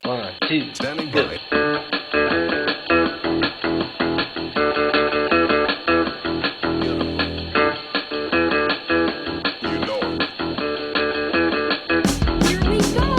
1, 2, Standing go. by. You know it. Here we go.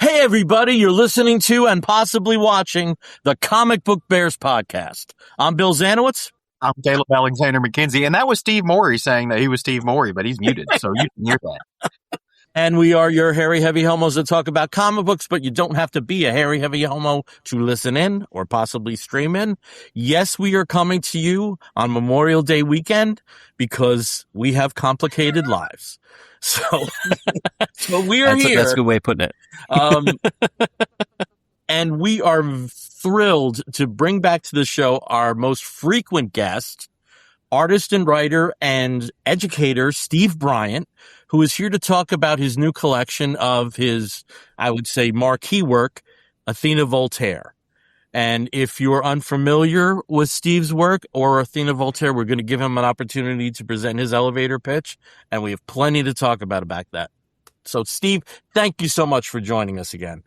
Hey, everybody, you're listening to and possibly watching the Comic Book Bears podcast. I'm Bill Zanowitz. I'm Caleb Alexander McKenzie, and that was Steve Morey saying that he was Steve Morey, but he's muted, so you can hear that. And we are your hairy, heavy homos that talk about comic books, but you don't have to be a hairy, heavy homo to listen in or possibly stream in. Yes, we are coming to you on Memorial Day weekend because we have complicated lives. So, so we are here. That's a good way of putting it. And we are thrilled to bring back to the show our most frequent guest, artist and writer and educator, Steve Bryant, who is here to talk about his new collection of his, I would say, marquee work, Athena Voltaire. And if you're unfamiliar with Steve's work or Athena Voltaire, we're going to give him an opportunity to present his elevator pitch, and we have plenty to talk about that. So, Steve, thank you so much for joining us again.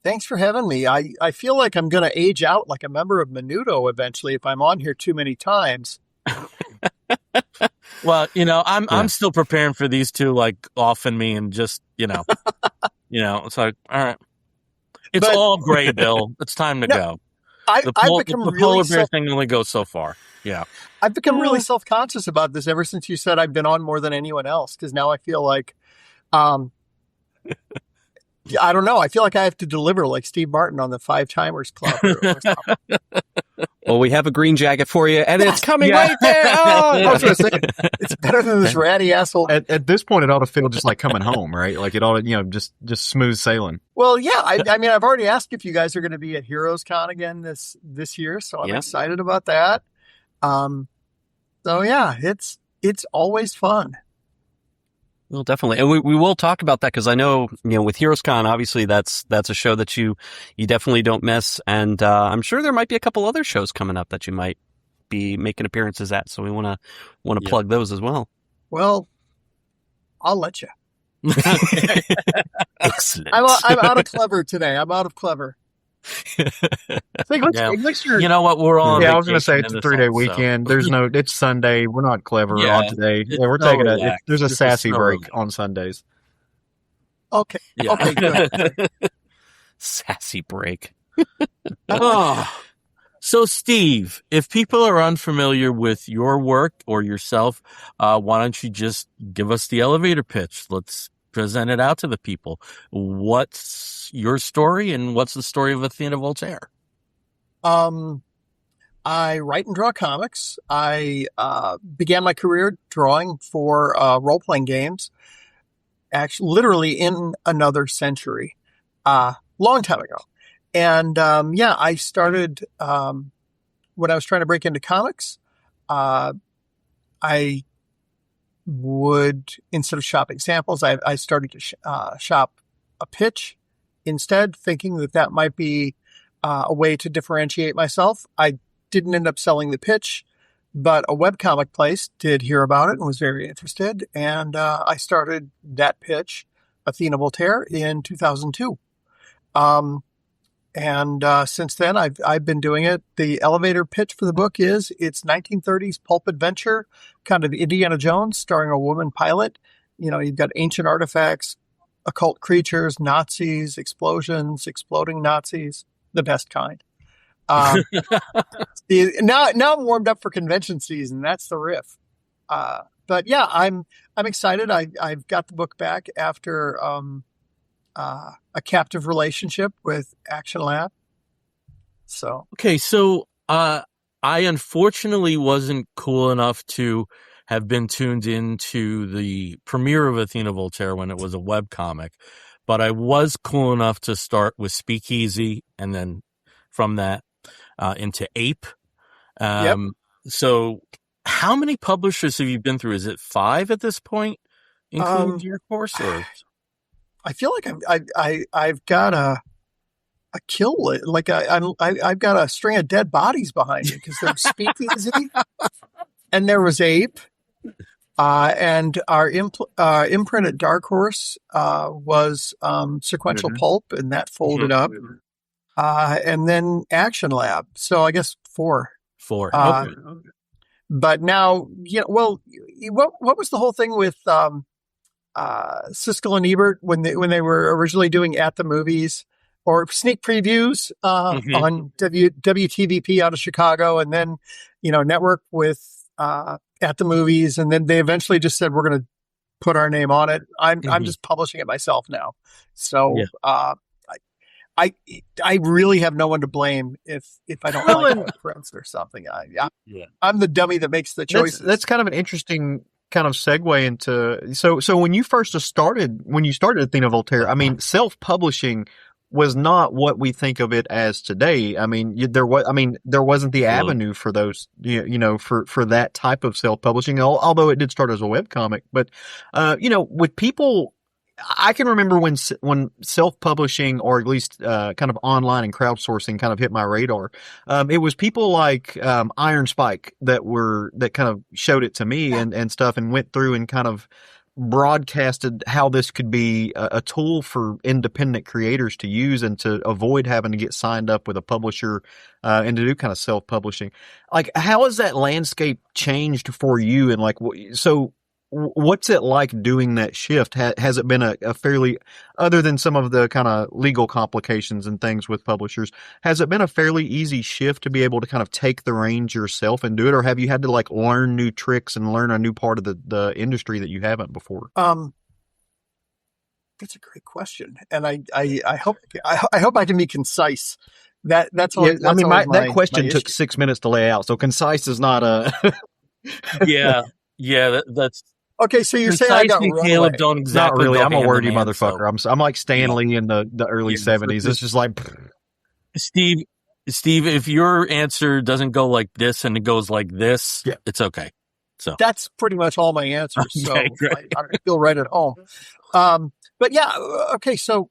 Thanks for having me. I feel like I'm going to age out like a member of Menudo eventually if I'm on here too many times. Well, I'm still preparing for these two, like, offing me and just, it's like, all right. It's all gray, Bill. It's time to go. I've become the really polar bear thing only goes so far. Yeah. I've become really self-conscious about this ever since you said I've been on more than anyone else, because now I feel like, I don't know. I feel like I have to deliver like Steve Martin on the Five Timers Club. Or something. Well, we have a green jacket for you, and it's coming right there. Oh, I was going to say, it's better than this ratty asshole. At this point, it ought to feel just like coming home, right? Like it ought to, just smooth sailing. Well, yeah. I mean, I've already asked if you guys are going to be at Heroes Con again this year, so I'm excited about that. So yeah, it's always fun. Well, definitely. And we will talk about that because I know, with HeroesCon, obviously that's a show that you definitely don't miss. And I'm sure there might be a couple other shows coming up that you might be making appearances at. So we want to plug those as well. Well, I'll let you. Excellent. I'm out of clever today. I'm out of clever. Next year, You know what? We're all on I was going to say vacation it's a 3-day weekend. So. It's Sunday. We're not clever Yeah, on today. it's We're so taking relaxed. there's a This is sassy so break relaxed. on Sundays. Okay. Yeah. Okay, good. Sassy break. So, Steve, if people are unfamiliar with your work or yourself, why don't you just give us the elevator pitch? Let's present it out to the people. What's your story and what's the story of Athena Voltaire? I write and draw comics. I began my career drawing for role-playing games, actually literally in another century, long time ago. And I started when I was trying to break into comics. I would, instead of shopping samples, I started to shop a pitch instead, thinking that might be a way to differentiate myself. I didn't end up selling the pitch, but a webcomic place did hear about it and was very interested. And I started that pitch, Athena Voltaire, in 2002. And since then, I've been doing it. The elevator pitch for the book is it's 1930s pulp adventure, kind of Indiana Jones, starring a woman pilot. You've got ancient artifacts, occult creatures, Nazis, explosions, exploding Nazis, the best kind. Now I'm warmed up for convention season. That's the riff. But yeah, I'm excited. I've got the book back after a captive relationship with Action Lab. So Okay, so I unfortunately wasn't cool enough to have been tuned into the premiere of Athena Voltaire when it was a webcomic, but I was cool enough to start with Speakeasy and then from that into Ape. Yep. So how many publishers have you been through? Is it 5 at this point, including your course? Or I feel like I've got a kill list. Like I've got a string of dead bodies behind me because there's Speakeasy and there was Ape. And our imprint at Dark Horse was Sequential Pulp, and that folded up. And then Action Lab. So I guess 4. 4. Okay. But now, well, what was the whole thing with Siskel and Ebert when they were originally doing At the Movies or sneak previews on WTVP out of Chicago, and then network with At the Movies, and then they eventually just said we're going to put our name on it. I'm just publishing it myself now, so I really have no one to blame if I don't like prints or something. I'm the dummy that makes the choices. That's kind of an interesting kind of segue into so when you started Athena Voltaire, I mean, self-publishing was not what we think of it as today. I mean, there wasn't the avenue for those, for that type of self-publishing, although it did start as a webcomic. But, with people, I can remember when self-publishing, or at least kind of online and crowdsourcing, kind of hit my radar. It was people like Iron Spike that kind of showed it to me and stuff, and went through and kind of broadcasted how this could be a tool for independent creators to use and to avoid having to get signed up with a publisher and to do kind of self-publishing. Like, how has that landscape changed for you? And what's it like doing that shift? Has it been a fairly, other than some of the kind of legal complications and things with publishers, has it been a fairly easy shift to be able to kind of take the reins yourself and do it? Or have you had to learn new tricks and learn a new part of the industry that you haven't before? That's a great question. And I hope I can be concise. That's all. Yeah, I mean, that question took 6 minutes to lay out. So concise is not a, yeah. That's okay. So you're saying I got Caleb don't exactly. Not really. I'm a wordy hand, motherfucker. I'm like Stanley in the early 70s. It's just like, Steve, if your answer doesn't go like this and it goes like this, it's okay. So that's pretty much all my answers. So I feel right at home. But yeah, okay. So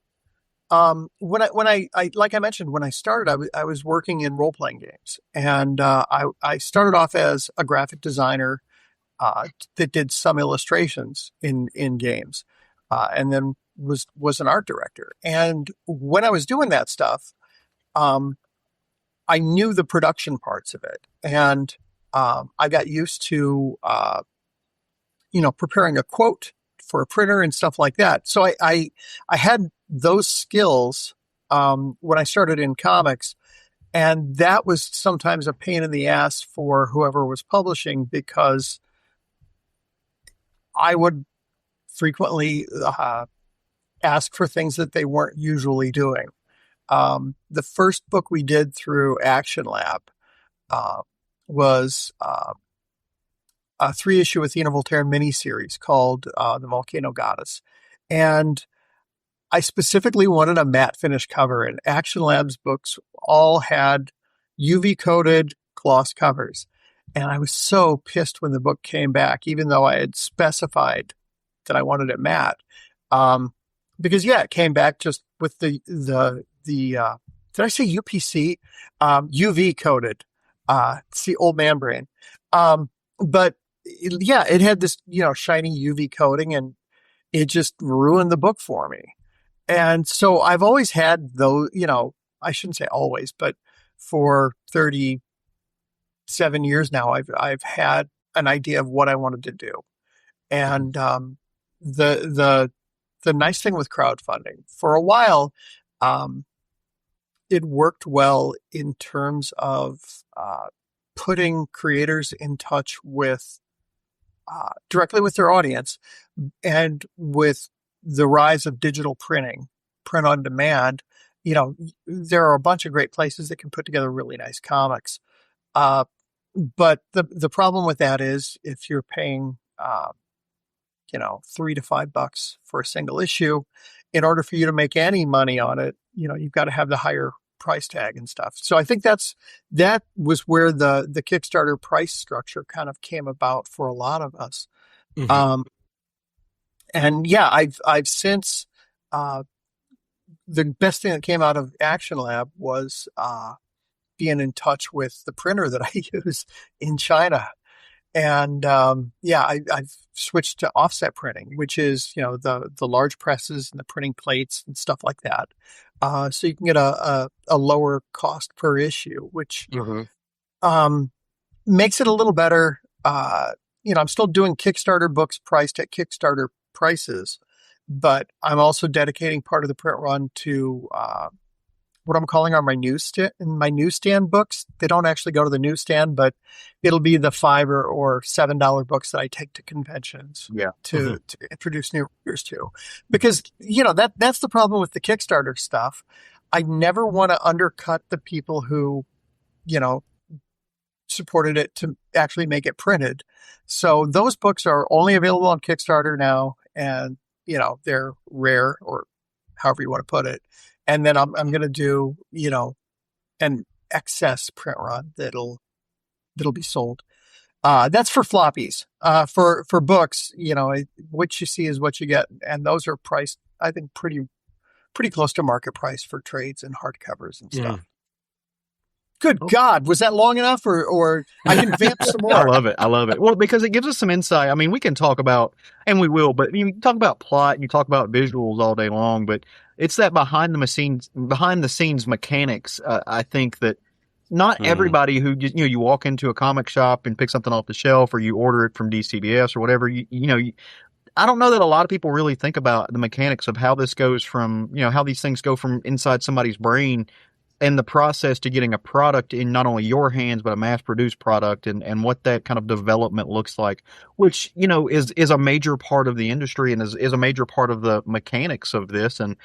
when I like I mentioned, when I started, I was working in role playing games, and I started off as a graphic designer that did some illustrations in games, and then was an art director. And when I was doing that stuff, I knew the production parts of it, and I got used to preparing a quote for a printer and stuff like that. So I had those skills when I started in comics, and that was sometimes a pain in the ass for whoever was publishing, because I would frequently ask for things that they weren't usually doing. The first book we did through Action Lab was a 3-issue Athena Voltaire miniseries called The Volcano Goddess. And I specifically wanted a matte finish cover, and Action Lab's books all had UV coated gloss covers. And I was so pissed when the book came back, even though I had specified that I wanted it matte. Because it came back just with the did I say UPC? UV coated. See, old man brain. But it had this, shiny UV coating, and it just ruined the book for me. And so I've always had those, I shouldn't say always, but for 37 years now, I've had an idea of what I wanted to do. And the nice thing with crowdfunding, for a while, it worked well in terms of putting creators in touch with directly with their audience, and with the rise of digital printing, print on demand, there are a bunch of great places that can put together really nice comics. But the problem with that is if you're paying, $3 to $5 for a single issue, in order for you to make any money on it, you've got to have the higher price tag and stuff. So I think that was where the Kickstarter price structure kind of came about for a lot of us. Mhm. And yeah, I've since, the best thing that came out of Action Lab was, being in touch with the printer that I use in China. And, I've switched to offset printing, which is, the large presses and the printing plates and stuff like that. So you can get a lower cost per issue, which, Mhm. makes it a little better. I'm still doing Kickstarter books priced at Kickstarter prices, but I'm also dedicating part of the print run to, what I'm calling are my newsstand books. They don't actually go to the newsstand, but it'll be the $5 or $7 books that I take to conventions to introduce new readers to. Because, that's the problem with the Kickstarter stuff. I never want to undercut the people who, supported it to actually make it printed. So those books are only available on Kickstarter now, and, they're rare, or however you want to put it. And then I'm going to do, an excess print run that'll be sold. That's for floppies. For books, what you see is what you get, and those are priced, I think, pretty close to market price for trades and hardcovers and stuff. Good God, was that long enough, or I can vamp some more? I love it. Well, because it gives us some insight. I mean, we can talk about, and we will, but you talk about plot and you talk about visuals all day long, but it's that behind the scenes mechanics. I think that not everybody who you walk into a comic shop and pick something off the shelf, or you order it from DCBS or whatever. I don't know that a lot of people really think about the mechanics of how this goes from, how these things go from inside somebody's brain, and the process to getting a product in not only your hands, but a mass-produced product, and what that kind of development looks like, which, is a major part of the industry, and is a major part of the mechanics of this. And,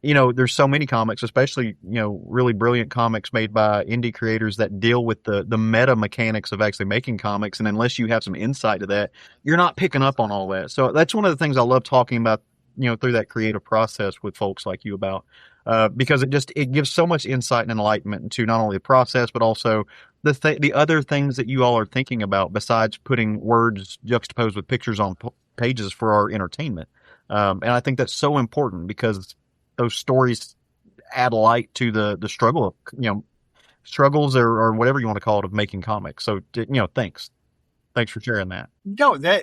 there's so many comics, especially, really brilliant comics made by indie creators that deal with the meta mechanics of actually making comics. And unless you have some insight to that, you're not picking up on all that. So that's one of the things I love talking about, through that creative process with folks like you about. Because it gives so much insight and enlightenment into not only the process, but also the other things that you all are thinking about besides putting words juxtaposed with pictures on pages for our entertainment. And I think that's so important, because those stories add light to the struggle of, struggles or whatever you want to call it, of making comics. So, thanks for sharing that. No, that's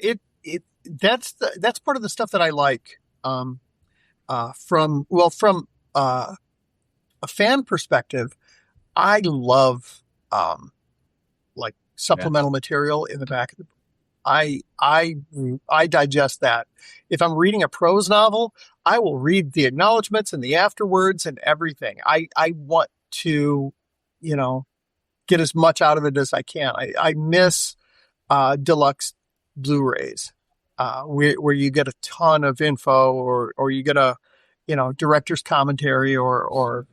part of the stuff that I like. From a fan perspective, I love like supplemental material in the back of the book. I digest that. If I'm reading a prose novel, I will read the acknowledgments and the afterwords and everything. I want to, get as much out of it as I can. I miss deluxe Blu-rays where you get a ton of info, or you get a director's commentary, or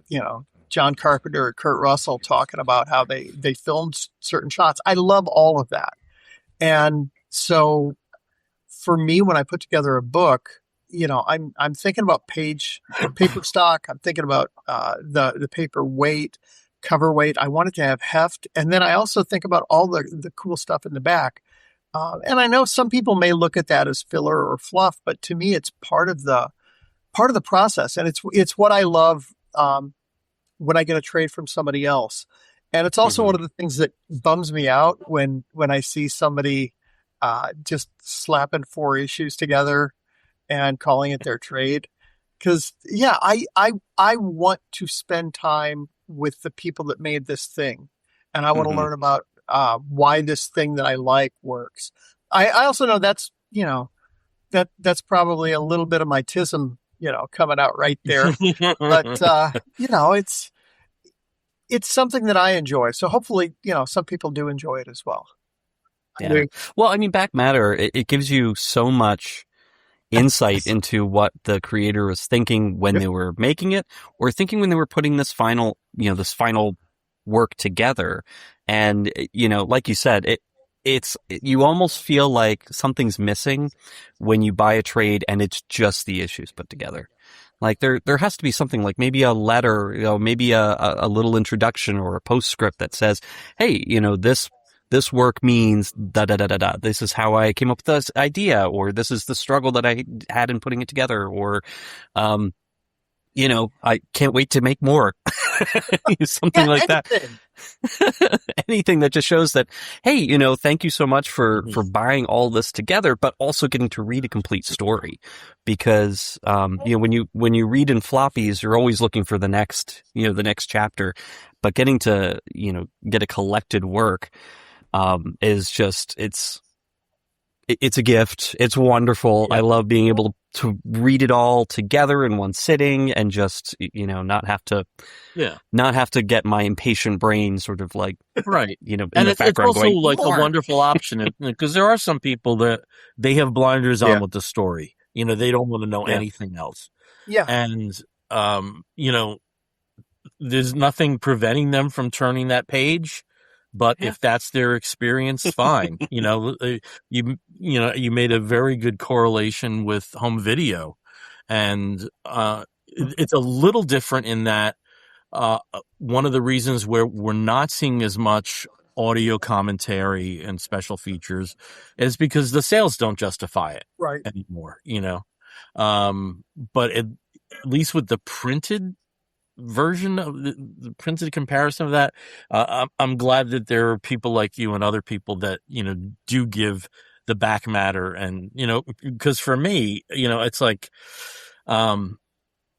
John Carpenter or Kurt Russell talking about how they filmed certain shots. I love all of that. And so for me, when I put together a book, I'm thinking about paper stock. I'm thinking about the paper weight, cover weight. I want it to have heft. And then I also think about all the cool stuff in the back. And I know some people may look at that as filler or fluff, but to me, it's part of the process. And it's what I love when I get a trade from somebody else. And it's also one of the things that bums me out when I see somebody just slapping 4 issues together and calling it their trade. Because, I want to spend time with the people that made this thing. And I want to learn about why this thing that I like works. I also know that's probably a little bit of my tism, coming out right there. But, it's something that I enjoy. So hopefully, some people do enjoy it as well. Yeah. Well, I mean, back matter, it gives you so much insight into what the creator was thinking when they were making it, or thinking when they were putting this final work together. And, like you said, you almost feel like something's missing when you buy a trade and it's just the issues put together. Like there has to be something, like maybe a letter, maybe a little introduction or a postscript that says, hey, this work means da da da da da. This is how I came up with this idea, or this is the struggle that I had in putting it together, or, I can't wait to make more. Something like that. Anything that just shows that, hey, thank you so much for buying all this together, but also getting to read a complete story. Because, when you read in floppies, you're always looking for the next chapter, but getting to, get a collected work, is just, it's a gift. It's wonderful. Yeah. I love being able to read it all together in one sitting and just, not have to get my impatient brain sort of like, right. In and the background it's also going, like more. a wonderful option, because there are some people that they have blinders on with the story. They don't want to know anything else. Yeah. And, there's nothing preventing them from turning that page. But if that's their experience, fine. You made a very good correlation with home video, and it's a little different in that one of the reasons where we're not seeing as much audio commentary and special features is because the sales don't justify it anymore. But at least with the printed version of the printed comparison of that, I'm glad that there are people like you and other people that do give the back matter, and because for me, it's like,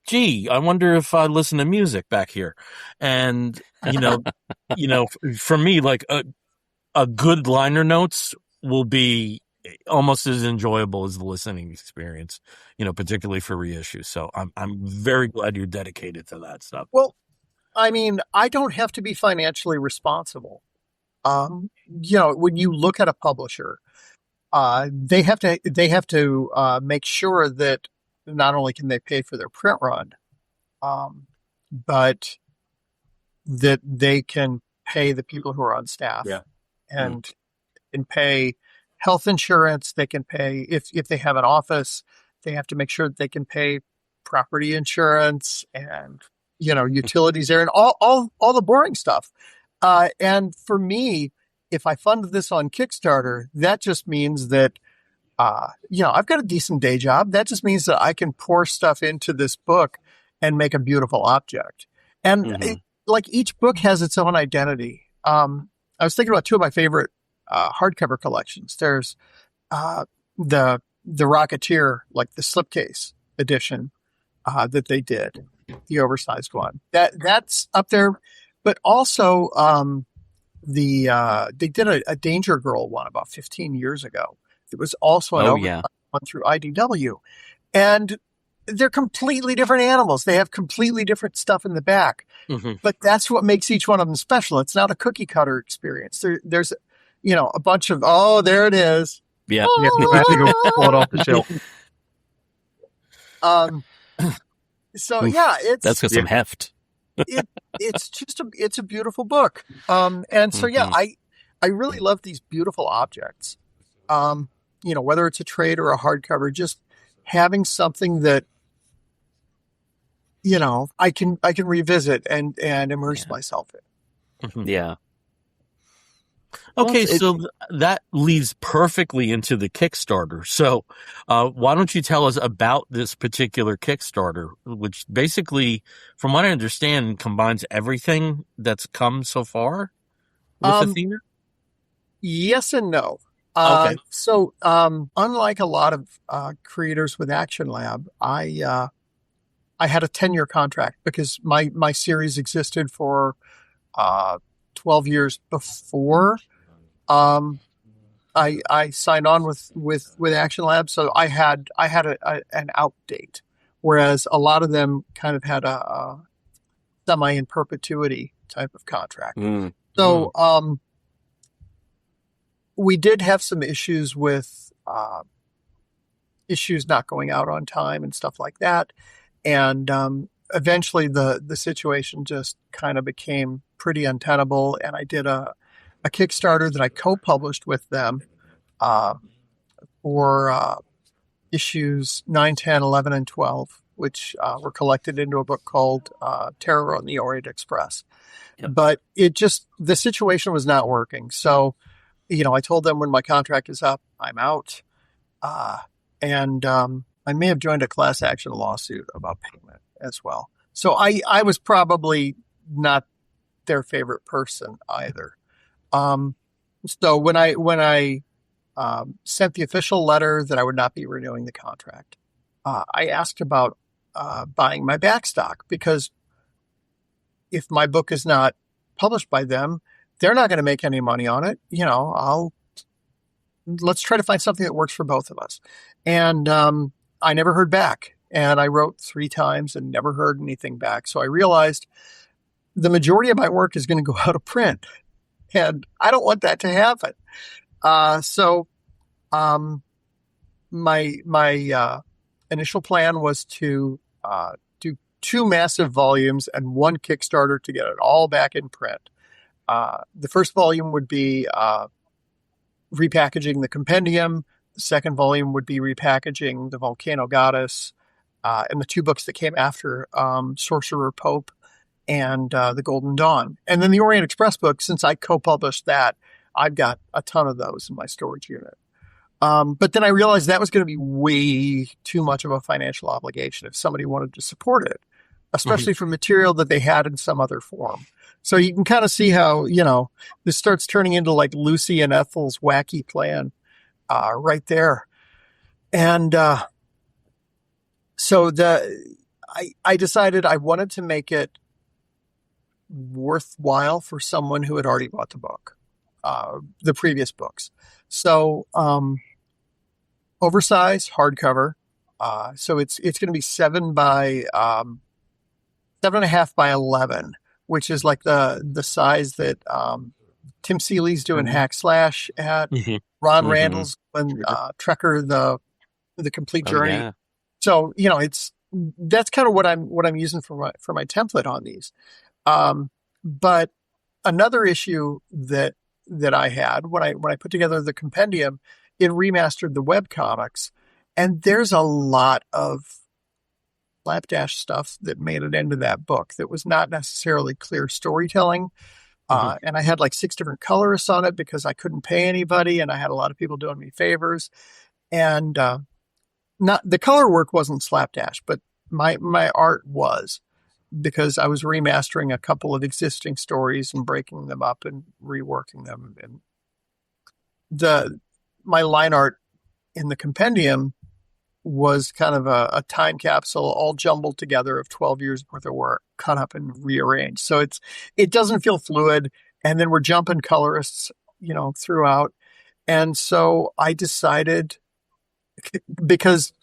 gee, I wonder if I listen to music back here, and for me, like a good liner notes will be almost as enjoyable as the listening experience, particularly for reissues. So I'm very glad you're dedicated to that stuff. Well, I mean, I don't have to be financially responsible. When you look at a publisher, they have to make sure that not only can they pay for their print run, but that they can pay the people who are on staff, and pay health insurance. They can pay if they have an office. They have to make sure that they can pay property insurance and utilities there and all the boring stuff. And for me, if I fund this on Kickstarter, that just means that I've got a decent day job. That just means that I can pour stuff into this book and make a beautiful object. And each book has its own identity. I was thinking about two of my favorite hardcover collections. There's the Rocketeer, like the slipcase edition that they did, the oversized one. That's up there. But also they did a Danger Girl one about 15 years ago. It was also an one through IDW. And they're completely different animals. They have completely different stuff in the back. Mm-hmm. But that's what makes each one of them special. It's not a cookie cutter experience. There's a bunch of, there it is. Yeah. I have to go pull it off the shelf. That's got some heft. It's a beautiful book. And so, I really love these beautiful objects. Whether it's a trade or a hardcover, just having something that, I can revisit and immerse myself in. Mm-hmm. Yeah. Okay, so that leads perfectly into the Kickstarter. So why don't you tell us about this particular Kickstarter, which basically, from what I understand, combines everything that's come so far with Athena? Yes and no. Okay. So unlike a lot of creators with Action Lab, I had a 10-year contract because my series existed for 12 years before I signed on with Action Lab, so I had an out date, whereas a lot of them kind of had a semi in perpetuity type of contract. So we did have some issues with issues not going out on time and stuff like that. And eventually the situation just kind of became pretty untenable. And I did a Kickstarter that I co-published with them for issues 9, 10, 11, and 12, which were collected into a book called Terror on the Orient Express. Yep. But the situation was not working. So, I told them when my contract is up, I'm out. And I may have joined a class action lawsuit about payment as well. So I was probably not their favorite person either. So when I sent the official letter that I would not be renewing the contract, I asked about buying my backstock, because if my book is not published by them, they're not going to make any money on it. Let's try to find something that works for both of us. And I never heard back. And I wrote 3 times and never heard anything back. So I realized the majority of my work is going to go out of print. And I don't want that to happen. So my initial plan was to do 2 massive volumes and 1 Kickstarter to get it all back in print. The first volume would be repackaging the compendium. The second volume would be repackaging the Volcano Goddess, and the 2 books that came after, Sorcerer Pope and the Golden Dawn. And then the Orient Express book, since I co-published that, I've got a ton of those in my storage unit. But then I realized that was going to be way too much of a financial obligation if somebody wanted to support it, especially for material that they had in some other form. So you can kind of see how, this starts turning into like Lucy and Ethel's wacky plan right there. And so I decided I wanted to make it worthwhile for someone who had already bought the book, the previous books. So oversized hardcover. So it's going to be 7.5 by 11, which is like the size that Tim Seeley's doing Hack Slash at. Ron Randall's doing Trekker the Complete Journey. Yeah. So that's kind of what I'm using for my template on these. But another issue that I had when I put together the compendium, it remastered the webcomics, and there's a lot of slapdash stuff that made it into that book that was not necessarily clear storytelling. And I had like 6 different colorists on it because I couldn't pay anybody, and I had a lot of people doing me favors. And not the color work wasn't slapdash, but my art was, because I was remastering a couple of existing stories and breaking them up and reworking them. And my line art in the compendium was kind of a time capsule all jumbled together of 12 years worth of work cut up and rearranged. So it doesn't feel fluid. And then we're jumping colorists, throughout. And so I decided, because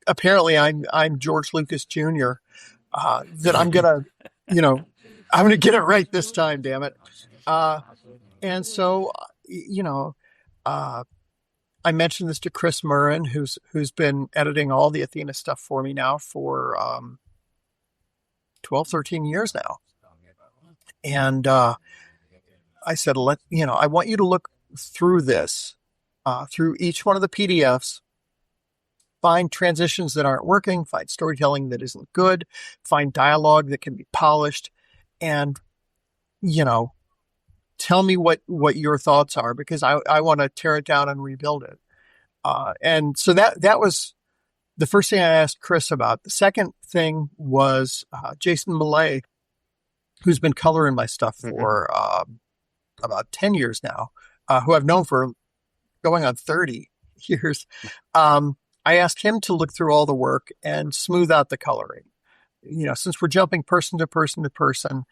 apparently I'm George Lucas Jr., that I'm going to get it right this time, damn it. And so, I mentioned this to Chris Murrin, who's been editing all the Athena stuff for me now for 12, 13 years now. And I said, I want you to look through this, through each one of the PDFs, find transitions that aren't working, find storytelling that isn't good, find dialogue that can be polished, and, tell me what your thoughts are, because I want to tear it down and rebuild it. And so that was the first thing I asked Chris about. The second thing was Jason Millay, who's been coloring my stuff for about 10 years now, who I've known for going on 30 years. I asked him to look through all the work and smooth out the coloring. Since we're jumping person to person to person,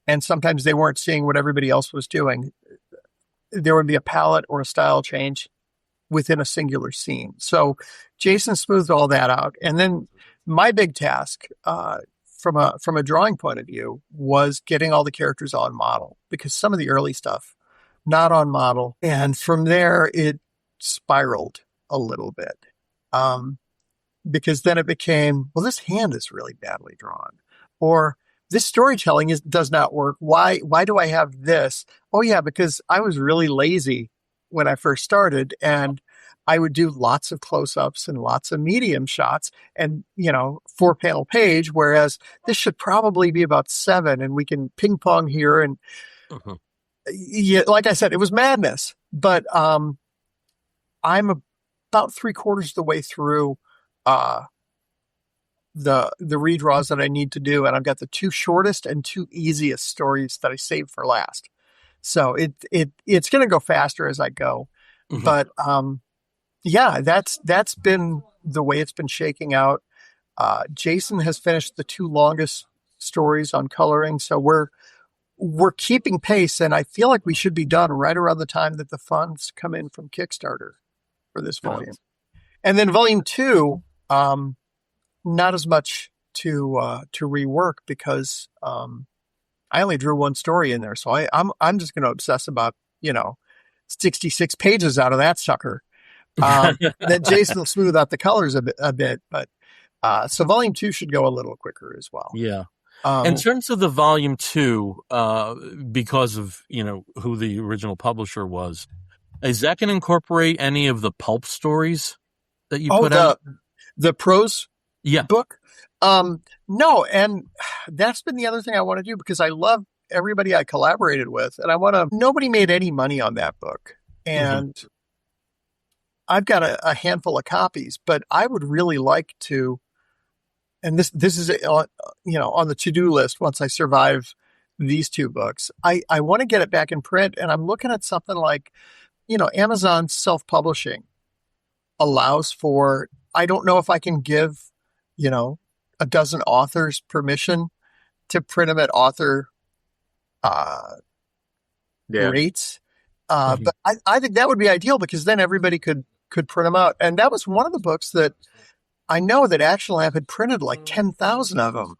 and sometimes they weren't seeing what everybody else was doing, there would be a palette or a style change within a singular scene. So Jason smoothed all that out. And then my big task, from a drawing point of view, was getting all the characters on model, because some of the early stuff, not on model. And from there, it spiraled a little bit. Because then it became, well, this hand is really badly drawn, or this storytelling does not work. Why do I have this? Oh yeah, because I was really lazy when I first started, and I would do lots of close-ups and lots of medium shots and, 4-panel page, whereas this should probably be about 7, and we can ping pong here. And yeah, like I said, it was madness, but, I'm about 3/4 of the way through, the redraws that I need to do. And I've got the 2 shortest and 2 easiest stories that I saved for last. So it's going to go faster as I go. But, yeah, that's been the way it's been shaking out. Jason has finished the 2 longest stories on coloring. So we're keeping pace, and I feel like we should be done right around the time that the funds come in from Kickstarter for this volume. And then volume 2, not as much to rework, because I only drew 1 story in there. So I'm just going to obsess about, 66 pages out of that sucker. Then Jason will smooth out the colors a bit, but so volume 2 should go a little quicker as well. Yeah. In terms of the volume 2, because of, who the original publisher was, is that going to incorporate any of the pulp stories that you put out? The prose Yeah. book? No. And that's been the other thing I want to do, because I love everybody I collaborated with, and nobody made any money on that book. And I've got a handful of copies, but I would really like to, and this is, on the to-do list once I survive these 2 books. I want to get it back in print, and I'm looking at something like, Amazon self-publishing allows for, I don't know if I can give, a dozen authors permission to print them at author rates. But I think that would be ideal, because then everybody could print them out. And that was one of the books that I know that Action Lab had printed like 10,000 of them.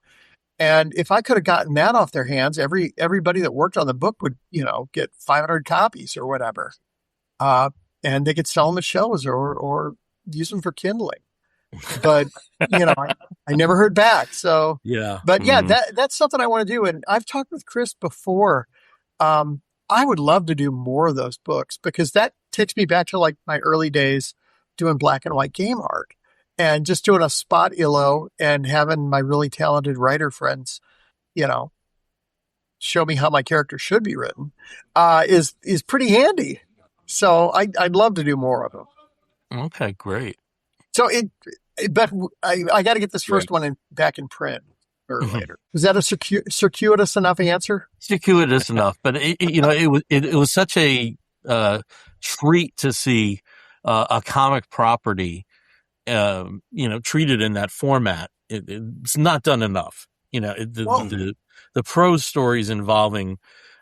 And if I could have gotten that off their hands, everybody that worked on the book would, get 500 copies or whatever. And they could sell them at shows or use them for kindling. But, I never heard back. So, yeah. But yeah, that's something I want to do. And I've talked with Chris before. I would love to do more of those books, because that takes me back to like my early days doing black and white game art, and just doing a spot illo and having my really talented writer friends, show me how my character should be written, is pretty handy. So I'd love to do more of them. Okay, great. So but I got to get this first one back in print or later. Was that a circuitous enough answer? Circuitous enough, but it was such a treat to see a comic property, treated in that format. It's not done enough. The prose stories involving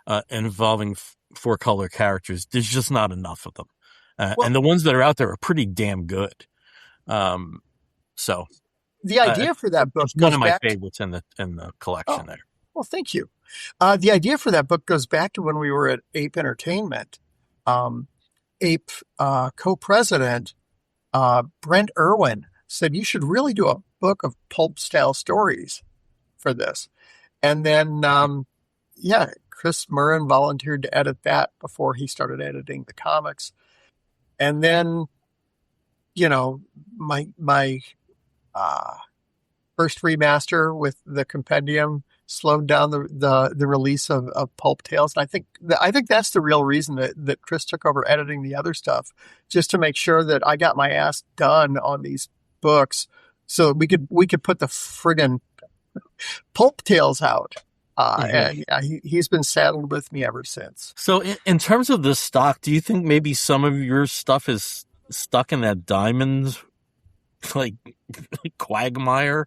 4-color characters, there's just not enough of them, and the ones that are out there are pretty damn good. So the idea for that book, one of my favorites in the collection there. Well, thank you. The idea for that book goes back to when we were at Ape Entertainment. Ape co-president Brent Irwin said, you should really do a book of pulp style stories for this. And then, Chris Murrin volunteered to edit that before he started editing the comics. And then, my first remaster with the compendium slowed down the release of Pulp Tales. And I think that's the real reason that Chris took over editing the other stuff, just to make sure that I got my ass done on these books, so we could put the friggin' Pulp Tales out. And he's been saddled with me ever since. So in terms of the stock, do you think maybe some of your stuff is stuck in that Diamond like quagmire?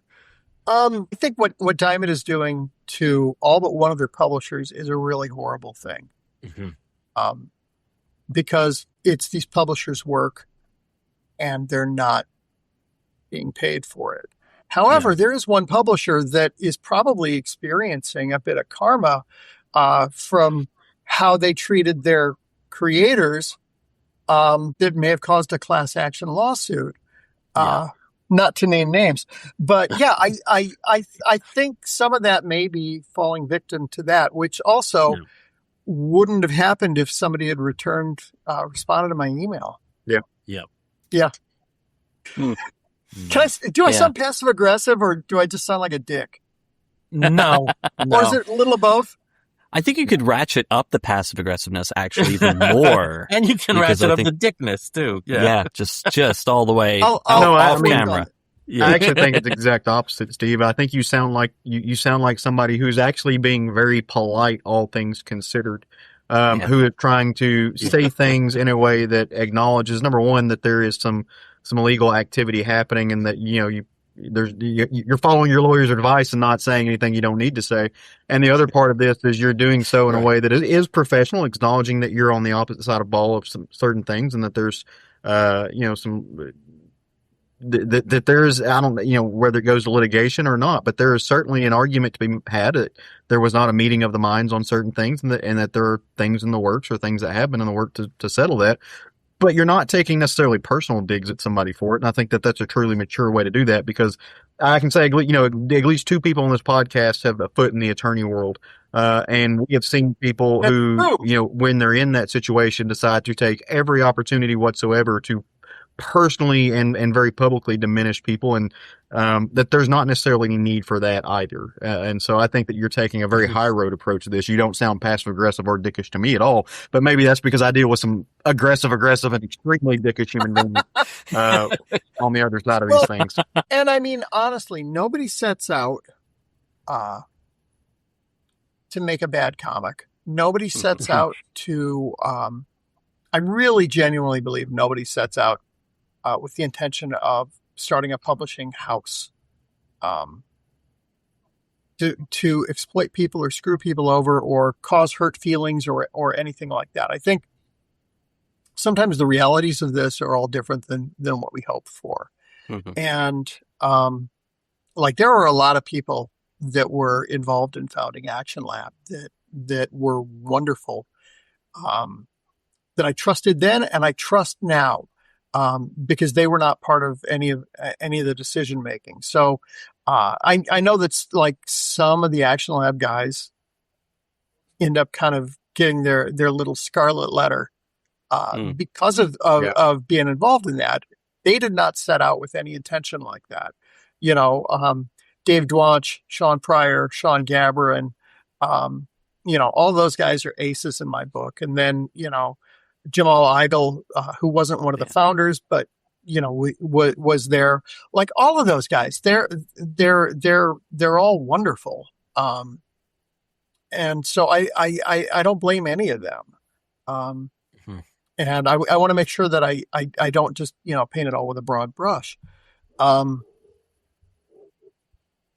I think what Diamond is doing to all but one of their publishers is a really horrible thing. Because it's these publishers' work and they're not being paid for it. However, there is one publisher that is probably experiencing a bit of karma from how they treated their creators that may have caused a class action lawsuit. not to name names, but yeah, I think some of that may be falling victim to that, which also wouldn't have happened if somebody had responded to my email. Yeah. Yeah. Yeah. Mm. Do I sound passive aggressive, or do I just sound like a dick? No. Or is it a little of both? I think you could ratchet up the passive aggressiveness actually even more. And you can ratchet up the dickness too. Yeah. Just all the way I'll off work camera. on it. Yeah. I actually think it's the exact opposite, Steve. I think you sound like you sound like somebody who's actually being very polite, all things considered, who is trying to say things in a way that acknowledges, number one, that there is some illegal activity happening, and that you're following your lawyer's advice and not saying anything you don't need to say. And the other part of this is you're doing so in a way that is professional, acknowledging that you're on the opposite side of the ball of some certain things, and that there's some. That there's, I don't whether it goes to litigation or not, but there is certainly an argument to be had that there was not a meeting of the minds on certain things, and that there are things in the works or things that have been in the work to settle that. But you're not taking necessarily personal digs at somebody for it. And I think that that's a truly mature way to do that, because I can say, at least two people on this podcast have a foot in the attorney world. And we have seen people who, when they're in that situation, decide to take every opportunity whatsoever to personally and very publicly diminish people, and that there's not necessarily any need for that either. And so I think that you're taking a very high road approach to this. You don't sound passive aggressive or dickish to me at all, but maybe that's because I deal with some aggressive and extremely dickish human beings on the other side of these things. And I mean, honestly, nobody sets out to make a bad comic. Nobody sets out to I really genuinely believe nobody sets out with the intention of starting a publishing house to exploit people or screw people over or cause hurt feelings or anything like that. I think sometimes the realities of this are all different than what we hope for. Mm-hmm. And there are a lot of people that were involved in founding Action Lab that were wonderful, that I trusted then and I trust now. Because they were not part of any of the decision making. So I know that's like some of the Action Lab guys end up kind of getting their little scarlet letter because of being involved in that. They did not set out with any intention like that. Dave Dwanch, Sean Pryor, Sean Gabberin, all those guys are aces in my book. And then, Jamal Idle, who wasn't one of the founders, but was there. Like all of those guys, they're all wonderful, and so I don't blame any of them. And I want to make sure that I don't just paint it all with a broad brush. So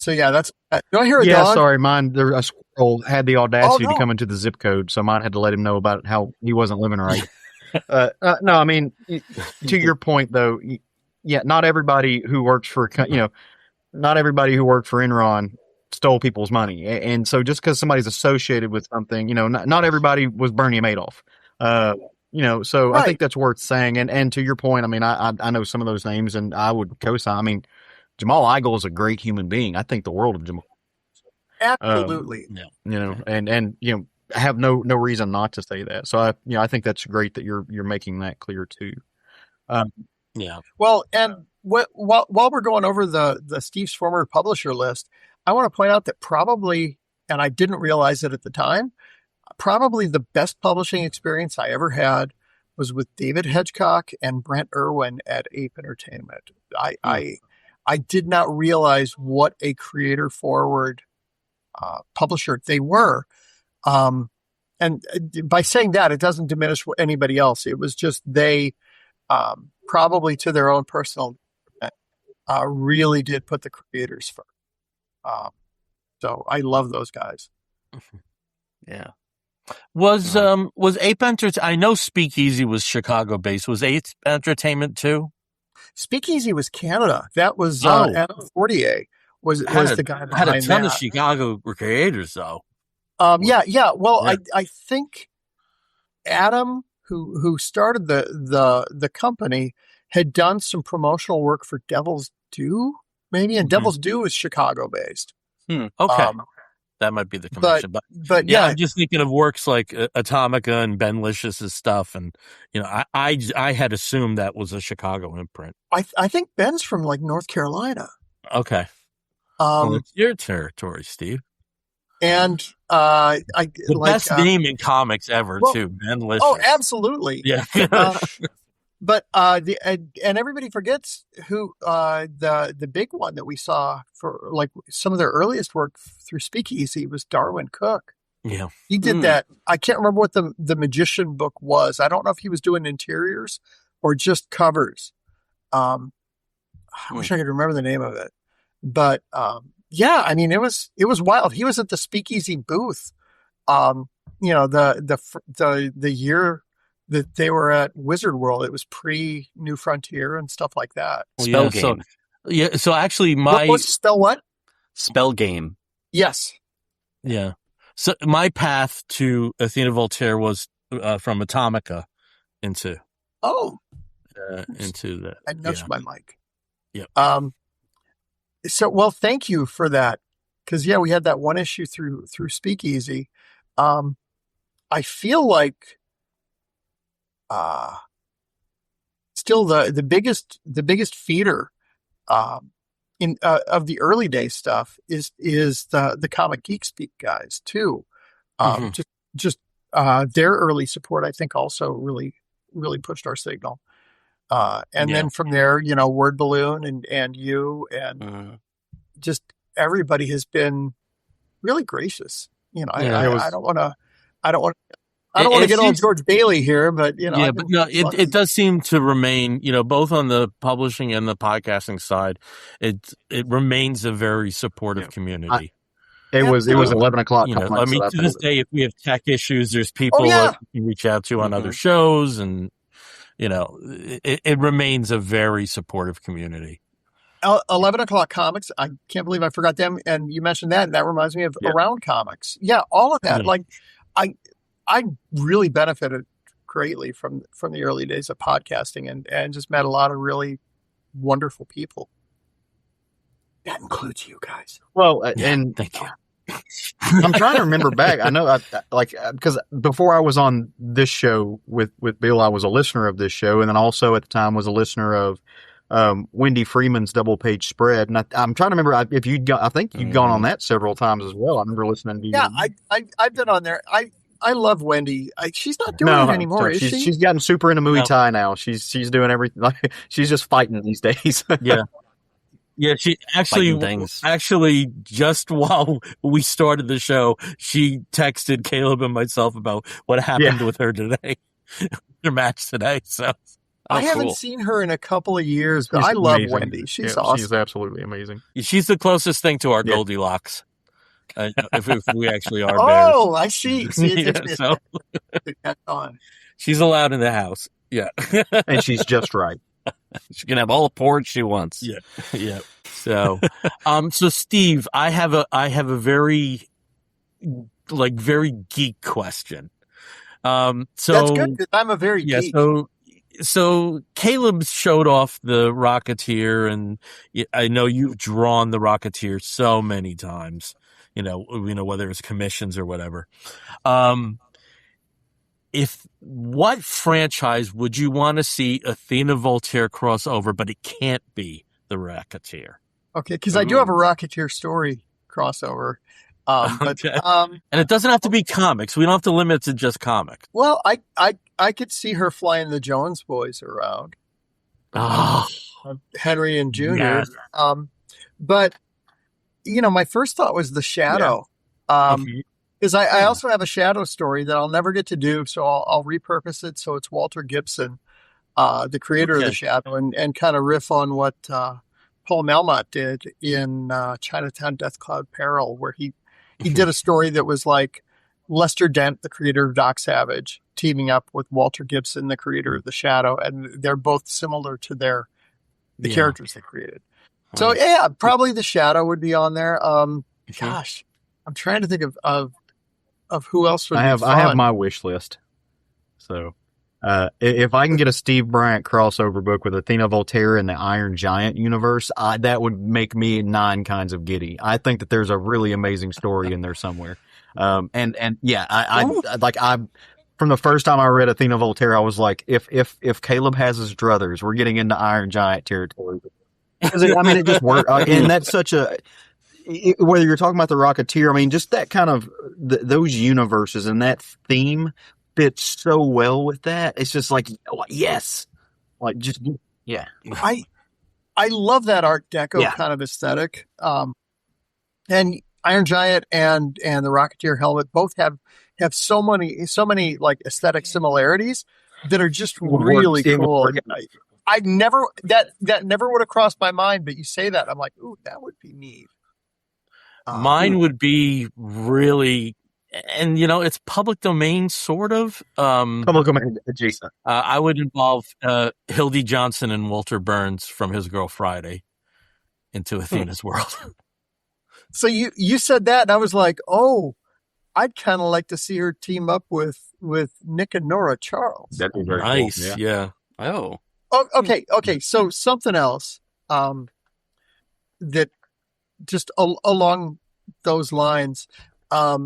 yeah, that's. Do I hear a dog? Sorry, mine. A squirrel had the audacity to come into the zip code, so mine had to let him know about how he wasn't living right. No, I mean, to your point though, not everybody who works for Enron stole people's money, and so just because somebody's associated with something, not everybody was Bernie Madoff. So right. I think that's worth saying. And to your point, I mean, I know some of those names, and I would co-sign. I mean, Jamal Igle is a great human being. I think the world of Jamal. Absolutely. And I have no reason not to say that. So I think that's great that you're making that clear too. Well, and while we're going over the Steve's former publisher list, I want to point out that probably, and I didn't realize it at the time, probably the best publishing experience I ever had was with David Hedgecock and Brent Irwin at Ape Entertainment. I did not realize what a creator forward publisher they were. And by saying that, it doesn't diminish anybody else. It was just they probably to their own personal really did put the creators first. So I love those guys. Yeah. Was Ape Entertainment? I know Speakeasy was Chicago based. Was Ape Entertainment too? Speakeasy was Canada. That was Adam Fortier was the guy behind had a ton that. of Chicago creators though. Yeah. Well, yeah. I think Adam, who started the company, had done some promotional work for Devil's Due, maybe, and Mhm. Devil's Due is Chicago based. Okay. That might be the connection, but yeah, I'm just thinking of works like Atomica and Ben Licious' stuff, and I had assumed that was a Chicago imprint. I think Ben's from like North Carolina. Okay, well, it's your territory, Steve. And The best name in comics ever, too, Ben Licious. Oh, absolutely. Yeah. But and everybody forgets who the big one that we saw for like some of their earliest work through Speakeasy was Darwin Cook. Yeah, he did that. I can't remember what the Magician book was. I don't know if he was doing interiors or just covers. I wish I could remember the name of it, but yeah, I mean it was wild. He was at the Speakeasy booth. The year that they were at Wizard World, it was pre New Frontier and stuff like that. Spell game. So actually what? Spell game. Yes. Yeah. So my path to Athena Voltaire was from Atomica into the. I nudged my mic. Yeah. So well, thank you for that, because we had that one issue through Speakeasy. I feel like still the biggest feeder of the early day stuff is the Comic Geek Speak guys too. Just their early support, I think, also really pushed our signal. Then from there, Word Balloon and you and just everybody has been really gracious. I don't want to get on George Bailey here, but it does seem to remain, both on the publishing and the podcasting side, it remains a very supportive community. It was 11 o'clock. I mean, to this day, if we have tech issues, there's people that you can reach out to on other shows, and it remains a very supportive community. 11 O'Clock Comics, I can't believe I forgot them, and you mentioned that, and that reminds me of Around Comics. Yeah, all of that. Yeah. Like, I really benefited greatly from the early days of podcasting and just met a lot of really wonderful people. That includes you guys. Well, and thank you. I'm trying to remember back. I know, because before I was on this show with Bill, I was a listener of this show, and then also at the time was a listener of Wendy Freeman's double page spread. And I'm trying to remember I think you've gone on that several times as well. I remember listening to you. Yeah, I've been on there. I love Wendy. She's not doing it anymore, is she? She's gotten super into Muay Thai now. She's doing everything. Like, she's just fighting these days. Yeah. Yeah, she actually just while we started the show, she texted Caleb and myself about what happened with her today, her match today. So I haven't seen her in a couple of years, but I love Wendy. She's awesome. She's absolutely amazing. She's the closest thing to our Goldilocks. If we actually are bears. Oh, I see. So she's allowed in the house. Yeah. And she's just right. She can have all the porridge she wants. Yeah. Yeah. So, so Steve, I have a very geek question. So that's good, because I'm a very geek. So Caleb showed off the Rocketeer, and I know you've drawn the Rocketeer so many times, whether it's commissions or whatever. What franchise would you want to see Athena Voltaire crossover, but it can't be the Rocketeer? Okay, because I do have a Rocketeer story crossover. Okay. And it doesn't have to be comics. We don't have to limit it to just comics. Well, I could see her flying the Jones boys around. Oh, Henry and Junior. Yes. But my first thought was the Shadow. Because I also have a Shadow story that I'll never get to do, so I'll repurpose it so it's Walter Gibson, the creator of the Shadow, and kind of riff on what Paul Melmotte did in Chinatown Death Cloud Peril, where he did a story that was like Lester Dent, the creator of Doc Savage, teaming up with Walter Gibson, the creator of the Shadow, and they're both similar to the characters they created. So yeah, probably the Shadow would be on there. Gosh, I'm trying to think of who else would be fun. I have my wish list. So If I can get a Steve Bryant crossover book with Athena Voltaire in the Iron Giant universe, that would make me 9 kinds of giddy. I think that there's a really amazing story in there somewhere. And yeah, I from the first time I read Athena Voltaire, I was like, if Caleb has his druthers, we're getting into Iron Giant territory. Because it just worked. And that's such whether you're talking about the Rocketeer, I mean, just that kind of those universes and that theme fits so well with that. It's just like, yes, like just yeah. I love that Art Deco kind of aesthetic. And Iron Giant and the Rocketeer helmet both have so many like aesthetic similarities that are just really cool. I never that never would have crossed my mind, but you say that, I'm like, ooh, that would be neat. Mine would be really, and it's public domain, sort of. Public domain adjacent. I would involve Hildy Johnson and Walter Burns from His Girl Friday into Athena's world. So you said that, and I was like, oh, I'd kind of like to see her team up with Nick and Nora Charles. That'd be very nice. Cool. Yeah. Oh. Oh, okay. So something else that just along those lines, I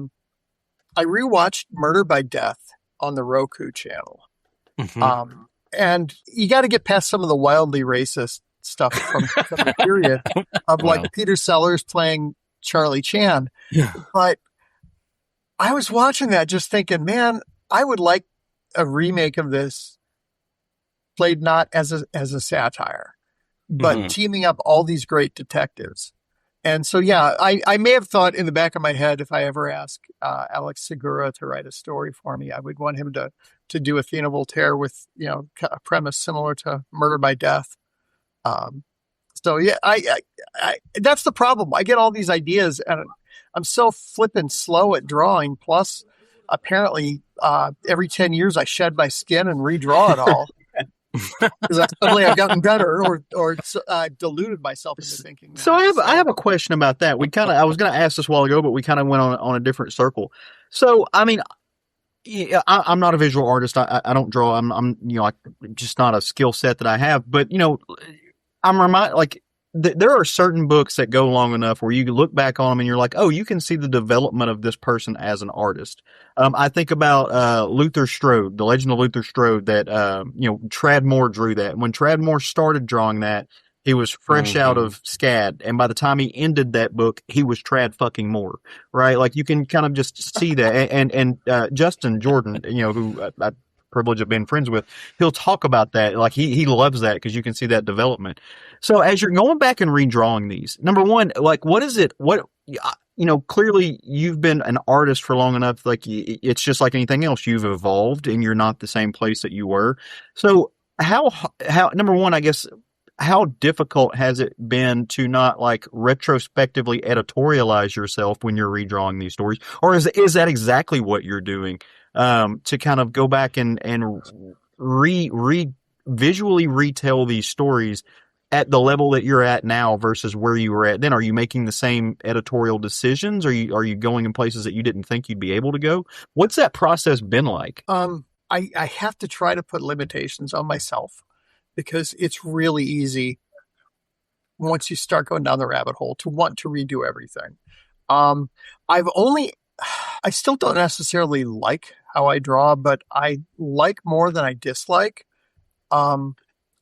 rewatched Murder by Death on the Roku channel. Mm-hmm. And you got to get past some of the wildly racist stuff from the period of like Peter Sellers playing Charlie Chan. Yeah. But I was watching that just thinking, man, I would like a remake of this played not as a satire, but teaming up all these great detectives. And so, yeah, I may have thought in the back of my head, if I ever ask Alex Segura to write a story for me, I would want him to do Athena Voltaire with, a premise similar to Murder by Death. So yeah, I that's the problem. I get all these ideas and I'm so flippin' slow at drawing. Plus, apparently, every 10 years I shed my skin and redraw it all. Because suddenly I've gotten better, or I've deluded myself into thinking that. So I have a question about that. I was going to ask this a while ago, but we kind of went on a different circle. So I mean, I'm not a visual artist. I don't draw. I'm just not a skill set that I have. But I'm reminded, like, there are certain books that go long enough where you look back on them and you're like, oh, you can see the development of this person as an artist. I think about Luther Strode, The Legend of Luther Strode, that Tradd Moore drew that. When Tradd Moore started drawing that, he was fresh out of SCAD, and by the time he ended that book, he was Tradd fucking Moore, right? Like, you can kind of just see that. And Justin Jordan, who I privilege of being friends with, he'll talk about that. Like, he loves that because you can see that development. So as you're going back and redrawing these, number one, like, what is it? Clearly you've been an artist for long enough. Like, it's just like anything else. You've evolved and you're not the same place that you were. So how number one, I guess, how difficult has it been to not like retrospectively editorialize yourself when you're redrawing these stories? Or is that exactly what you're doing? To kind of go back and visually retell these stories at the level that you're at now versus where you were at then. Are you making the same editorial decisions? Are you going in places that you didn't think you'd be able to go? What's that process been like? I have to try to put limitations on myself because it's really easy once you start going down the rabbit hole to want to redo everything. I still don't necessarily like how I draw, but I like more than I dislike. And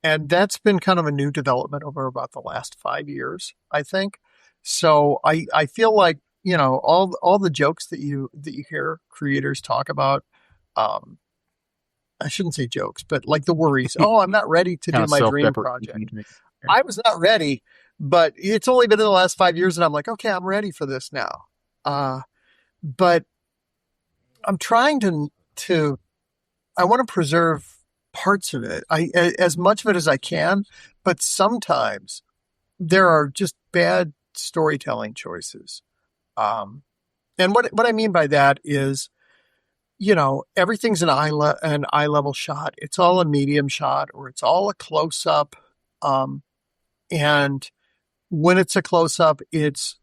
that's been kind of a new development over about the last 5 years, I think. So I feel like, all the jokes that you hear creators talk about, I shouldn't say jokes, but like the worries. Oh, I'm not ready to do my dream project. I was not ready, but it's only been in the last 5 years and I'm like, okay, I'm ready for this now. But I'm trying to I want to preserve parts of it, as much of it as I can, but sometimes there are just bad storytelling choices. And what I mean by that is, everything's an eye level shot. It's all a medium shot, or it's all a close up. And when it's a close up, it's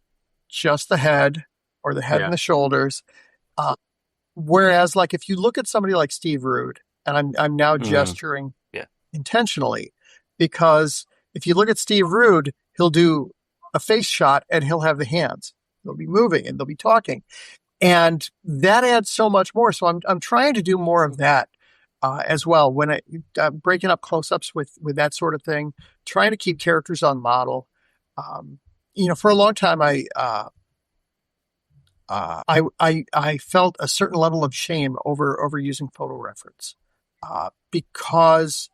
just the head or the head and the shoulders. Whereas, like, if you look at somebody like Steve Rude, And I'm now gesturing intentionally, because if you look at Steve Rude, he'll do a face shot and he'll have the hands. They'll be moving and they'll be talking. And that adds so much more. So I'm trying to do more of that as well. When I'm breaking up close-ups with that sort of thing, trying to keep characters on model. For a long time, I felt a certain level of shame over using photo reference, because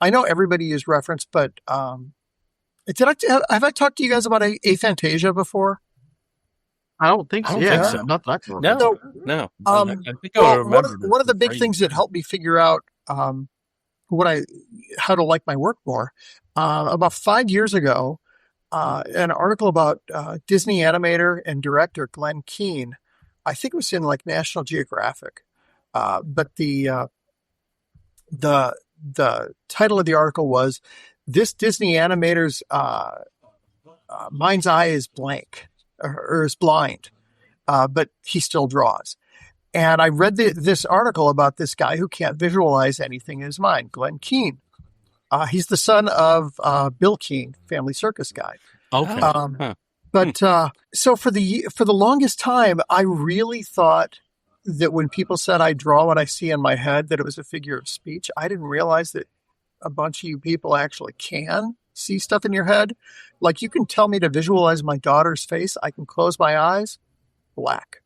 I know everybody used reference, but have I talked to you guys about aphantasia before? I don't think so. I don't Yeah, think so. not that I can remember. No. I think I remember one of the big things that helped me figure out how to like my work more, about 5 years ago, an article about Disney animator and director Glenn Keane. I think it was in like National Geographic, but the title of the article was, "This Disney animator's mind's eye is blank or is blind, but he still draws." And I read this article about this guy who can't visualize anything in his mind, Glenn Keane. He's the son of Bill Keane, Family Circus guy. Okay. But so for the longest time, I really thought that when people said I draw what I see in my head, that it was a figure of speech. I didn't realize that a bunch of you people actually can see stuff in your head. Like, you can tell me to visualize my daughter's face. I can close my eyes, black,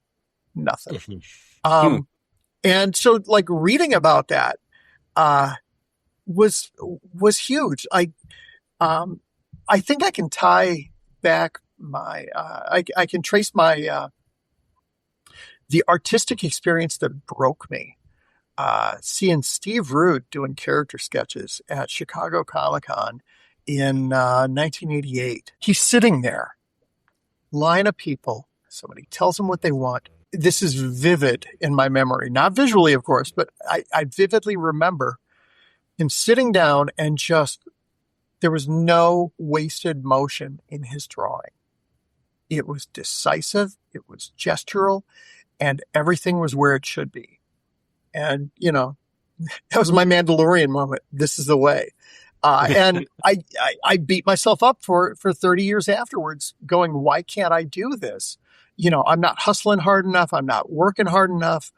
nothing. And so, like, reading about that was huge. I think I can tie back my I can trace my the artistic experience that broke me, seeing Steve Rude doing character sketches at Chicago Comic-Con in 1988. He's sitting there, line of people. Somebody tells him what they want. This is vivid in my memory, not visually, of course, but I vividly remember him sitting down and there was no wasted motion in his drawing. It was decisive, it was gestural, and everything was where it should be. And, that was my Mandalorian moment. This is the way. And I beat myself up for 30 years afterwards, going, why can't I do this? I'm not hustling hard enough. I'm not working hard enough.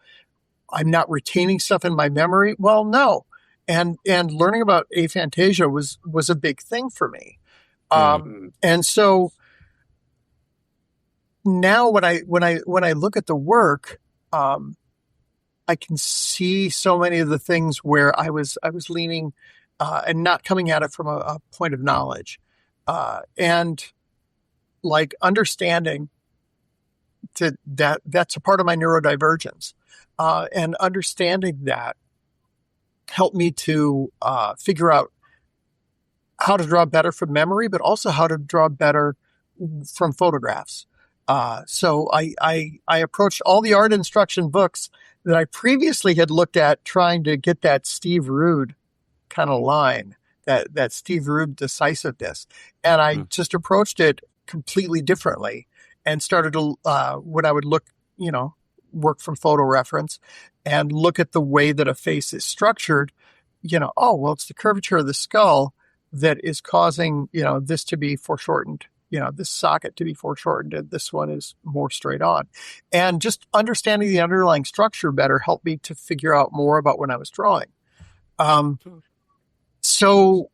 I'm not retaining stuff in my memory. Well, no. And learning about aphantasia was a big thing for me. And so now when I look at the work, I can see so many of the things where I was leaning and not coming at it from a point of knowledge, and like understanding that's a part of my neurodivergence, and understanding that helped me to figure out how to draw better from memory, but also how to draw better from photographs. So I approached all the art instruction books that I previously had looked at, trying to get that Steve Rude kind of line, that Steve Rude decisiveness. And I just approached it completely differently and started to, when I would look, work from photo reference and look at the way that a face is structured, it's the curvature of the skull that is causing, this to be foreshortened, this socket to be foreshortened, and this one is more straight on. And just understanding the underlying structure better helped me to figure out more about when I was drawing. So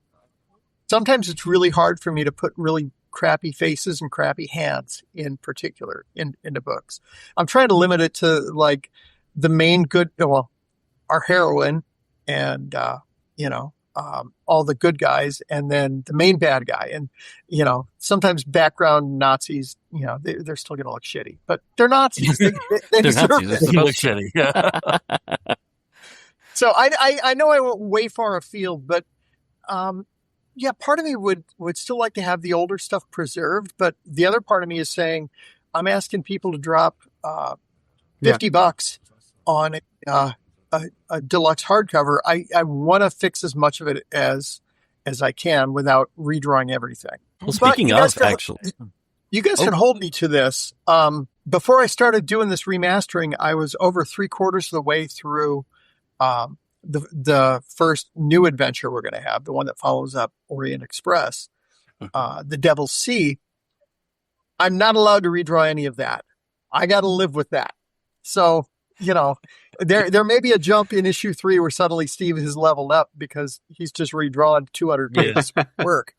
sometimes it's really hard for me to put really crappy faces and crappy hands in particular into books. I'm trying to limit it to like the main good, our heroine and, all the good guys, and then the main bad guy. And, sometimes background Nazis, they're still going to look shitty, but they're Nazis. They deserve Nazis. it. They look shitty. Yeah. So I know I went way far afield, but, part of me would still like to have the older stuff preserved. But the other part of me is saying, I'm asking people to drop, $50 on a deluxe hardcover. I want to fix as much of it as I can without redrawing everything. Well, speaking of, actually, you guys can hold me to this. Before I started doing this remastering, I was over 3/4 of the way through the first new adventure we're going to have, the one that follows up Orient Express, The Devil's Sea, I'm not allowed to redraw any of that. I got to live with that. So, there may be a jump in issue 3 where suddenly Steve has leveled up because he's just redrawn 200 pages of work.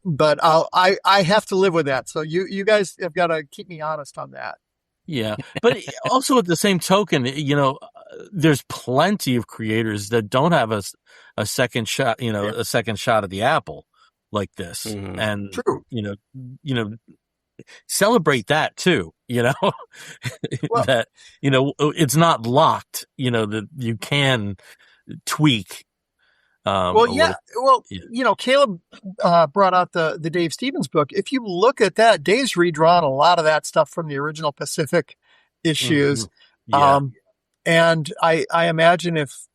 But I have to live with that. So you guys have got to keep me honest on that. Yeah. But also at the same token, there's plenty of creators that don't have a second shot, a second shot at the apple like this. Mhm. And, True. Celebrate that too, Well- that, it's not locked, that you can tweak. Well, yeah. Well, yeah. Caleb brought out the Dave Stevens book. If you look at that, Dave's redrawn a lot of that stuff from the original Pacific issues. Yeah. And I imagine if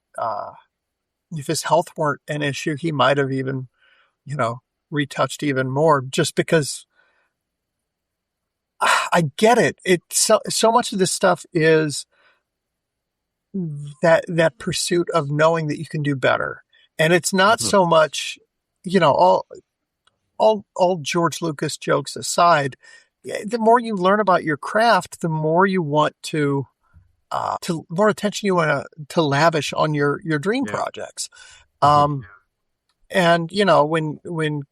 his health weren't an issue, he might have even, retouched even more, just because I get it. It's so much of this stuff is that pursuit of knowing that you can do better. And it's not so much, all George Lucas jokes aside, the more you learn about your craft, the more you want to more attention you want to lavish on your dream projects. And, when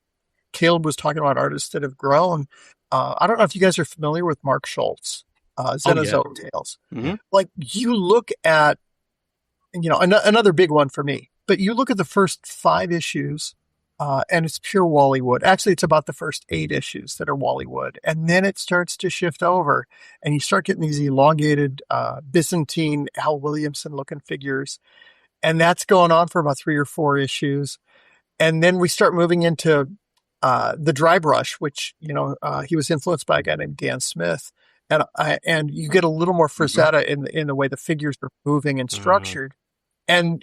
Caleb was talking about artists that have grown, I don't know if you guys are familiar with Mark Schultz, Xenozoic Tales. Mm-hmm. Like, you look at, another big one for me, but you look at the first 5 issues, and it's pure Wally Wood. Actually, it's about the first 8 issues that are Wally Wood. And then it starts to shift over, and you start getting these elongated, Byzantine Al Williamson looking figures. And that's going on for about 3 or 4 issues. And then we start moving into the dry brush, which, he was influenced by a guy named Dan Smith. And you get a little more Frazetta in the way the figures are moving and structured. And,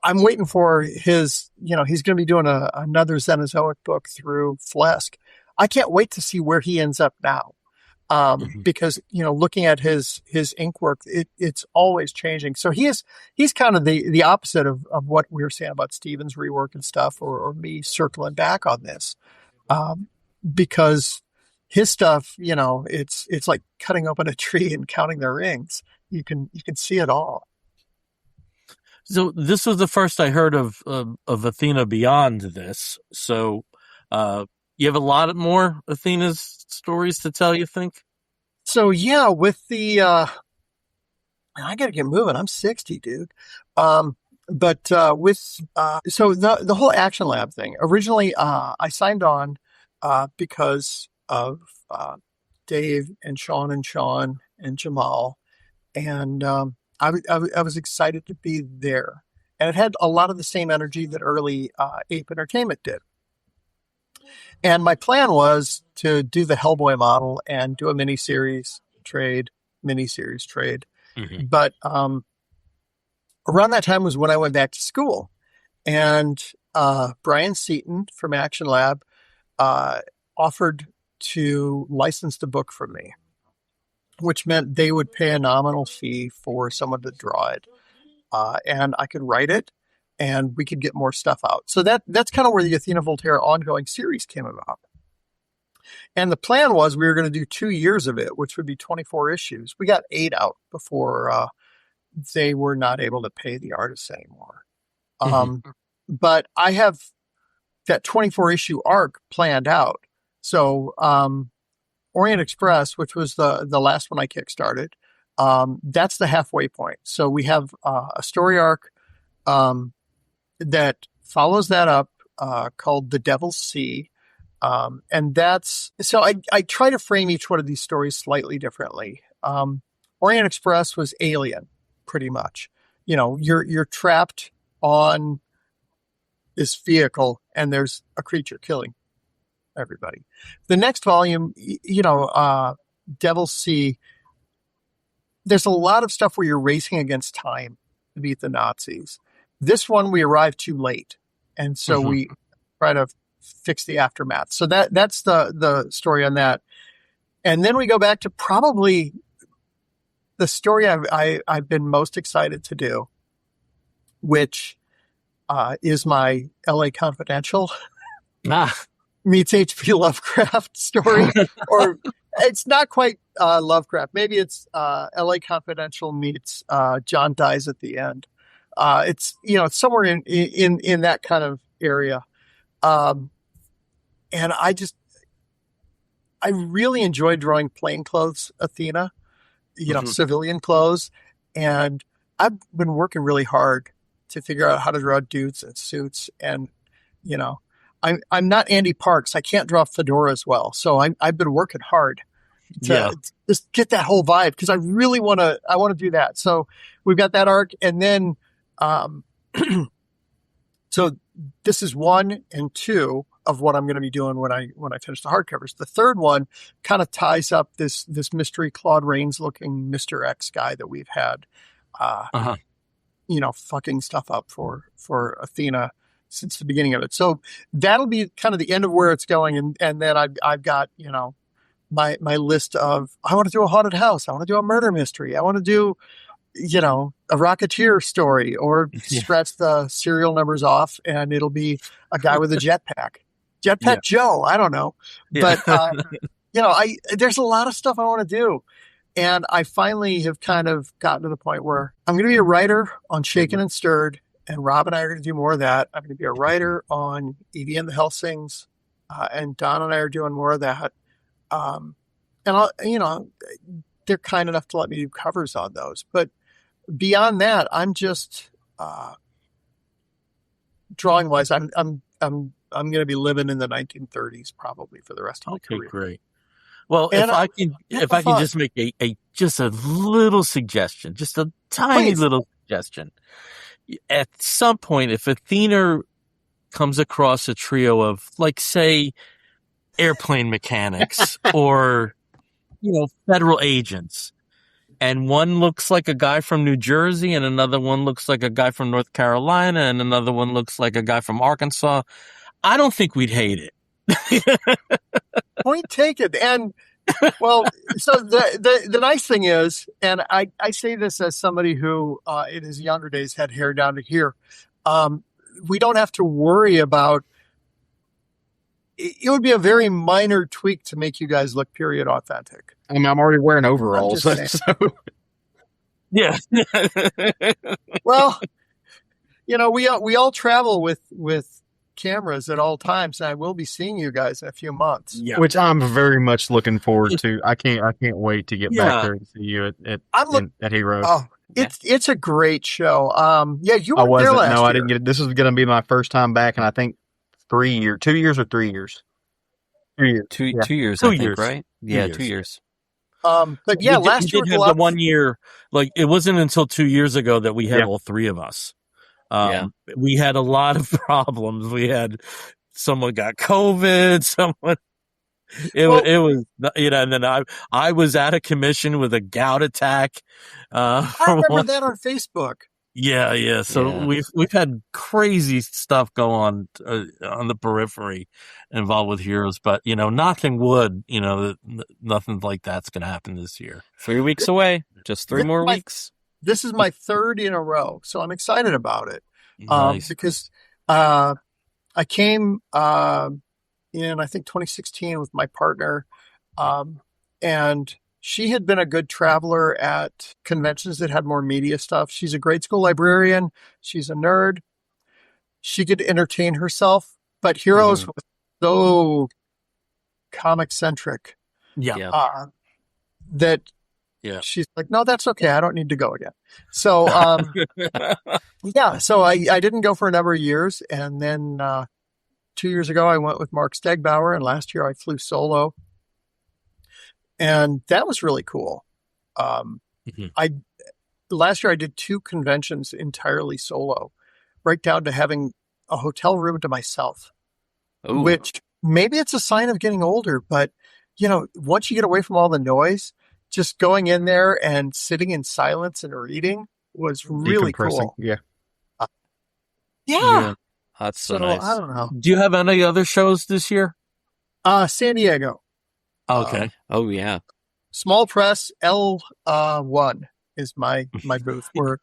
I'm waiting for his, he's going to be doing another Xenozoic book through Flesk. I can't wait to see where he ends up now. Because, looking at his ink work, it's always changing. So he's kind of the opposite of what we were saying about Steven's rework and stuff, or me circling back on this. Because his stuff, it's like cutting open a tree and counting the rings. You can see it all. So this was the first I heard of Athena beyond this. So, you have a lot more Athena's stories to tell, you think? So yeah, with the, I gotta get moving. I'm 60, dude. So the whole Action Lab thing, originally, I signed on, because of, Dave and Sean and Jamal. And, I was excited to be there, and it had a lot of the same energy that early, Ape Entertainment did. And my plan was to do the Hellboy model and do a miniseries trade. Mm-hmm. But around that time was when I went back to school, and Brian Seaton from Action Lab offered to license the book from me, which meant they would pay a nominal fee for someone to draw it, and I could write it, and we could get more stuff out. So that's kind of where the Athena Voltaire ongoing series came about. And the plan was we were going to do 2 years of it, which would be 24 issues. We got 8 out before they were not able to pay the artists anymore. But I have that 24 issue arc planned out. So Orient Express, which was the last one I kickstarted, that's the halfway point. So we have a story arc that follows that up, called The Devil's Sea. And that's, so I try to frame each one of these stories slightly differently. Orient Express was Alien, pretty much. You're trapped on this vehicle, and there's a creature killing everybody. The next volume, Devil's Sea, there's a lot of stuff where you're racing against time to beat the Nazis. This one, we arrived too late, and so we try to fix the aftermath. So that's the story on that. And then we go back to probably the story I've been most excited to do, which is my LA Confidential Ah, meets H.P. Lovecraft story, or it's not quite Lovecraft. Maybe it's LA Confidential meets John Dies at the End. It's it's somewhere in that kind of area, and I really enjoyed drawing plainclothes Athena, civilian clothes, and I've been working really hard to figure out how to draw dudes in suits, and I'm not Andy Parks. I can't draw fedoras well, so I've been working hard to just get that whole vibe, because I really want to do that. So we've got that arc, and then so this is 1 and 2 of what I'm going to be doing when I finish the hardcovers. The third one kind of ties up this mystery Claude Rains looking Mr. X guy that we've had, fucking stuff up for Athena since the beginning of it. So that'll be kind of the end of where it's going. And then I've got, my list of, I want to do a haunted house. I want to do a murder mystery. I want to do, a Rocketeer story, or scratch the serial numbers off and it'll be a guy with a jetpack. Jetpack Joe. I don't know. Yeah. But, there's a lot of stuff I want to do. And I finally have kind of gotten to the point where I'm going to be a writer on Shaken and Stirred, and Rob and I are going to do more of that. I'm going to be a writer on Evie and the Helsings, and Don and I are doing more of that. And they're kind enough to let me do covers on those. But beyond that, I'm just drawing wise. I'm going to be living in the 1930s probably for the rest of my career. Great. Well, if I can just make just a little suggestion, just a tiny little suggestion. At some point, if Athena comes across a trio of, like, say, airplane mechanics or, federal agents, and one looks like a guy from New Jersey and another one looks like a guy from North Carolina and another one looks like a guy from Arkansas, I don't think we'd hate it. Point taken. And well, so the nice thing is, and I say this as somebody who in his younger days had hair down to here, we don't have to worry about, it would be a very minor tweak to make you guys look period authentic. I mean, I'm already wearing overalls. So. Yeah. Well, we all travel with cameras at all times, and I will be seeing you guys in a few months. Yeah. Which I'm very much looking forward to. I can't wait to get back there and see you at Hero. Oh, it's a great show. You I were wasn't. there last No, year. I didn't get it. This is going to be my first time back, and I think 2 years or 3 years. 3 years. 2 years, 2 I think, years. right? Yeah, 2 years. But yeah, last year we did have the 1 year. Like, it wasn't until 2 years ago that we had all three of us. We had a lot of problems. We had someone got COVID. It was, and then I was out of commission with a gout attack. I remember that on Facebook. Yeah. So we've had crazy stuff go on the periphery involved with Heroes, but knocking wood, nothing like that's going to happen this year. 3 weeks away, just 3 more weeks. This is my third in a row, so I'm excited about it. Nice. Because I came in, I think, 2016 with my partner, and she had been a good traveler at conventions that had more media stuff. She's a grade school librarian. She's a nerd. She could entertain herself, but Heroes was so comic-centric that she's like, no, that's okay. I don't need to go again. So, so I didn't go for a number of years. And then 2 years ago, I went with Mark Stegbauer, and last year I flew solo. And that was really cool. Last year I did 2 conventions entirely solo, right down to having a hotel room to myself. Ooh. Which maybe it's a sign of getting older, but once you get away from all the noise, just going in there and sitting in silence and reading was really cool. Yeah. That's so nice. I don't know. Do you have any other shows this year? San Diego. Okay. Oh yeah. Small Press L1 is my booth. We're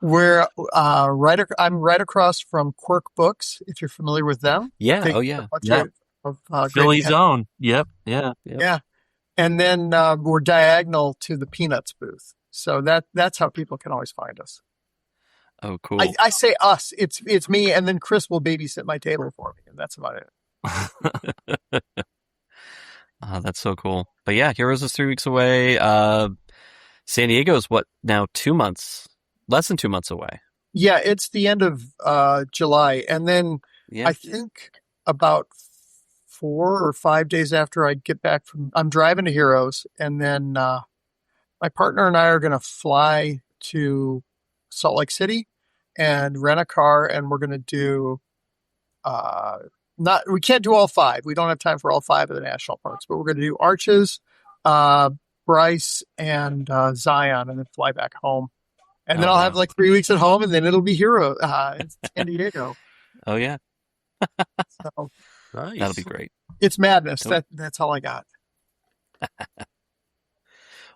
We're I'm right across from Quirk Books, if you're familiar with them. Yeah. They- Oh, yeah. Yeah. Philly's own. Yep. Yeah. Yep. Yeah. And then we're diagonal to the Peanuts booth. So that's how people can always find us. Oh, cool. I say us. It's me, and then Chris will babysit my table for me, and that's about it. That's so cool. But yeah, Heroes is 3 weeks away. San Diego's what now? 2 months, less than 2 months away. Yeah, it's the end of July, and then Yeah. I think about 4 or 5 days after I get back I'm driving to Heroes, and then my partner and I are going to fly to Salt Lake City and rent a car, and we're going to do we can't do all 5. We don't have time for all 5 of the national parks, but we're going to do Arches, Bryce, and Zion, and then fly back home. And then I'll have like 3 weeks at home, and then it'll be Hero in San Diego. Oh yeah. So Nice. That'll be great. it's madness. Cool. That's all I got.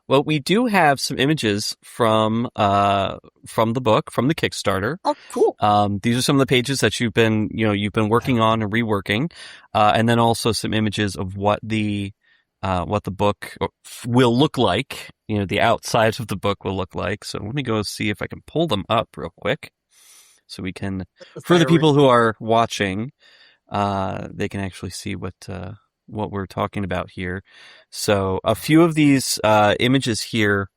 Well, we do have some images from the book, from the Kickstarter. Oh, cool. These are some of the pages that you've been working on and reworking, and then also some images of what the book will look like. The outside of the book will look like. So let me go see if I can pull them up real quick, so we can, for the people who are watching, they can actually see what we're talking about here. So a few of these images here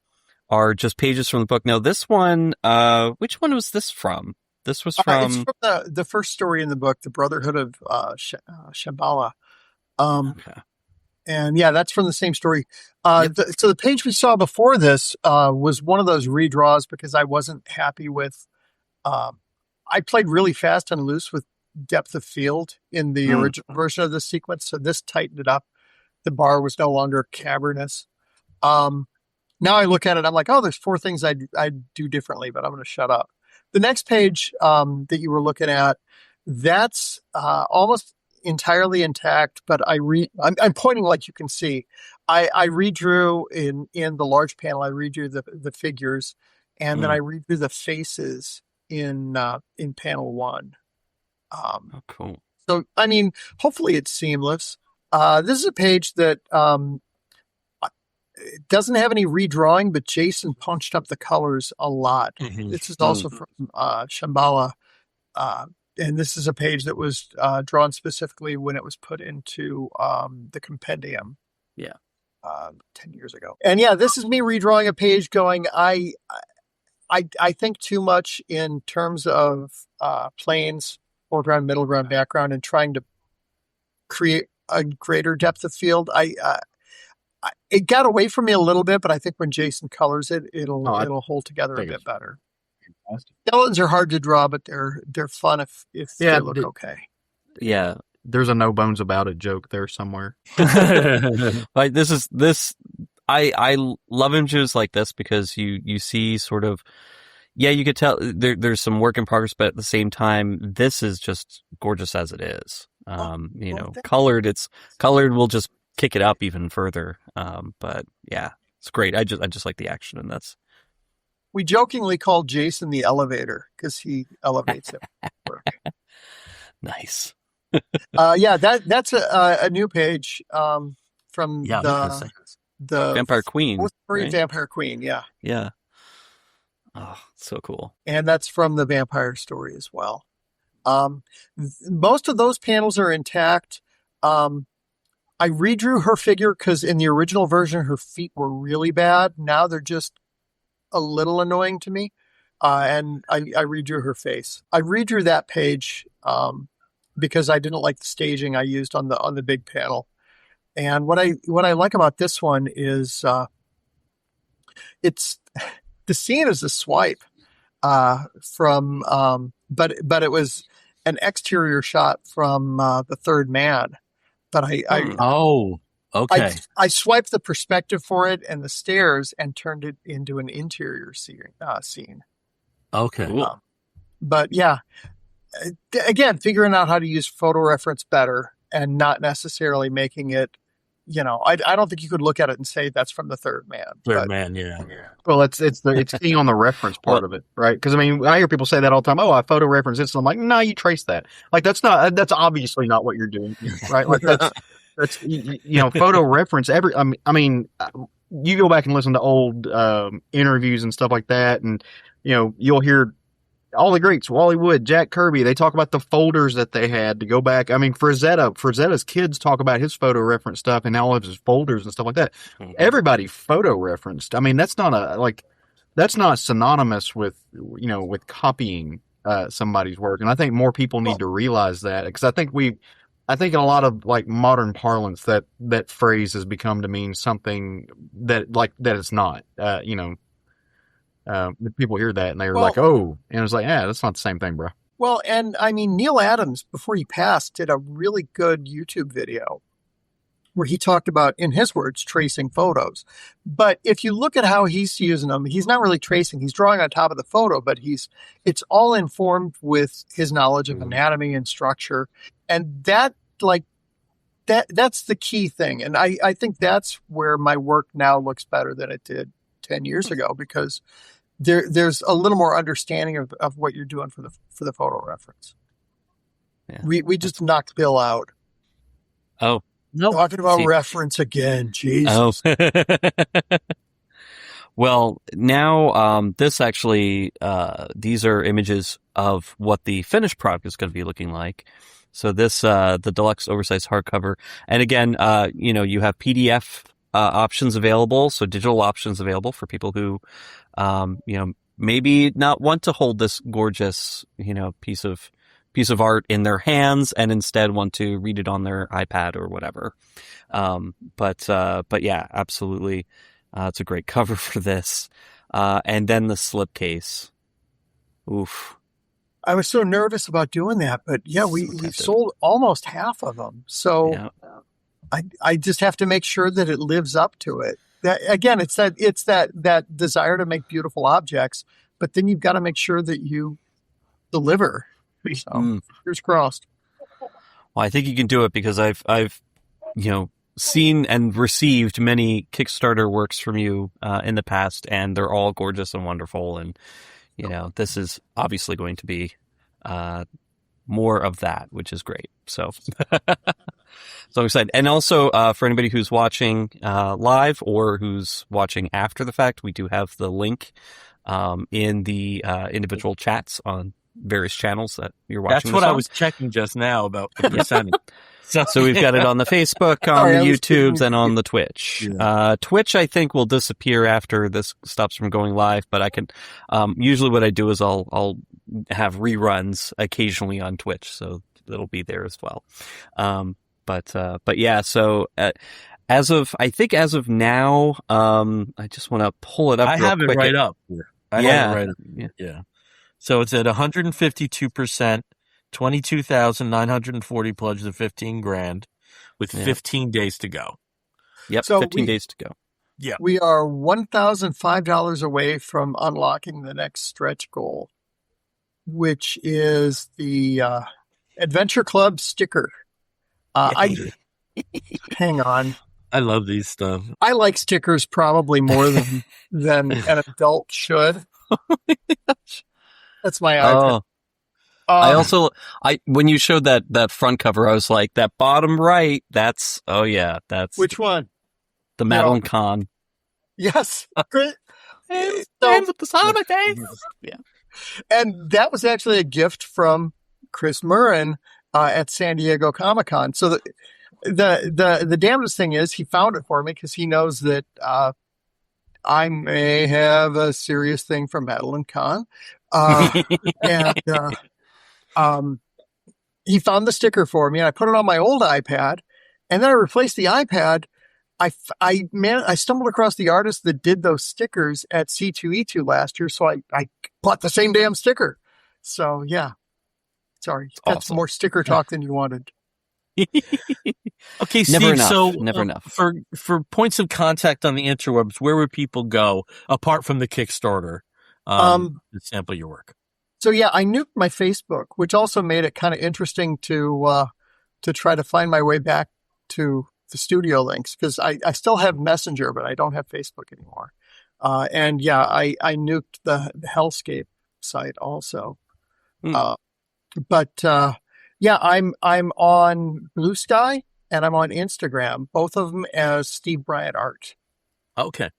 are just pages from the book. Now this one, which one was this from? This was from... It's from the first story in the book, The Brotherhood of Shambhala. Okay. And yeah, that's from the same story. So the page we saw before this was one of those redraws because I wasn't happy with... I played really fast and loose with depth of field in the original version of the sequence, so this tightened it up. The bar was no longer cavernous. Now I look at it, I'm like, oh, there's 4 things I'd do differently, but I'm going to shut up. The next page that you were looking at, that's almost entirely intact, but I'm pointing like you can see. I redrew in the large panel. I redrew the figures, and then I redrew the faces in panel 1. Oh, cool. So, I mean, hopefully it's seamless. This is a page that it doesn't have any redrawing, but Jason punched up the colors a lot. This is also from Shambhala. And this is a page that was drawn specifically when it was put into the compendium. Yeah. 10 years ago. And yeah, this is me redrawing a page going, I think too much in terms of planes, foreground, middle ground, background, and trying to create a greater depth of field. It got away from me a little bit, but I think when Jason colors it, it'll hold together a bit better. Fantastic. Skeletons are hard to draw, but they're fun if they look okay. Yeah. There's a no bones about it joke there somewhere. Like I love images like this because you see sort of, you could tell there's some work in progress, but at the same time, this is just gorgeous as it is. Colored will just kick it up even further. But yeah, it's great. I just like the action, and that's. We jokingly called Jason the elevator because he elevates it. Nice. That's a new page from the Vampire Queen. Right? Vampire Queen, yeah. Yeah. Oh, so cool. And that's from the vampire story as well. Most of those panels are intact. I redrew her figure because in the original version, her feet were really bad. Now they're just a little annoying to me. And I redrew her face. I redrew that page because I didn't like the staging I used on the big panel. And what I like about this one is it's the scene is a swipe from but it was an exterior shot from The Third Man. But okay. I swiped the perspective for it and the stairs and turned it into an interior scene. Okay. Cool. But yeah, again, figuring out how to use photo reference better and not necessarily making it I don't think you could look at it and say that's from the Third Man. Third Man, yeah. Well, it's key on the reference part of it, right? Because I mean, I hear people say that all the time. Oh, I photo reference this. And I'm like, no, you trace that. Like that's obviously not what you're doing, right? Like that's photo reference. I mean, you go back and listen to old interviews and stuff like that, and you'll hear all the greats, Wally Wood, Jack Kirby, they talk about the folders that they had to go back. I mean, Frazetta's kids talk about his photo reference stuff and all of his folders and stuff like that. Mm-hmm. Everybody photo referenced. I mean, that's not synonymous with copying somebody's work. And I think more people need to realize that, because I think in a lot of like modern parlance that phrase has become to mean something that it's not, people hear that and they're like, oh, and it's like, yeah, that's not the same thing, bro. Well, and I mean, Neil Adams, before he passed, did a really good YouTube video where he talked about, in his words, tracing photos. But if you look at how he's using them, he's not really tracing. He's drawing on top of the photo, but it's all informed with his knowledge of anatomy and structure. And that's the key thing. And I think that's where my work now looks better than it did 10 years ago, because there's a little more understanding of what you're doing for the photo reference. Yeah. We just knocked Bill out. Oh, no. Talking about reference again. Jesus. Oh. Well, now, this actually, these are images of what the finished product is going to be looking like. So this, the deluxe oversized hardcover. And again, you have PDF options available, so digital options available for people who, maybe not want to hold this gorgeous, piece of art in their hands and instead want to read it on their iPad or whatever. But yeah, absolutely. It's a great cover for this. And then the slipcase. Oof. I was so nervous about doing that, but yeah, we've sold almost half of them. So yeah. I just have to make sure that it lives up to it. That, again, it's that desire to make beautiful objects, but then you've got to make sure that you deliver. So fingers crossed. Well, I think you can do it, because I've seen and received many Kickstarter works from you in the past, and they're all gorgeous and wonderful. And this is obviously going to be more of that, which is great. So. So I'm excited. And also, for anybody who's watching live or who's watching after the fact, we do have the link in the individual chats on various channels that you're watching. That's what I was checking just now about the percentage. So we've got it on the Facebook, on the YouTubes, and on the Twitch. Yeah. Twitch, I think, will disappear after this stops from going live, but I can, usually what I do is I'll have reruns occasionally on Twitch, so it'll be there as well. But yeah, so as of now, I just want to pull it up. I have it right up. I have it right up. Yeah. So it's at 152%, 22,940 pledged to 15 grand with 15 days to go. Yep. So 15 days to go. Yeah. We are $1,005 away from unlocking the next stretch goal, which is the Adventure Club sticker. Hang on. I love these stuff. I like stickers probably more than an adult should. Oh my gosh. That's my iPad. When you showed that front cover, I was like, that bottom right, that's which one? The Madeline Kahn. Yes. Great. Hands at the side of my face. Yeah. And that was actually a gift from Chris Murrin at San Diego Comic-Con. So the damnedest thing is he found it for me because he knows that I may have a serious thing for Madeline Kahn. And he found the sticker for me, and I put it on my old iPad, and then I replaced the iPad. I stumbled across the artist that did those stickers at C2E2 last year, so I bought the same damn sticker. So yeah, sorry, that's awesome. More sticker talk than you wanted. Okay, Steve, never enough. For points of contact on the interwebs, where would people go apart from the Kickstarter to sample your work? So yeah, I nuked my Facebook, which also made it kind of interesting to try to find my way back to the studio links, because I still have Messenger, but I don't have Facebook anymore. And yeah, I nuked the Hellscape site also. But yeah, I'm on Blue Sky and I'm on Instagram, both of them as Steve Bryant Art. Okay.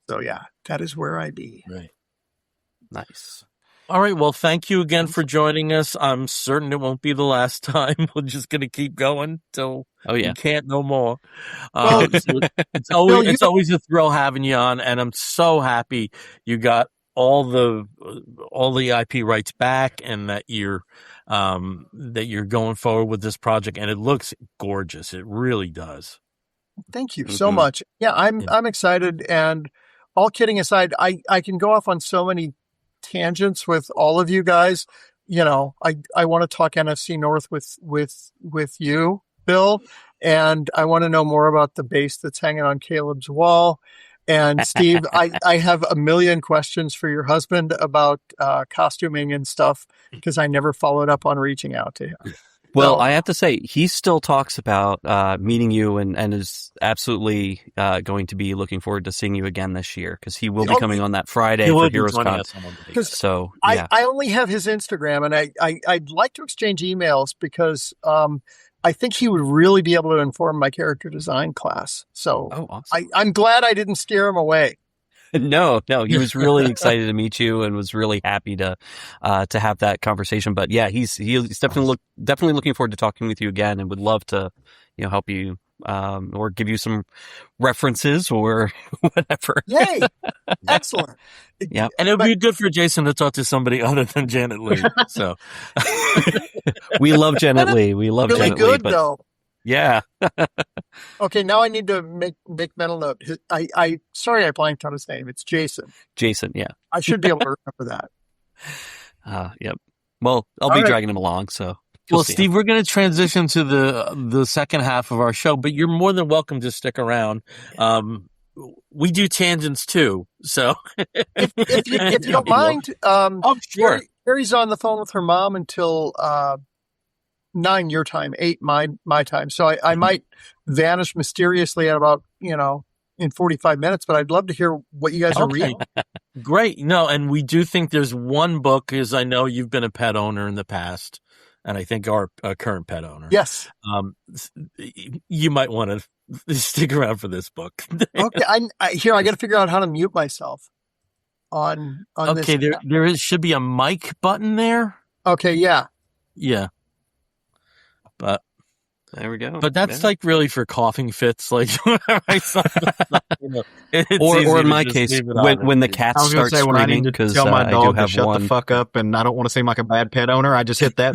So yeah, that is where I be. Right. Nice. All right. Well, thank you again for joining us. I'm certain it won't be the last time. We're just going to keep going till we can't no more. Well, It's always a thrill having you on, and I'm so happy you got all the IP rights back, and that you're going forward with this project, and it looks gorgeous. It really does. Thank you so much. Yeah, I'm excited, and all kidding aside, I can go off on so many tangents with all of you guys. You know, I want to talk NFC North with you, Bill, and I want to know more about the base that's hanging on Caleb's wall. And Steve, I have a million questions for your husband about costuming and stuff, because I never followed up on reaching out to him. Well, I have to say, he still talks about meeting you and is absolutely going to be looking forward to seeing you again this year, because he will be coming on that Friday for Heroes Con. So, yeah. I only have his Instagram, and I'd like to exchange emails, because I think he would really be able to inform my character design class. So awesome. I'm glad I didn't scare him away. No, he was really excited to meet you and was really happy to have that conversation. But yeah, he's definitely looking forward to talking with you again, and would love to, help you or give you some references or whatever. Yay! Excellent. Yeah, and it would be good for Jason to talk to somebody other than Janet Leigh. So we love Janet Leigh. We love really Janet good Leigh, though. Yeah. Okay, now I need to make mental note. Sorry, I blanked on his name. It's Jason. Jason, yeah. I should be able to remember that. Yep. Well, I'll be dragging him along, so. Well, Steve, we're going to transition to the second half of our show, but you're more than welcome to stick around. We do tangents too, so if you don't mind, sure. Carrie's on the phone with her mom until 9 your time, 8 my time. So I might vanish mysteriously at about, in 45 minutes, but I'd love to hear what you guys are reading. Great. No, and we do think there's one book, because I know you've been a pet owner in the past, and I think our current pet owner. Yes. You might want to stick around for this book. Okay. I got to figure out how to mute myself on this. Okay. There should be a mic button there. Okay. Yeah. Yeah. But there we go. But that's like really for coughing fits, like or in my case, when the cats start screaming, because tell my dog to shut one. the fuck up, and I don't want to seem like a bad pet owner. I just hit that.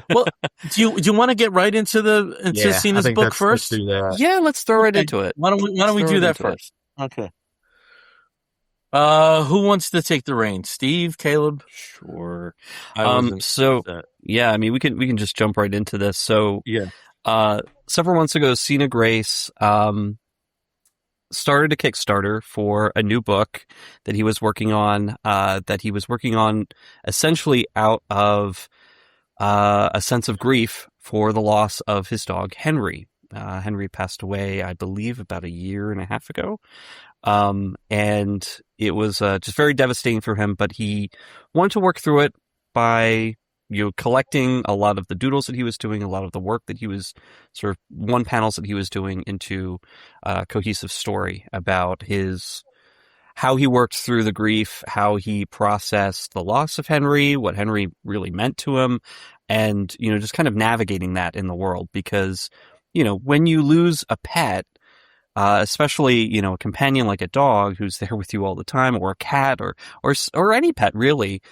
Well, do you want to get right into Sina's book first? Let's do that. Yeah, let's throw right into it. Why don't we do that first? Okay. Who wants to take the reins? Steve, Caleb? Sure. Yeah, I mean, we can just jump right into this. So, yeah. Several months ago, Sina Grace started a Kickstarter for a new book that he was working on. Essentially out of a sense of grief for the loss of his dog Henry. Henry passed away, I believe, about a year and a half ago. And it was just very devastating for him, but he wanted to work through it by collecting a lot of the doodles that he was doing, a lot of the work that he was sort of one panels that he was doing into a cohesive story about how he worked through the grief, how he processed the loss of Henry, what Henry really meant to him, and, just kind of navigating that in the world. Because, when you lose a pet, especially, a companion like a dog who's there with you all the time, or a cat, or any pet really,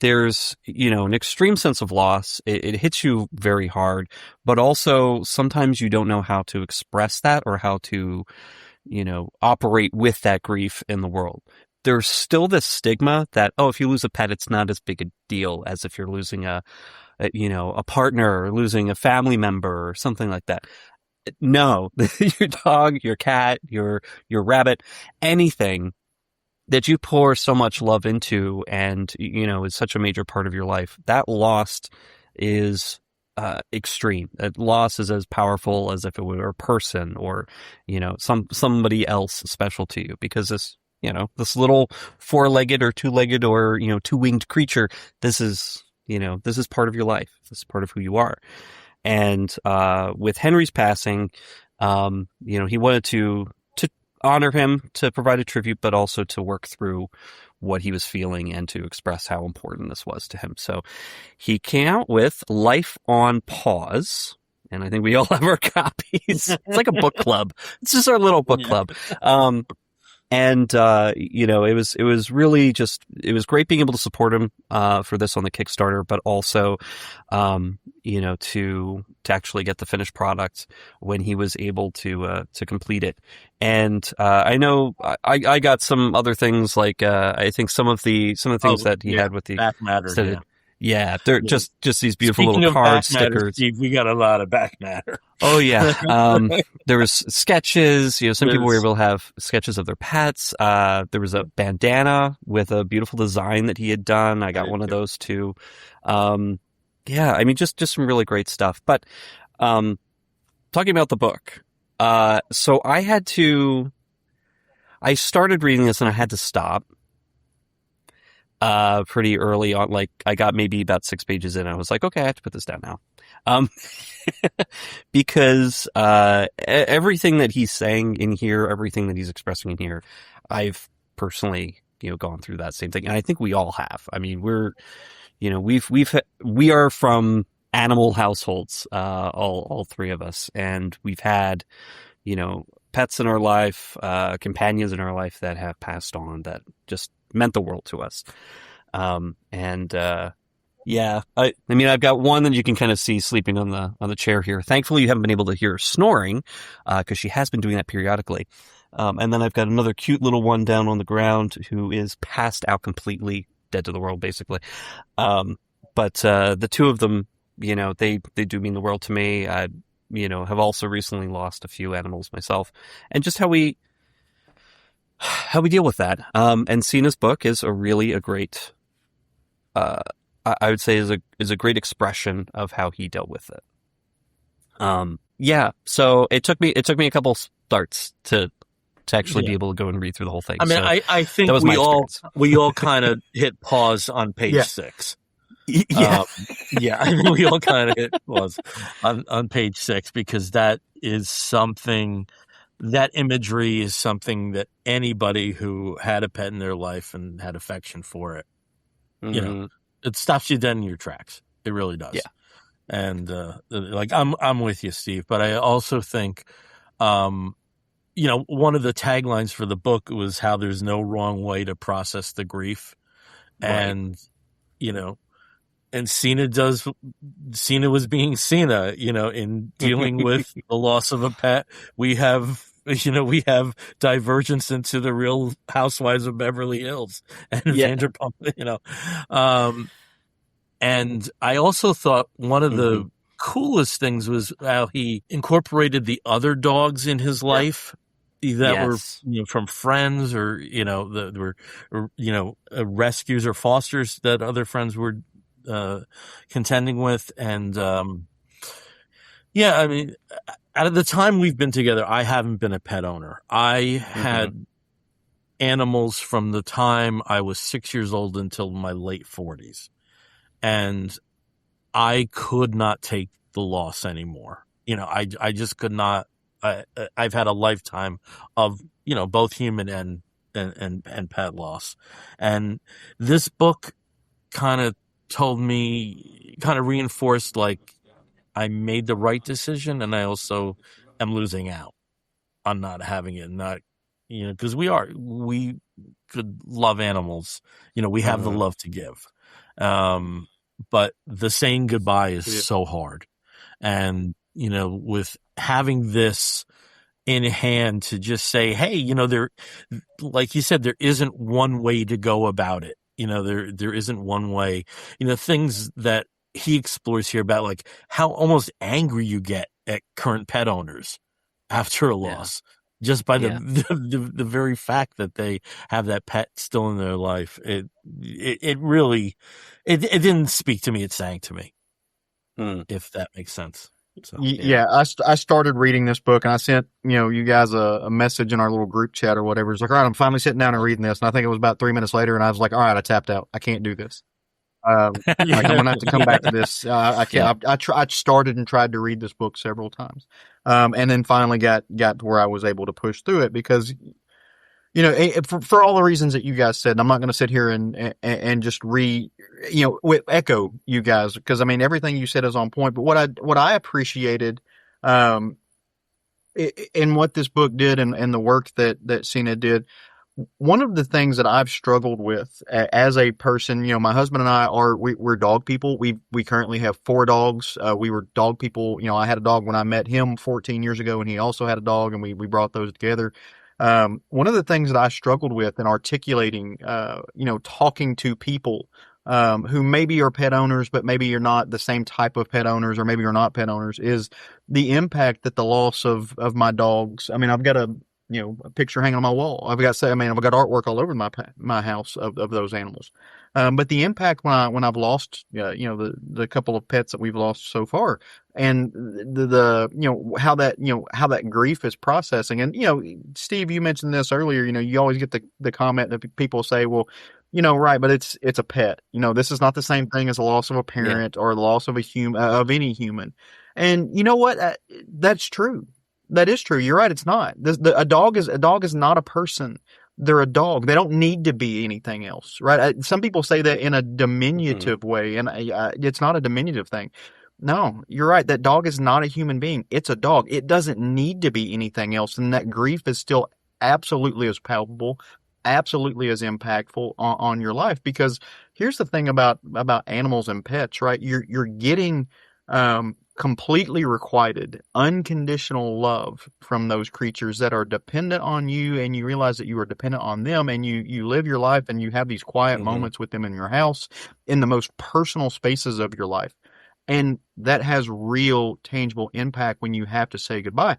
there's, an extreme sense of loss. It hits you very hard, but also sometimes you don't know how to express that or how to, operate with that grief in the world. There's still this stigma that, if you lose a pet, it's not as big a deal as if you're losing a partner or losing a family member or something like that. No, your dog, your cat, your rabbit, anything that you pour so much love into and, is such a major part of your life, that loss is extreme. That loss is as powerful as if it were a person or, somebody else special to you, because this little 4-legged or 2-legged or, 2-winged creature, this is part of your life. This is part of who you are. And, with Henry's passing, he wanted to honor him, to provide a tribute, but also to work through what he was feeling and to express how important this was to him. So he came out with Life On Paws, and I think we all have our copies. It's like a book club. It's just our little book club. And, it was really just, it was great being able to support him, for this on the Kickstarter, but also, to actually get the finished product when he was able to complete it. And, I know I got some other things like, I think some of the things that he had with the back matter. Yeah, they're just these beautiful Speaking little of card back matter, stickers. Steve, we got a lot of back matter. Oh yeah. There was sketches, some people were able to have sketches of their pets. There was a bandana with a beautiful design that he had done. I got one of those too. Just some really great stuff. But, talking about the book. So I started reading this and I had to stop. Pretty early on, like I got maybe about 6 pages in. I was like, okay, I have to put this down now. Because, everything that he's saying in here, everything that he's expressing in here, I've personally, gone through that same thing. And I think we all have. I mean, we are from animal households, all 3 of us. And we've had, pets in our life, companions in our life that have passed on that just meant the world to us. I've got one that you can kind of see sleeping on the chair here. Thankfully, you haven't been able to hear her snoring, because she has been doing that periodically. And then I've got another cute little one down on the ground who is passed out completely, dead to the world, basically. But the 2 of them, they do mean the world to me. I, have also recently lost a few animals myself, and just how we deal with that. And Sina's book is a great, I would say is a great expression of how he dealt with it. So it took me a couple starts to actually be able to go and read through the whole thing. I mean, so I think we all kind of hit pause on page 6. Yeah. I mean, we all kind of hit pause on page 6, because that is something. That imagery is something that anybody who had a pet in their life and had affection for it, it stops you dead in your tracks. It really does. Yeah. And, I'm with you, Steve, but I also think, one of the taglines for the book was how there's no wrong way to process the grief. Right. And, and Sina was being Sina, in dealing with the loss of a pet. We have divergence into the Real Housewives of Beverly Hills and Vanderpump, and I also thought one of the coolest things was how he incorporated the other dogs in his life that were, from friends or, that were, rescues or fosters that other friends were, contending with. And, I mean, out of the time we've been together, I haven't been a pet owner. I had animals from the time I was 6 years old until my late 40s. And I could not take the loss anymore. I just could not. I've had a lifetime of, both human and pet loss. And this book kind of reinforced, like, I made the right decision, and I also am losing out on not having it. Not, because we could love animals. We have the love to give. But the saying goodbye is so hard. And, with having this in hand to just say, hey, there, like you said, there isn't one way to go about it. There isn't one way, things that he explores here about, like, how almost angry you get at current pet owners after a loss, just by the very fact that they have that pet still in their life. It really, it didn't speak to me. It sang to me. if that makes sense. So, Yeah, I started reading this book, and I sent you guys a message in our little group chat or whatever. It's like, all right, I'm finally sitting down and reading this, and I think it was about 3 minutes later, and I was like, all right, I tapped out. I can't do this. Like, I'm gonna have to come back to this. I can't. I started and tried to read this book several times, and then finally got to where I was able to push through it because for all the reasons that you guys said. I'm not going to sit here and just echo you guys because I mean everything you said is on point. But what I appreciated, in what this book did and the work that Sina did. One of the things that I've struggled with as a person, my husband and I we're dog people. We currently have 4 dogs. We were dog people. I had a dog when I met him 14 years ago, and he also had a dog, and we brought those together. One of the things that I struggled with in articulating, talking to people who maybe are pet owners, but maybe you're not the same type of pet owners, or maybe you're not pet owners, is the impact that the loss of my dogs. I mean, I've got a picture hanging on my wall. I've got artwork all over my house of those animals. But the impact when I've lost, the couple of pets that we've lost so far, and how that grief is processing. And, Steve, you mentioned this earlier, you always get the comment that people say, well, right, but it's a pet. This is not the same thing as the loss of a parent or the loss of of any human. And you know what? That's true. That is true. You're right. It's not. A dog is not a person. They're a dog. They don't need to be anything else, right? Some people say that in a diminutive way, and it's not a diminutive thing. No, you're right. That dog is not a human being. It's a dog. It doesn't need to be anything else, and that grief is still absolutely as palpable, absolutely as impactful on your life. Because here's the thing about animals and pets, right? You're getting completely requited, unconditional love from those creatures that are dependent on you, and you realize that you are dependent on them, and you live your life, and you have these quiet moments with them in your house, in the most personal spaces of your life. And that has real, tangible impact when you have to say goodbye.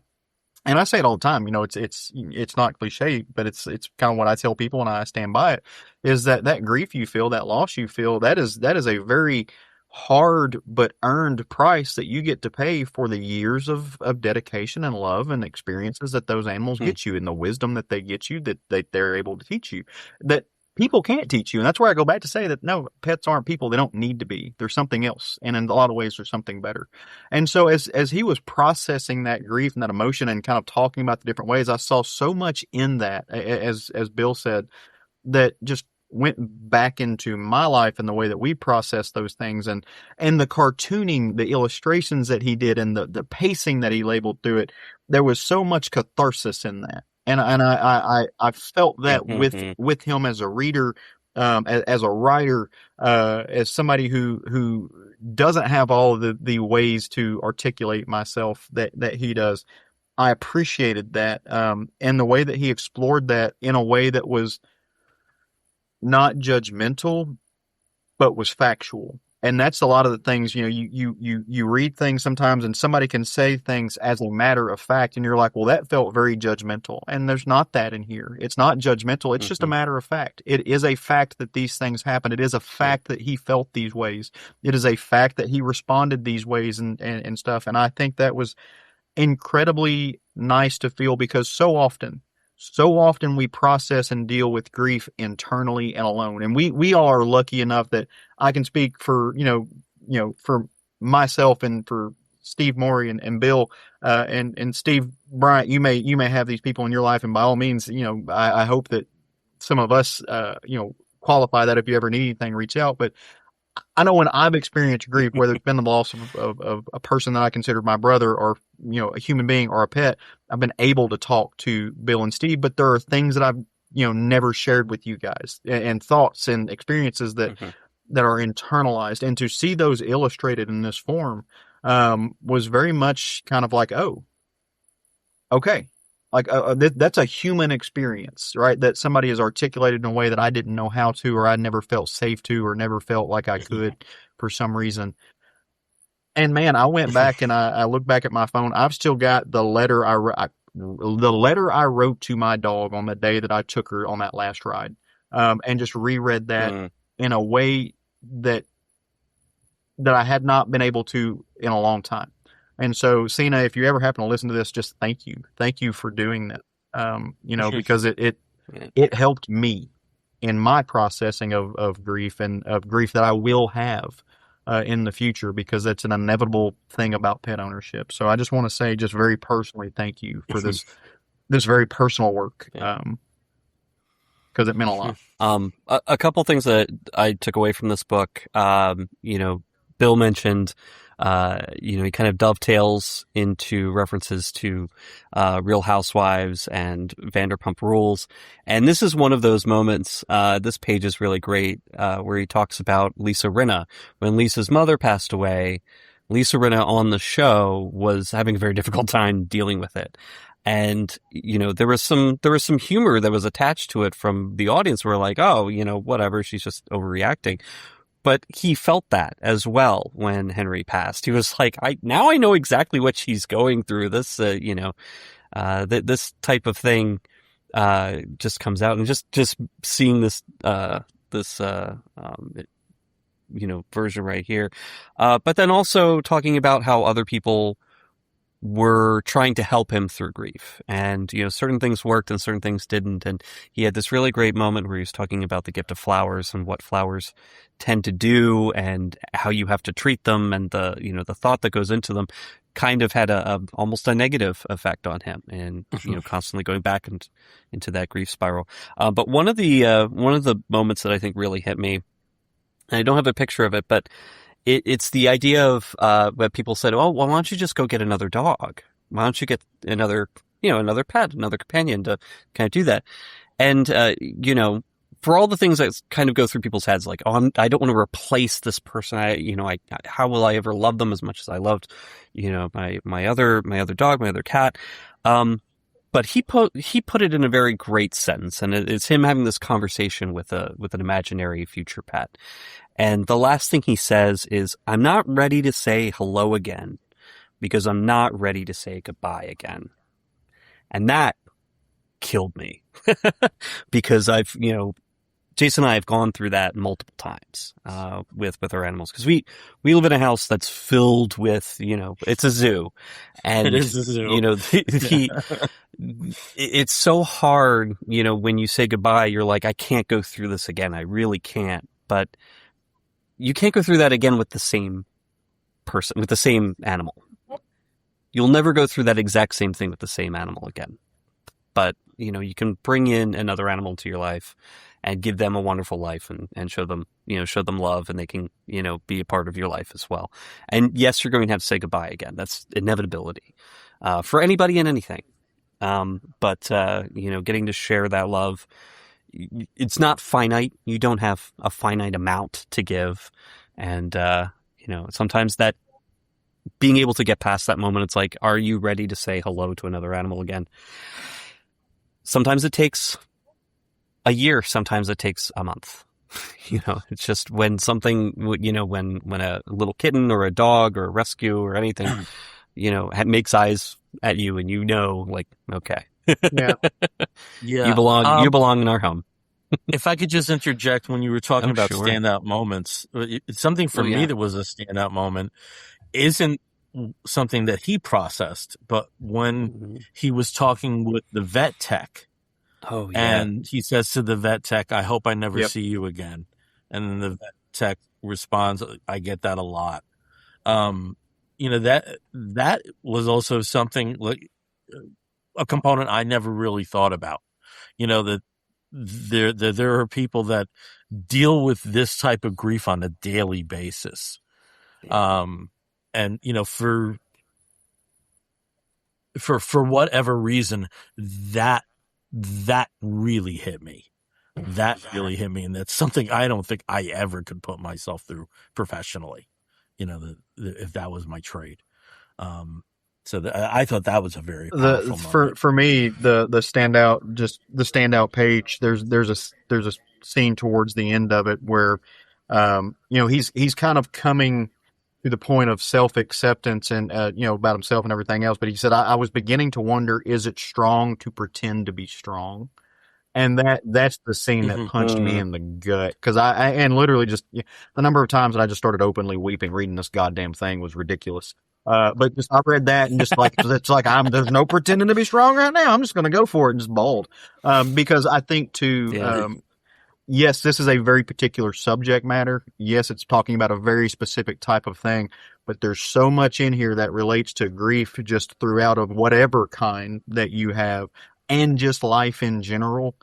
And I say it all the time, it's not cliche, but it's kind of what I tell people, and I stand by it, is that grief you feel, that loss you feel, that is a very hard but earned price that you get to pay for the years of dedication and love and experiences that those animals get you, and the wisdom that they get you, that they're able to teach you, that people can't teach you. And that's where I go back to say that no, pets aren't people. They don't need to be. They're something else, and in a lot of ways they're something better. And so as he was processing that grief and that emotion and kind of talking about the different ways, I saw so much in that, as Bill said, that just went back into my life and the way that we process those things, and the cartooning, the illustrations that he did, and the pacing that he labeled through it. There was so much catharsis in that, and I felt that with him as a reader, as a writer, as somebody who doesn't have all of the ways to articulate myself that he does. I appreciated that, and the way that he explored that in a way that was not judgmental, but was factual. And that's a lot of the things, you read things sometimes, and somebody can say things as a matter of fact, and you're like, well, that felt very judgmental. And there's not that in here. It's not judgmental. It's just a matter of fact. It is a fact that these things happen. It is a fact that he felt these ways. It is a fact that he responded these ways and stuff. And I think that was incredibly nice to feel, because so often we process and deal with grief internally and alone. And we all are lucky enough that I can speak for, for myself and for Steve Morey and Bill, and Steve Bryant. You may have these people in your life, and by all means, I hope that some of us, qualify that. If you ever need anything, reach out. But I know when I've experienced grief, whether it's been the loss of a person that I consider my brother, or, a human being or a pet, I've been able to talk to Bill and Steve, but there are things that I've, never shared with you guys, and thoughts and experiences that are internalized. And to see those illustrated in this form, was very much kind of like, oh, okay. Like, that's a human experience, right? That somebody has articulated in a way that I didn't know how to, or I never felt safe to, or never felt like I could for some reason. And man, I went back and I looked back at my phone. I've still got the letter I wrote to my dog on the day that I took her on that last ride, and just reread that in a way that that I had not been able to in a long time. And so, Sina, if you ever happen to listen to this, just thank you for doing that. Because it helped me in my processing of grief, and of grief that I will have in the future, because that's an inevitable thing about pet ownership. So I just want to say, just very personally, thank you for this very personal work, because it meant a lot. A couple things that I took away from this book. Bill mentioned, he kind of dovetails into references to Real Housewives and Vanderpump Rules. And this is one of those moments, this page is really great, where he talks about Lisa Rinna. When Lisa's mother passed away, Lisa Rinna on the show was having a very difficult time dealing with it. And, there was some humor that was attached to it from the audience. We're like, oh, whatever, she's just overreacting. But he felt that as well when Henry passed. He was like, now I know exactly what she's going through. This, this type of thing, just comes out, and just seeing this version right here. But then also talking about how other people were trying to help him through grief, and certain things worked and certain things didn't. And he had this really great moment where he was talking about the gift of flowers and what flowers tend to do and how you have to treat them, and the thought that goes into them kind of had almost a negative effect on him, and constantly going back into that grief spiral. But one of the moments that I think really hit me, and I don't have a picture of it, but it's the idea of what people said, oh, well, why don't you just go get another dog? Why don't you get another pet, another companion to kind of do that? And, for all the things that kind of go through people's heads, like, oh, I don't want to replace this person. How will I ever love them as much as I loved, my other dog, my other cat? But he put it in a very great sentence, and it's him having this conversation with an imaginary future pet. And the last thing he says is, I'm not ready to say hello again because I'm not ready to say goodbye again. And that killed me because Jason and I have gone through that multiple times, with our animals, because we live in a house that's filled with, it's a zoo, and it is a zoo. It's so hard, when you say goodbye, you're like, I can't go through this again. I really can't. But you can't go through that again with the same person, with the same animal. You'll never go through that exact same thing with the same animal again. But, you can bring in another animal into your life and give them a wonderful life, and show them love, and they can, be a part of your life as well. And yes, you're going to have to say goodbye again. That's inevitability, for anybody and anything. But getting to share that love, it's not finite. You don't have a finite amount to give. And, sometimes that being able to get past that moment, it's like, are you ready to say hello to another animal again? Sometimes it takes a year. Sometimes it takes a month. It's just when something, when a little kitten or a dog or a rescue or anything, makes eyes at you, and like, okay. Yeah. Yeah. You belong in our home. If I could just interject, when you were talking about sure. standout moments, it's something for me that was a standout moment isn't something that he processed, but when he was talking with the vet tech. Oh, yeah. And he says to the vet tech, I hope I never see you again. And then the vet tech responds, I get that a lot. That was also something, like a component I never really thought about. That there are people that deal with this type of grief on a daily basis. And for whatever reason, that really hit me. That really hit me, and that's something I don't think I ever could put myself through professionally. If that was my trade. I thought that was a very powerful moment. For me, the standout page. There's a scene towards the end of it where, he's kind of coming to the point of self-acceptance and, about himself and everything else. But he said, I was beginning to wonder, is it strong to pretend to be strong? And that's the scene that punched me in the gut. Cause and literally just the number of times that I just started openly weeping reading this goddamn thing was ridiculous. But just, I read that and just like, it's like, there's no pretending to be strong right now. I'm just going to go for it and just bold. Because I think yes, this is a very particular subject matter. Yes, it's talking about a very specific type of thing, but there's so much in here that relates to grief just throughout of whatever kind that you have and just life in general.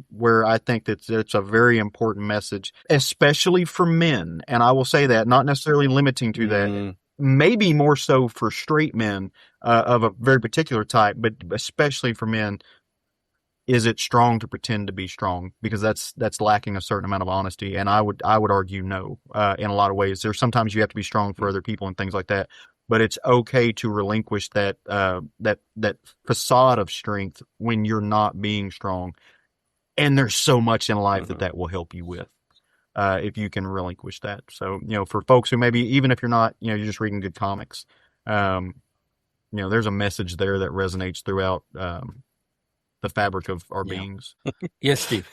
Where I think that it's a very important message, especially for men. And I will say that, not necessarily limiting to that, maybe more so for straight men, of a very particular type, but especially for men. Is it strong to pretend to be strong? Because that's lacking a certain amount of honesty. And I would argue no, in a lot of ways. There's sometimes you have to be strong for other people and things like that, but it's okay to relinquish that facade of strength when you're not being strong. And there's so much in life that will help you with, if you can relinquish that. So, for folks who maybe, even if you're not, you're just reading good comics, there's a message there that resonates throughout, the fabric of our beings. Yes, Steve.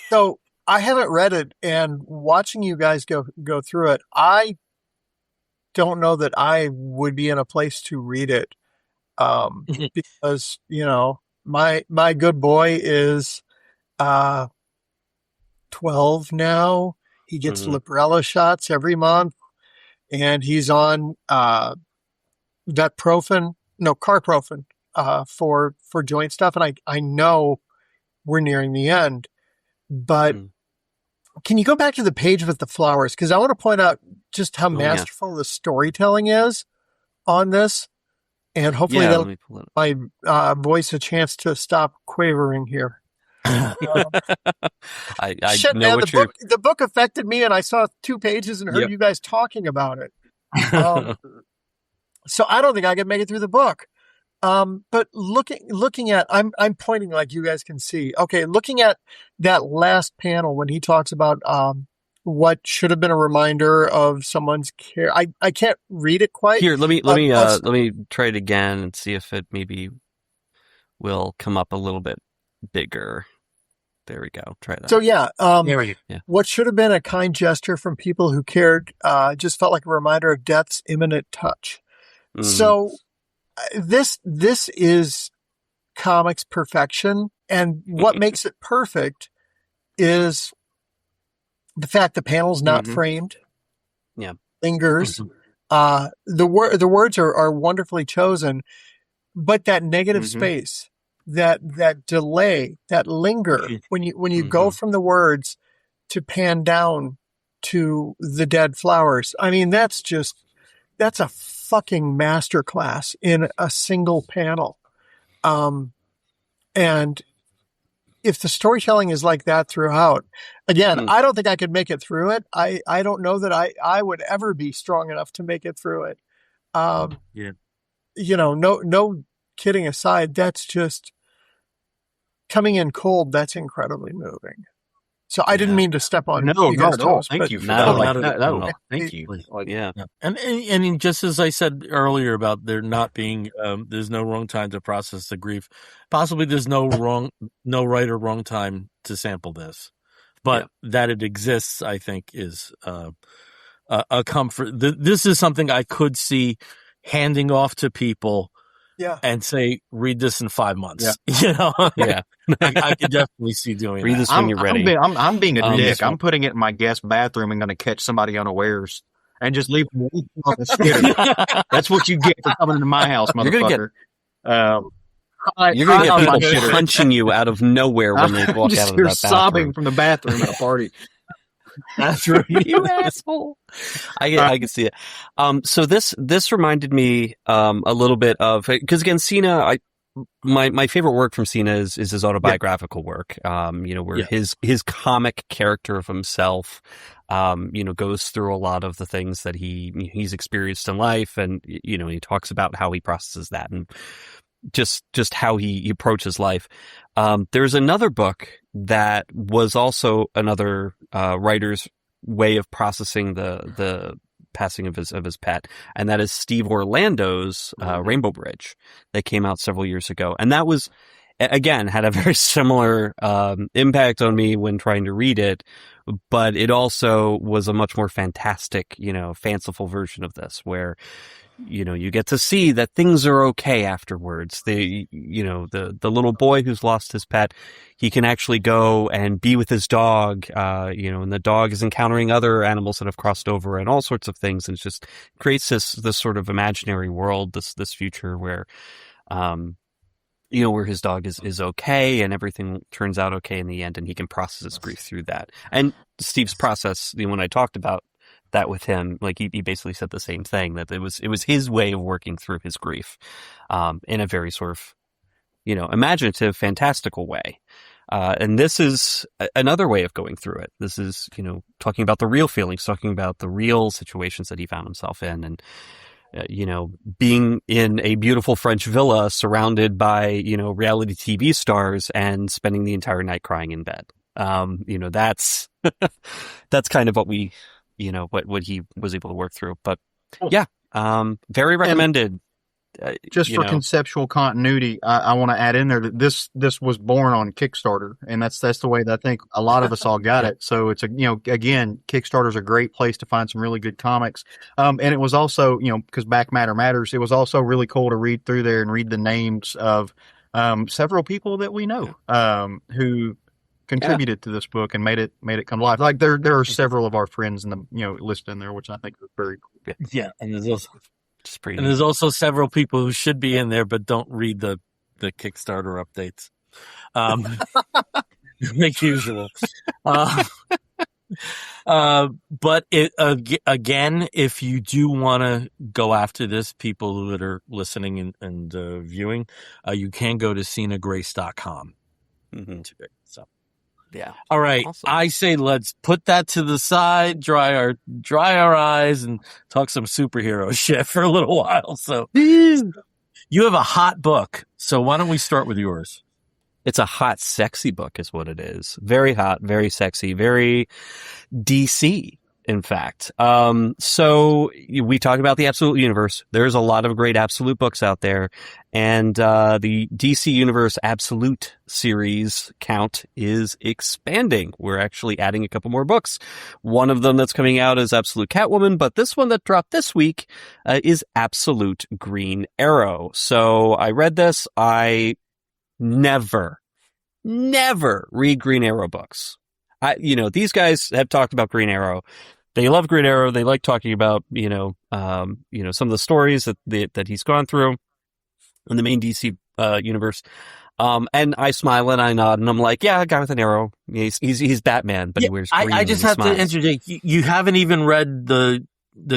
So I haven't read it, and watching you guys go through it, I don't know that I would be in a place to read it, because my good boy is 12 now. He gets Librela shots every month, and he's on carprofen. For joint stuff. And I know we're nearing the end, but can you go back to the page with the flowers? Cause I want to point out just how masterful the storytelling is on this. And hopefully that'll give my voice a chance to stop quavering here. I Shit, know man, what the book affected me, and I saw 2 pages and heard you guys talking about it. So I don't think I could make it through the book. But looking at, I'm pointing like you guys can see. Okay. Looking at that last panel when he talks about, what should have been a reminder of someone's care. I can't read it quite. Here, let me try it again and see if it maybe will come up a little bit bigger. There we go. Try that. So what should have been a kind gesture from people who cared, just felt like a reminder of death's imminent touch. So, this is comics perfection, and what makes it perfect is the fact the panel's not framed. Yeah, lingers. The words are wonderfully chosen, but that negative space, that delay, that linger when you go from the words to pan down to the dead flowers. I mean, that's a fucking masterclass in a single panel. And if the storytelling is like that throughout, again, I don't think I could make it through it. I don't know that I would ever be strong enough to make it through it. No kidding aside, that's just coming in cold. That's incredibly moving. So I didn't mean to step on. No, not at all. Thank you for that. Thank you. And just as I said earlier about there not being, there's no wrong time to process the grief. Possibly there's no right or wrong time to sample this, but that it exists, I think, is a comfort. This is something I could see handing off to people. Yeah. And say, read this in 5 months. Yeah. I could definitely see doing read that. This when you're ready. I'm being a dick. I'm putting it in my guest bathroom and going to catch somebody unawares and just leave them off the skitter. That's what you get for coming into my house, motherfucker. You're going to get people punching you out of nowhere when they walk out of that bathroom. Sobbing from the bathroom at a party. That's right, you asshole. I can see it. So this reminded me a little bit of, because again, Sina, my favorite work from Sina is his autobiographical work. Where his comic character of himself, goes through a lot of the things that he's experienced in life, and he talks about how he processes that and just how he approaches life. There's another book that was also another writer's way of processing the passing of his pet, and that is Steve Orlando's Rainbow Bridge that came out several years ago. And that was again, had a very similar impact on me when trying to read it, but it also was a much more fantastic, fanciful version of this where, you get to see that things are okay afterwards. The little boy who's lost his pet, he can actually go and be with his dog, and the dog is encountering other animals that have crossed over and all sorts of things. And it just creates this sort of imaginary world, this future where, where his dog is okay and everything turns out okay in the end, and he can process his grief through that. And Steve's process, when I talked about that with him, like he basically said the same thing, that it was his way of working through his grief, in a very sort of, imaginative, fantastical way. And this is another way of going through it. This is, talking about the real feelings, talking about the real situations that he found himself in, and being in a beautiful French villa surrounded by, reality TV stars and spending the entire night crying in bed. That's, that's kind of what we, what he was able to work through. But yeah, very recommended. Just for conceptual continuity, I want to add in there that this was born on Kickstarter, and that's the way that I think a lot of us all got it. So it's again, Kickstarter is a great place to find some really good comics. And it was also, because back matter matters, it was also really cool to read through there and read the names of several people that we know who contributed to this book and made it come to life. Like there are several of our friends in the listed in there, which I think is very cool. Yeah, and there's also several people who should be in there but don't read the Kickstarter updates, like usual. But again, if you do want to go after this, people that are listening and viewing, you can go to sinagrace.com. Mm-hmm. So. Yeah. All right. Awesome. I say let's put that to the side, dry our eyes, and talk some superhero shit for a little while. So you have a hot book. So why don't we start with yours? It's a hot, sexy book is what it is. Very hot, very sexy, very DC, in fact. So we talk about the Absolute Universe. There's a lot of great Absolute books out there. And the DC Universe Absolute series count is expanding. We're actually adding a couple more books. One of them that's coming out is Absolute Catwoman, but this one that dropped this week is Absolute Green Arrow. So I read this. I never read Green Arrow books. These guys have talked about Green Arrow. They love Green Arrow. They like talking about, some of the stories that he's gone through in the main DC universe. And I smile and I nod and I'm like, yeah, a guy with an arrow. He's Batman, but he wears green. I just have to interject. You haven't even read the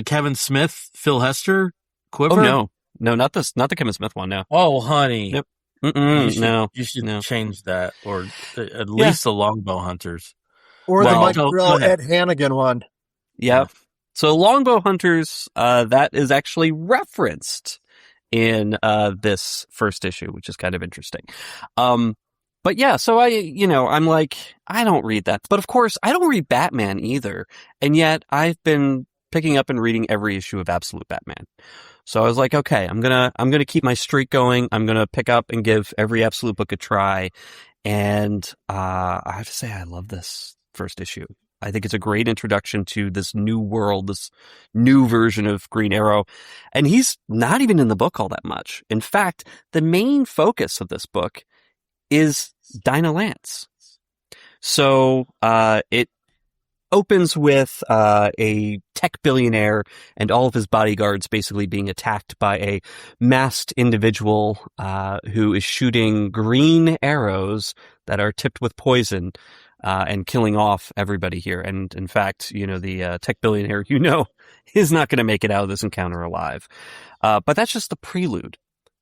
Kevin Smith, Phil Hester Quiver? Oh no, not the Kevin Smith one. No. Oh, honey. Yep. You should change that, or at least the Longbow Hunters. Or the Mike Grell, Ed Hannigan one. Yeah. So Longbow Hunters, that is actually referenced in this first issue, which is kind of interesting. But yeah, so I'm like, I don't read that. But of course, I don't read Batman either. And yet I've been picking up and reading every issue of Absolute Batman. So I was like, okay, I'm gonna keep my streak going. I'm gonna pick up and give every Absolute book a try. And I have to say, I love this first issue. I think it's a great introduction to this new world, this new version of Green Arrow. And he's not even in the book all that much. In fact, the main focus of this book is Dinah Lance. So it opens with a tech billionaire and all of his bodyguards basically being attacked by a masked individual who is shooting green arrows that are tipped with poison and killing off everybody here. And in fact, the tech billionaire, is not going to make it out of this encounter alive. But that's just the prelude.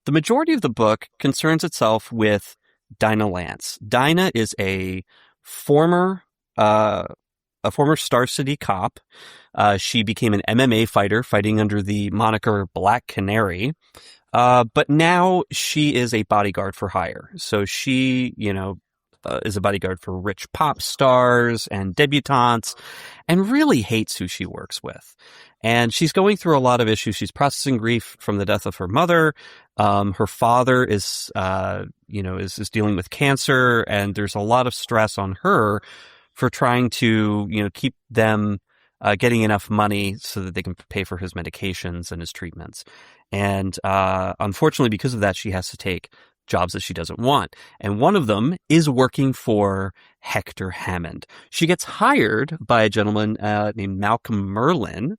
The majority of the book concerns itself with Dinah Lance. Dinah is a former Star City cop. She became an MMA fighter, fighting under the moniker Black Canary. But now she is a bodyguard for hire. So she, is a bodyguard for rich pop stars and debutantes, and really hates who she works with. And she's going through a lot of issues. She's processing grief from the death of her mother. Her father is dealing with cancer, and there's a lot of stress on her for trying to, keep them getting enough money so that they can pay for his medications and his treatments. And unfortunately, because of that, she has to take jobs that she doesn't want. And one of them is working for Hector Hammond. She gets hired by a gentleman named Malcolm Merlin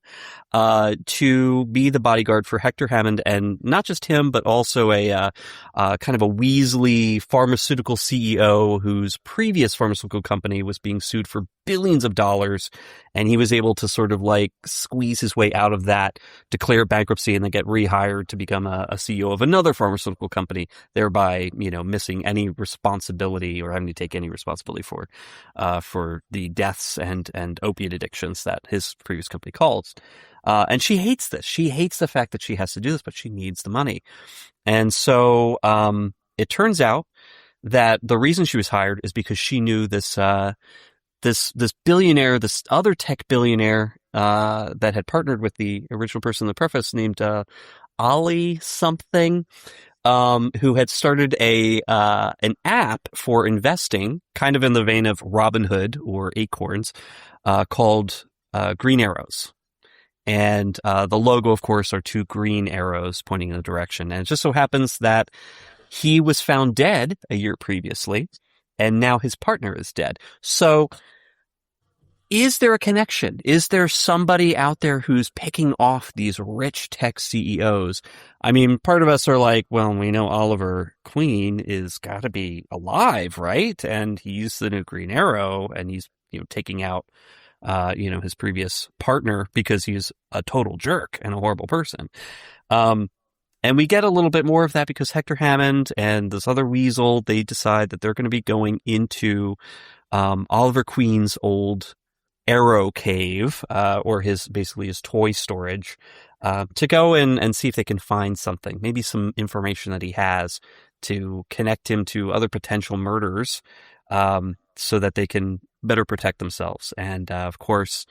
to be the bodyguard for Hector Hammond, and not just him, but also a kind of a Weasley pharmaceutical CEO whose previous pharmaceutical company was being sued for billions of dollars, and he was able to sort of like squeeze his way out of that, declare bankruptcy, and then get rehired to become a CEO of another pharmaceutical company, thereby, missing any responsibility or having to take any responsibility for the deaths and opiate addictions that his previous company caused. And she hates this. She hates the fact that she has to do this, but she needs the money. And so it turns out that the reason she was hired is because she knew this billionaire, this other tech billionaire that had partnered with the original person in the preface named Ollie something, who had started an app for investing, kind of in the vein of Robinhood or Acorns, called Green Arrows. And the logo, of course, are 2 green arrows pointing in a direction. And it just so happens that he was found dead a year previously, and now his partner is dead. So is there a connection? Is there somebody out there who's picking off these rich tech CEOs? I mean, part of us are like, well, we know Oliver Queen is got to be alive, right? And he's the new Green Arrow, and he's, taking out, his previous partner because he's a total jerk and a horrible person. And we get a little bit more of that because Hector Hammond and this other weasel, they decide that they're going to be going into Oliver Queen's old arrow cave, or his toy storage, to go in and see if they can find something, maybe some information that he has to connect him to other potential murders, so that they can better protect themselves. And of course,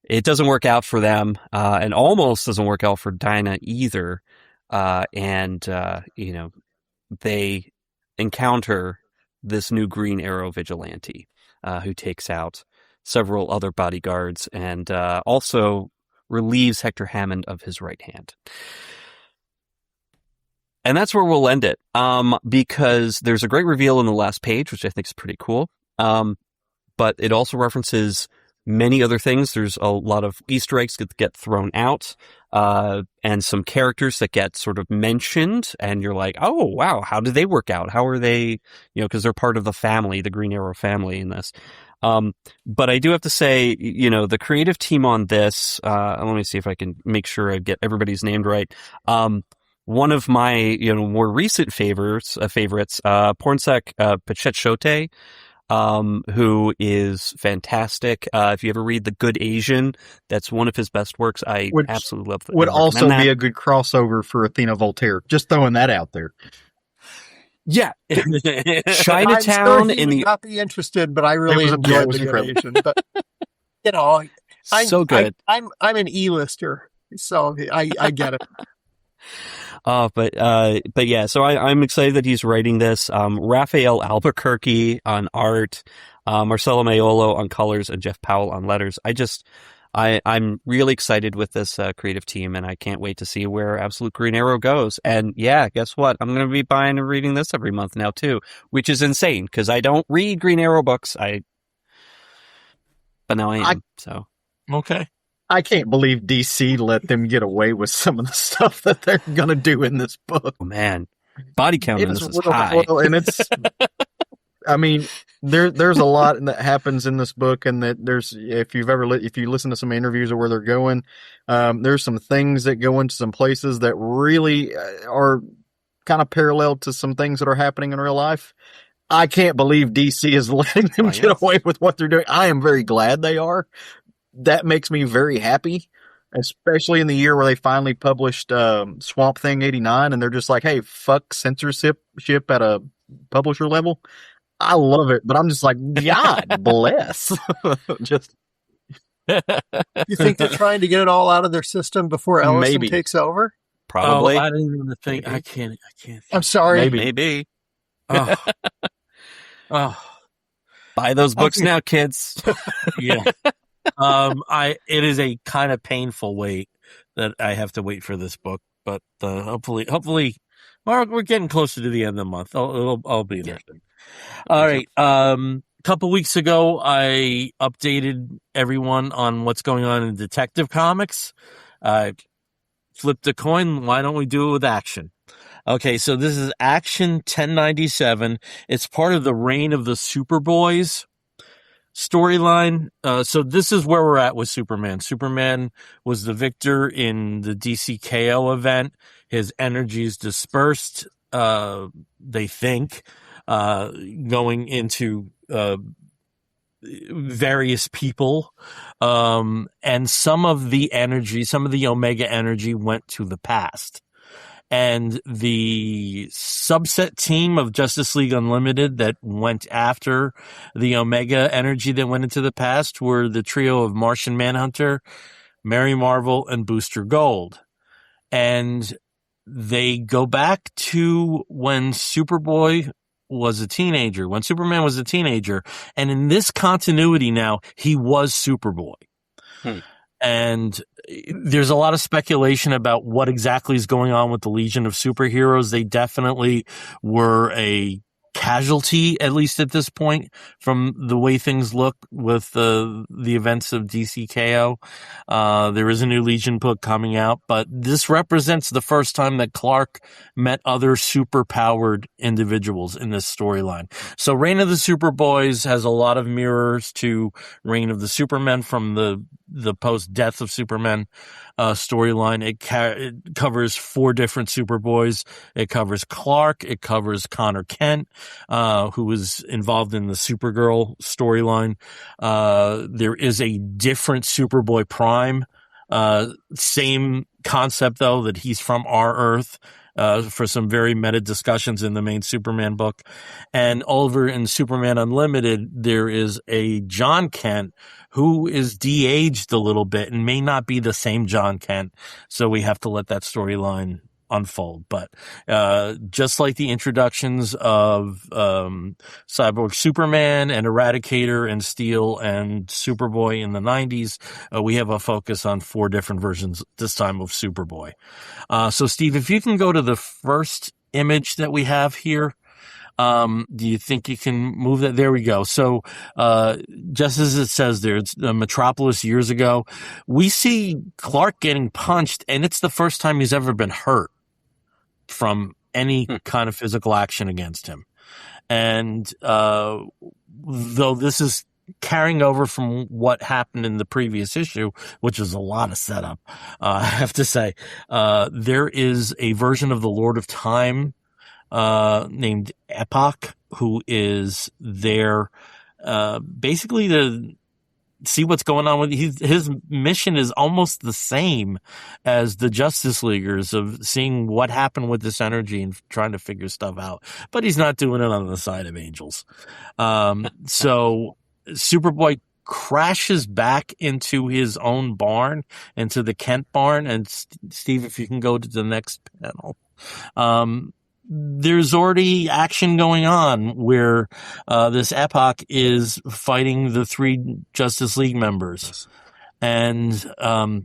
it doesn't work out for them, and almost doesn't work out for Dinah either. They encounter this new Green Arrow vigilante, who takes out several other bodyguards and also relieves Hector Hammond of his right hand. And that's where we'll end it, because there's a great reveal in the last page, which I think is pretty cool. But it also references many other things. There's a lot of Easter eggs that get thrown out, and some characters that get sort of mentioned, and you're like, oh, wow, how did they work out? How are they, because they're part of the family, the Green Arrow family in this. But I do have to say, the creative team on this, let me see if I can make sure I get everybody's named right. One of my, more recent favorites, Pornsak Pachechote, who is fantastic. If you ever read The Good Asian, that's one of his best works. Which absolutely love that. Would also be a good crossover for Athena Voltaire. Just throwing that out there. Yeah. Chinatown in the... not be interested, but I really enjoyed The Good Asian. But, so good. I'm an E-lister, so I get it. But yeah, so I'm excited that he's writing this. Raphael Albuquerque on art, Marcelo Maiolo on colors, and Jeff Powell on letters. I'm really excited with this creative team, and I can't wait to see where Absolute Green Arrow goes. And yeah, guess what? I'm going to be buying and reading this every month now too, which is insane because I don't read Green Arrow books. But now I am. So okay. I can't believe DC let them get away with some of the stuff that they're going to do in this book. Oh, man. Body count in this is high. And it's, I mean, there's a lot that happens in this book, and that if you listen to some interviews of where they're going, there's some things that go into some places that really are kind of parallel to some things that are happening in real life. I can't believe DC is letting them get away with what they're doing. I am very glad they are. That makes me very happy, especially in the year where they finally published Swamp Thing 89, and they're just like, hey, fuck censorship at a publisher level. I love it, but I'm just like, God bless. Just You think they're trying to get it all out of their system before Ellison Maybe. takes over? Probably. Oh, I didn't even think. I can't. I'm sorry. Maybe. Oh. Oh. Buy those books now, kids. Yeah. It is a kind of painful wait that I have to wait for this book, but hopefully, we're getting closer to the end of the month. I'll be there. All right. Couple weeks ago, I updated everyone on what's going on in Detective Comics. I flipped a coin. Why don't we do it with Action? Okay, so this is Action 1097. It's part of the Reign of the Superboys storyline. So this is where we're at with Superman. Superman was the victor in the DCKO event. His energy is dispersed, they think, going into various people. And some of the Omega energy went to the past. And the subset team of Justice League Unlimited that went after the Omega energy that went into the past were the trio of Martian Manhunter, Mary Marvel, and Booster Gold. And they go back to when Superboy was a teenager, when Superman was a teenager. And in this continuity now, he was Superboy. And there's a lot of speculation about what exactly is going on with the Legion of Superheroes. They definitely were a casualty, at least at this point, from the way things look with the events of DCKO. There is a new Legion book coming out, but this represents the first time that Clark met other superpowered individuals in this storyline. So Reign of the Superboys has a lot of mirrors to Reign of the Supermen from the post-death of Superman storyline. It covers 4 different Superboys. It covers Clark. It covers Connor Kent, who was involved in the Supergirl storyline. There is a different Superboy Prime. Same concept, though, that he's from our Earth. For some very meta discussions in the main Superman book. And over in Superman Unlimited, there is a John Kent who is de-aged a little bit and may not be the same John Kent. So we have to let that storyline unfold. But just like the introductions of Cyborg Superman and Eradicator and Steel and Superboy in the 90s, we have a focus on 4 different versions this time of Superboy. So Steve, if you can go to the first image that we have here, do you think you can move that? There we go. So, just as it says there, it's Metropolis years ago. We see Clark getting punched, and it's the first time he's ever been hurt from any kind of physical action against him. And, though this is carrying over from what happened in the previous issue, which is a lot of setup, I have to say, there is a version of the Lord of Time, named Epoch, who is there, basically to see what's going on with his mission is almost the same as the Justice Leaguers of seeing what happened with this energy and trying to figure stuff out, but he's not doing it on the side of angels. So Superboy crashes back into his own barn, into the Kent barn. And Steve, if you can go to the next panel, there's already action going on where this Epoch is fighting the 3 Justice League members. And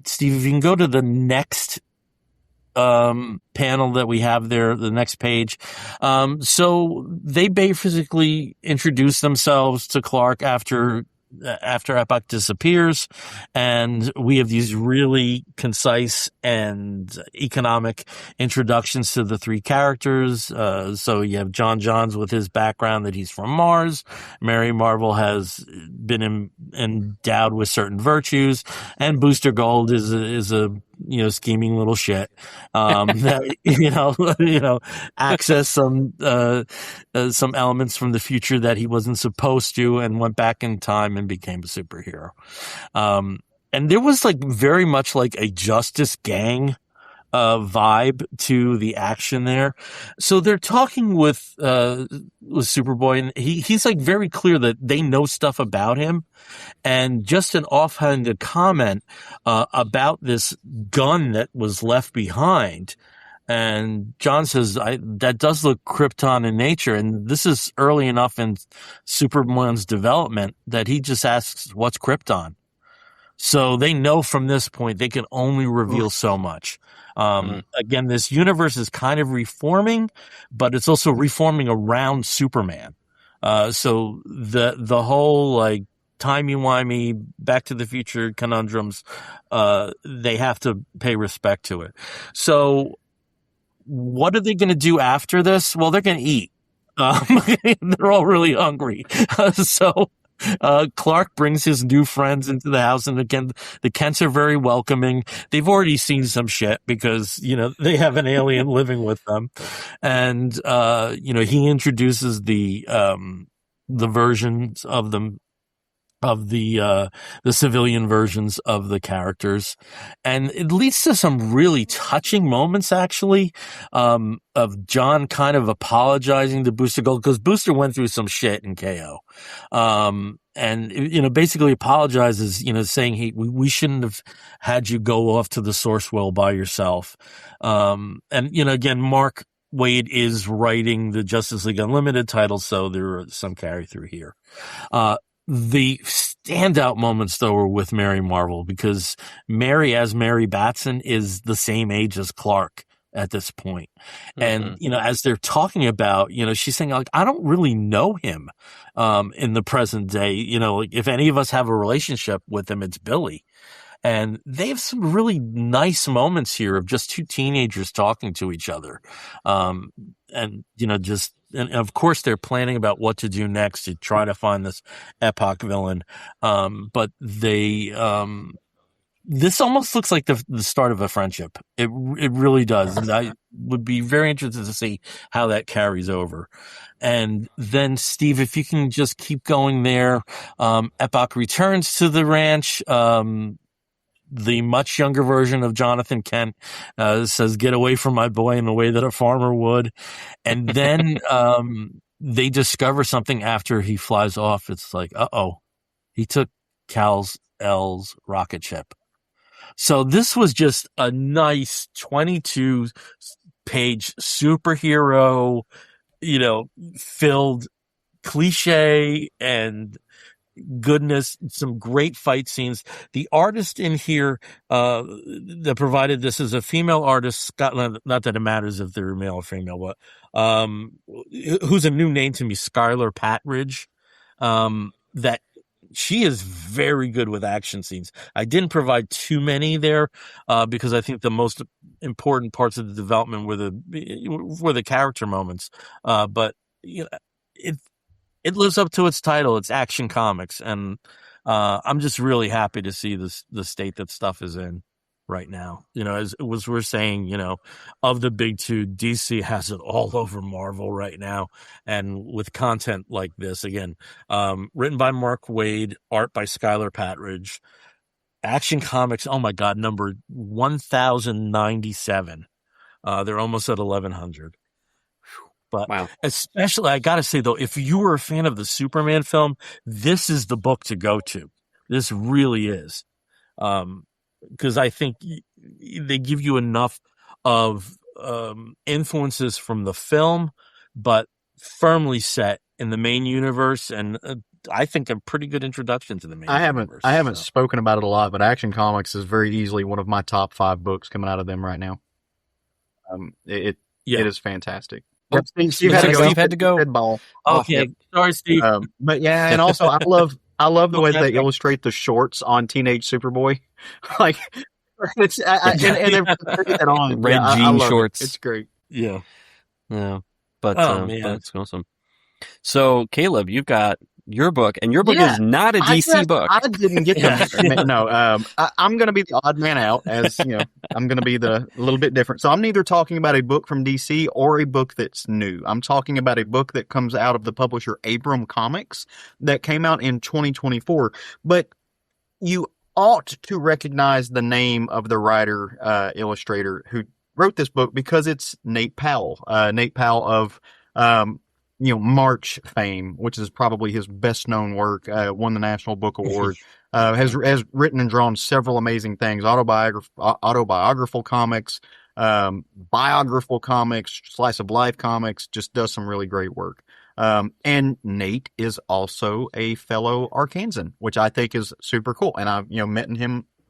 Steve, if you can go to the next panel that we have there, the next page. So they basically introduce themselves to Clark after Epoch disappears, and we have these really concise and economic introductions to the 3 characters. So you have John Johns with his background that he's from Mars. Mary Marvel has been endowed with certain virtues, and Booster Gold is a scheming little shit, that, access some elements from the future that he wasn't supposed to, and went back in time and became a superhero. And there was very much like a Justice Gang vibe to the action there. So they're talking with Superboy, and he's like very clear that they know stuff about him. And just an offhanded comment about this gun that was left behind. And John says, that does look Krypton in nature. And this is early enough in Superman's development that he just asks, what's Krypton? So they know from this point they can only reveal so much. Again, this universe is kind of reforming, but it's also reforming around Superman. So the whole like timey-wimey, Back to the Future conundrums, they have to pay respect to it. So what are they going to do after this? Well, they're going to eat. They're all really hungry. So Clark brings his new friends into the house, and again, the Kents are very welcoming. They've already seen some shit because, they have an alien living with them. And, he introduces the versions of them, of the civilian versions of the characters. And it leads to some really touching moments, actually, of John kind of apologizing to Booster Gold, because Booster went through some shit in KO. And, basically apologizes, saying we shouldn't have had you go off to the source well by yourself. And, again, Mark Waid is writing the Justice League Unlimited title, so there are some carry through here. The standout moments, though, were with Mary Marvel, because Mary, as Mary Batson, is the same age as Clark at this point. And, as they're talking about, she's saying, like, I don't really know him in the present day. If any of us have a relationship with him, it's Billy. And they have some really nice moments here of just two teenagers talking to each other. And of course they're planning about what to do next to try to find this Epoch villain. But they, this almost looks like the start of a friendship. It really does. And I would be very interested to see how that carries over. And then, Steve, if you can just keep going there, Epoch returns to the ranch. The much younger version of Jonathan Kent says, "Get away from my boy," in the way that a farmer would. And then they discover something after he flies off. It's like, he took Kal-El's rocket ship. So this was just a nice 22-page superhero, filled cliche and goodness, some great fight scenes. The artist in here that provided this is a female artist, Scotland. Not that it matters if they're male or female, but who's a new name to me, Skylar Patridge. That she is very good with action scenes. I didn't provide too many there because I think the most important parts of the development were the character moments. But it lives up to its title. It's Action Comics. And I'm just really happy to see the state that stuff is in right now. As we're saying, of the big two, DC has it all over Marvel right now. And with content like this, again, written by Mark Waid, art by Skylar Patridge, Action Comics, oh my God, number 1097. They're almost at 1100. But wow. Especially, I got to say, though, if you were a fan of the Superman film, this is the book to go to. This really is. Because I think they give you enough of influences from the film, but firmly set in the main universe. And I think a pretty good introduction to the main universe. I haven't spoken about it a lot, but Action Comics is very easily one of my top 5 books coming out of them right now. It is fantastic. Steve had to go. Headball. Okay, sorry, Steve. But yeah, and also I love the way they illustrate the shorts on Teenage Superboy. Like it's and they're putting that on red jean shorts. It's great. Yeah. But that's awesome. So Caleb, you've got your book, and your book is not a DC book. I didn't get them. No, I'm going to be the odd man out, as I'm going to be a little bit different. So I'm neither talking about a book from DC or a book that's new. I'm talking about a book that comes out of the publisher Abrams Comics that came out in 2024. But you ought to recognize the name of the writer, illustrator who wrote this book because it's Nate Powell. Nate Powell of, March fame, which is probably his best known work, won the National Book Award, has written and drawn several amazing things, autobiographical comics, biographical comics, slice of life comics, just does some really great work. And Nate is also a fellow Arkansan, which I think is super cool. And I've,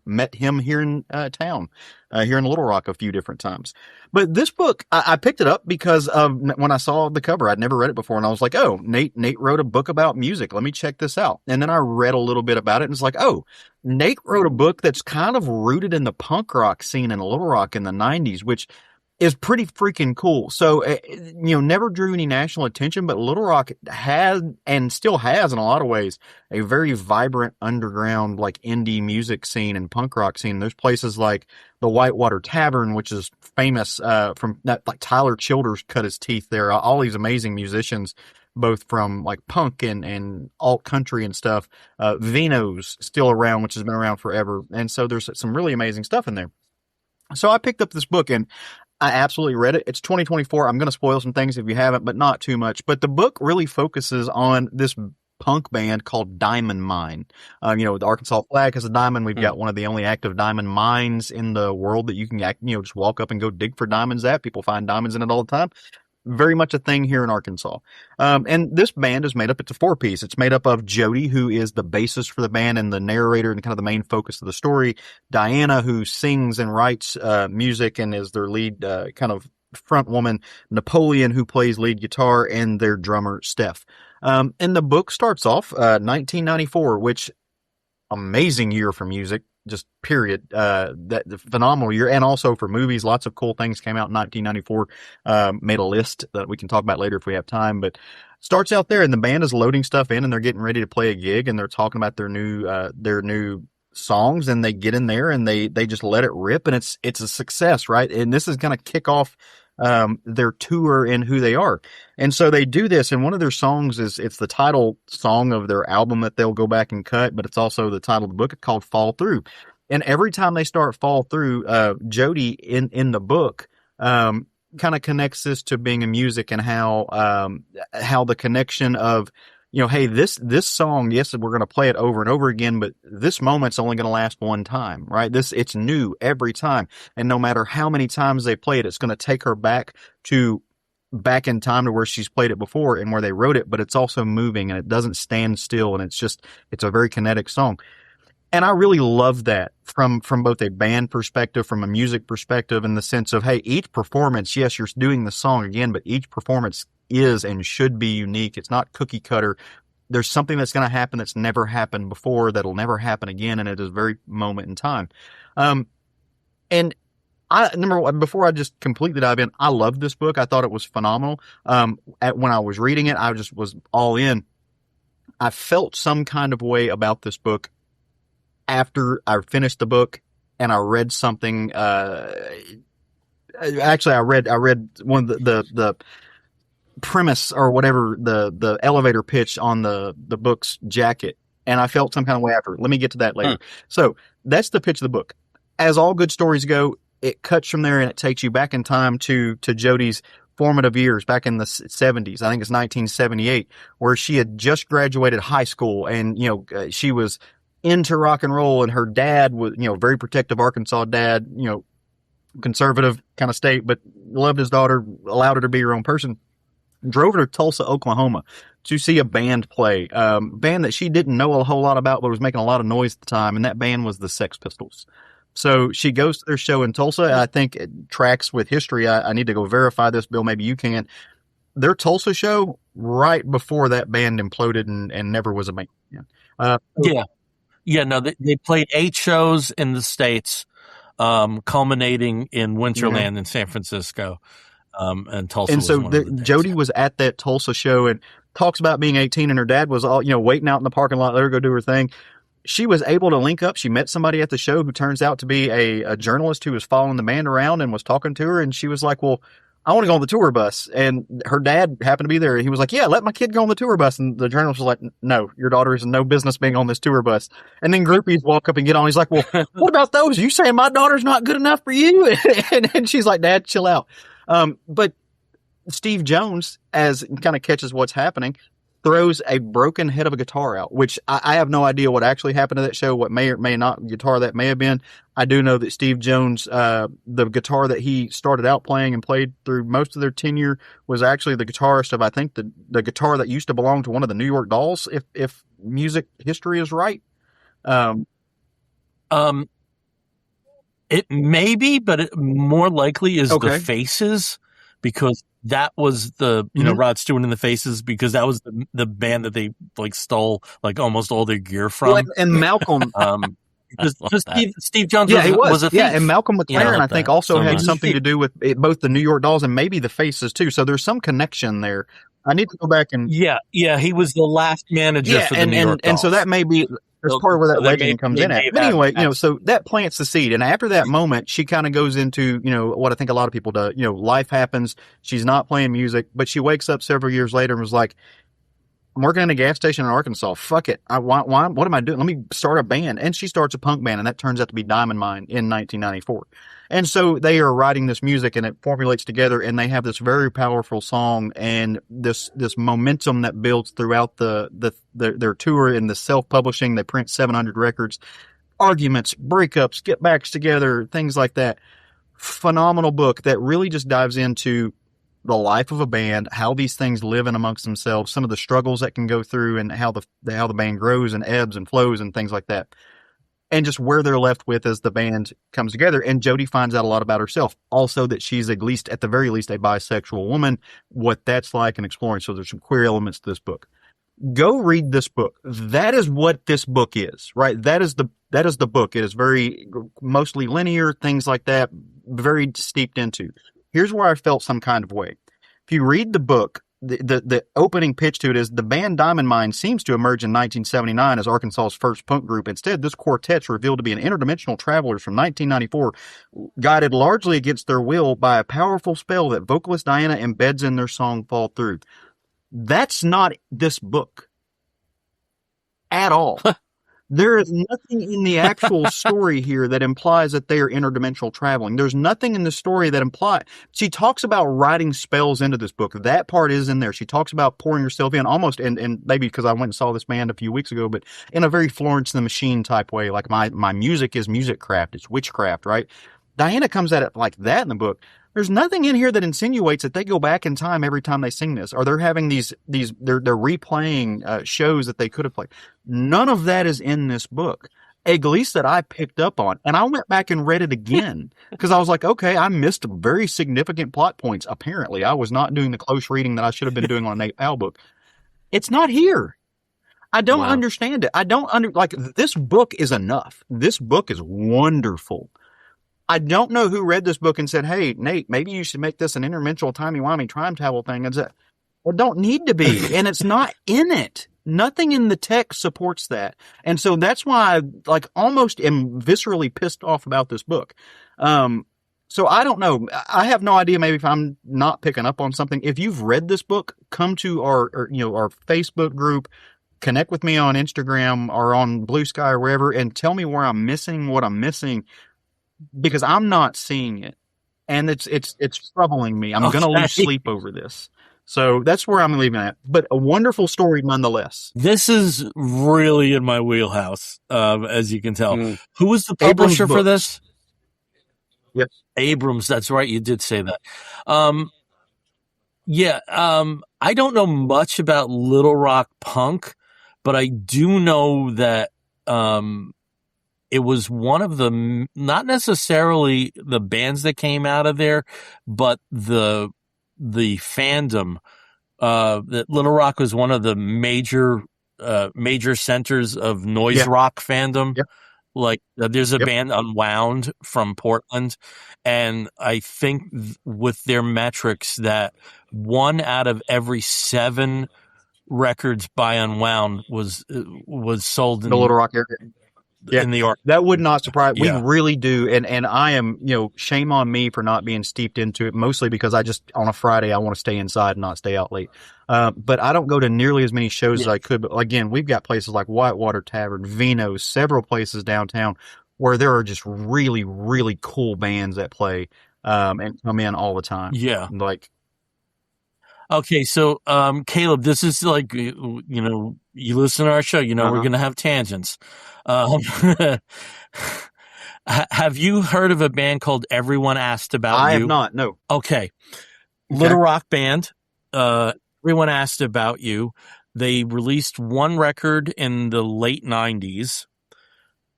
met him here in town, here in Little Rock a few different times. But this book, I picked it up because when I saw the cover, I'd never read it before. And I was like, oh, Nate wrote a book about music. Let me check this out. And then I read a little bit about it and it's like, oh, Nate wrote a book that's kind of rooted in the punk rock scene in Little Rock in the 90s, which is pretty freaking cool. So, never drew any national attention, but Little Rock had and still has in a lot of ways a very vibrant underground, like indie music scene and punk rock scene. There's places like the Whitewater Tavern, which is famous from that, like Tyler Childers cut his teeth there. All these amazing musicians, both from like punk and alt country and stuff. Vino's still around, which has been around forever. And so there's some really amazing stuff in there. So I picked up this book and I absolutely read it. It's 2024. I'm going to spoil some things if you haven't, but not too much. But the book really focuses on this punk band called Diamond Mine. The Arkansas flag has a diamond. We've got one of the only active diamond mines in the world that you can, just walk up and go dig for diamonds at. People find diamonds in it all the time. Very much a thing here in Arkansas. And this band is made up, it's a 4-piece. It's made up of Jody, who is the bassist for the band and the narrator and kind of the main focus of the story. Diana, who sings and writes music and is their lead kind of front woman. Napoleon, who plays lead guitar, and their drummer, Steph. And the book starts off 1994, which amazing year for music. Just period. That phenomenal year. And also for movies, lots of cool things came out in 1994. Made a list that we can talk about later if we have time, but starts out there and the band is loading stuff in and they're getting ready to play a gig and they're talking about their new songs and they get in there and they just let it rip and it's a success, right? And this is going to kick off their tour and who they are. And so they do this, and one of their songs it's the title song of their album that they'll go back and cut, but it's also the title of the book. It's called Fall Through. And every time they start Fall Through, Jody in the book kind of connects this to being a music and how the connection of, hey, this song, yes, we're going to play it over and over again, but this moment's only going to last one time, right? It's new every time. And no matter how many times they play it, it's going to take her back in time to where she's played it before and where they wrote it, but it's also moving and it doesn't stand still. And it's a very kinetic song. And I really love that from both a band perspective, from a music perspective, in the sense of, hey, each performance, yes, you're doing the song again, but each performance is and should be unique. It's not cookie cutter. There's something that's going to happen that's never happened before, that'll never happen again, and it is a very moment in time. And number one, before I just completely dive in, I loved this book. I thought it was phenomenal. When I was reading it, I just was all in. I felt some kind of way about this book after I finished the book and I read something. Actually, I read one of the premise or whatever, the elevator pitch on the book's jacket, and I felt some kind of way after. Let me get to that later. So that's the pitch of the book. As all good stories go, it cuts from there and it takes you back in time to Jody's formative years back in the 70s. I think it's 1978, where she had just graduated high school and, she was into rock and roll, and her dad was, very protective Arkansas dad, conservative kind of state, but loved his daughter, allowed her to be her own person. Drove her to Tulsa, Oklahoma to see a band play, band that she didn't know a whole lot about, but was making a lot of noise at the time. And that band was the Sex Pistols. So she goes to their show in Tulsa. I think it tracks with history. I need to go verify this, Bill. Maybe you can. Their Tulsa show right before that band imploded and never was a band. Yeah. No, they played 8 shows in the States, culminating in Winterland in San Francisco. And Tulsa. And so Jody was at that Tulsa show and talks about being 18 and her dad was all, waiting out in the parking lot, let her go do her thing. She was able to link up. She met somebody at the show who turns out to be a journalist who was following the band around and was talking to her. And she was like, well, I want to go on the tour bus. And her dad happened to be there. He was like, yeah, let my kid go on the tour bus. And the journalist was like, no, your daughter has no business being on this tour bus. And then groupies walk up and get on. He's like, well, what about those? You saying my daughter's not good enough for you? And she's like, Dad, chill out. But Steve Jones, as kind of catches what's happening, throws a broken head of a guitar out, which I have no idea what actually happened to that show, what may or may not guitar that may have been. I do know that Steve Jones, the guitar that he started out playing and played through most of their tenure, was actually the guitarist of, I think, the guitar that used to belong to one of the New York Dolls, if music history is right. It may be, but it more likely is Okay. the Faces, because that was the, Rod Stewart and the Faces, because that was the band that they like stole like almost all their gear from. Well, and Malcolm, Because Steve Jones yeah, he was a thief. yeah, and Malcolm McLaren, I think, also had much. something to do with both the New York Dolls and maybe the Faces too. So there's some connection there. I need to go back and Yeah, he was the last manager for the New York and so Dolls. that may be there's part of where that legend comes in at. But anyway, so that plants the seed, and after that moment, she kind of goes into what I think a lot of people do. Life happens. She's not playing music, but she wakes up several years later and was like, I'm working in a gas station in Arkansas. Fuck it. What am I doing? Let me start a band. And she starts a punk band, and that turns out to be Diamond Mine in 1994. And so they are writing this music, and it formulates together, and they have this very powerful song and this momentum that builds throughout their tour and the self-publishing. They print 700 records, arguments, breakups, get backs together, things like that. Phenomenal book that really just dives into the life of a band, how these things live in amongst themselves, some of the struggles that can go through, and how the band grows and ebbs and flows and things like that. And just where they're left with as the band comes together. And Jody finds out a lot about herself. Also that she's at the very least a bisexual woman, what that's like, and exploring. So there's some queer elements to this book. Go read this book. That is what this book is, right? That is the book. It is very mostly linear, things like that, very steeped into. Here's where I felt some kind of way. If you read the book, the opening pitch to it is the band Diamond Mine seems to emerge in 1979 as Arkansas's first punk group. Instead, this quartet's revealed to be an interdimensional travelers from 1994, guided largely against their will by a powerful spell that vocalist Diana embeds in their song Fall Through. That's not this book at all. There is nothing in the actual story here that implies that they are interdimensional traveling. There's nothing in the story that implies. She talks about writing spells into this book. That part is in there. She talks about pouring herself in almost, and maybe because I went and saw this band a few weeks ago, but in a very Florence and the Machine type way. Like my music is music craft. It's witchcraft, right? Diana comes at it like that in the book. There's nothing in here that insinuates that they go back in time every time they sing this, or they're having they're replaying shows that they could have played. None of that is in this book, at least that I picked up on. And I went back and read it again because I was like, okay, I missed very significant plot points. Apparently, I was not doing the close reading that I should have been doing on a Nate Powell book. It's not here. I don't understand it. This book is enough. This book is wonderful. I don't know who read this book and said, hey, Nate, maybe you should make this an interdimensional timey-wimey time travel thing. It don't need to be, and it's not in it. Nothing in the text supports that. And so that's why I almost am viscerally pissed off about this book. So I don't know. I have no idea maybe if I'm not picking up on something. If you've read this book, come to our Facebook group, connect with me on Instagram or on Blue Sky or wherever, and tell me where I'm missing what I'm missing. Because I'm not seeing it, and it's troubling me. I'm going to lose sleep over this. So that's where I'm leaving it. But a wonderful story nonetheless. This is really in my wheelhouse, as you can tell. Who was the publisher for this? Yes. Abrams. That's right. You did say that. I don't know much about Little Rock punk, but I do know that it was one of the, not necessarily the bands that came out of there, but the fandom. That Little Rock was one of the major centers of noise rock fandom. Yep. There's a band Unwound from Portland, and I think with their metrics that 1 out of every 7 records by Unwound was sold in the Little Rock area. in the art. That would not surprise. Yeah. We really do. And I am, shame on me for not being steeped into it, mostly because I just, on a Friday, I want to stay inside and not stay out late. But I don't go to nearly as many shows as I could. But again, we've got places like Whitewater Tavern, Vino's, several places downtown where there are just really, really cool bands that play, and come in all the time. Yeah. Like, okay. So, Caleb, this is like, you listen to our show, we're going to have tangents. Have you heard of a band called Everyone Asked About You? I have not. No. Okay. Little rock band. Everyone Asked About You. They released one record in the late 90s,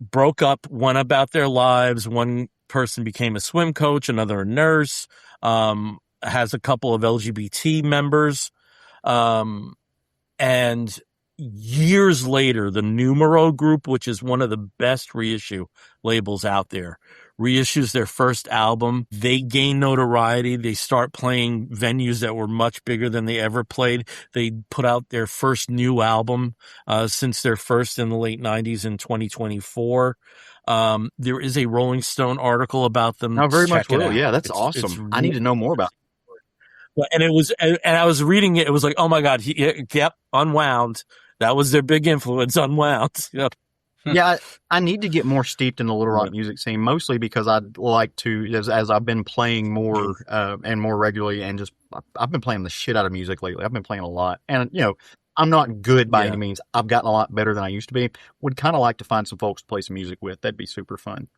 broke up, went about their lives. One person became a swim coach, another a nurse, has a couple of LGBT members. And years later, the Numero Group, which is one of the best reissue labels out there, reissues their first album. They gain notoriety. They start playing venues that were much bigger than they ever played. They put out their first new album since their first in the late 90s in 2024. There is a Rolling Stone article about them. I very much Check it will. out. Yeah, that's awesome. I need to know more about it. And I was reading it. It was like, oh my God, yep, Unwound. That was their big influence, Unwound. Yep. Yeah, I need to get more steeped in the Little Rock music scene, mostly because I'd like to, as I've been playing more and more regularly, and just I've been playing the shit out of music lately. I've been playing a lot, and I'm not good by any means. I've gotten a lot better than I used to be. Would kind of like to find some folks to play some music with. That'd be super fun.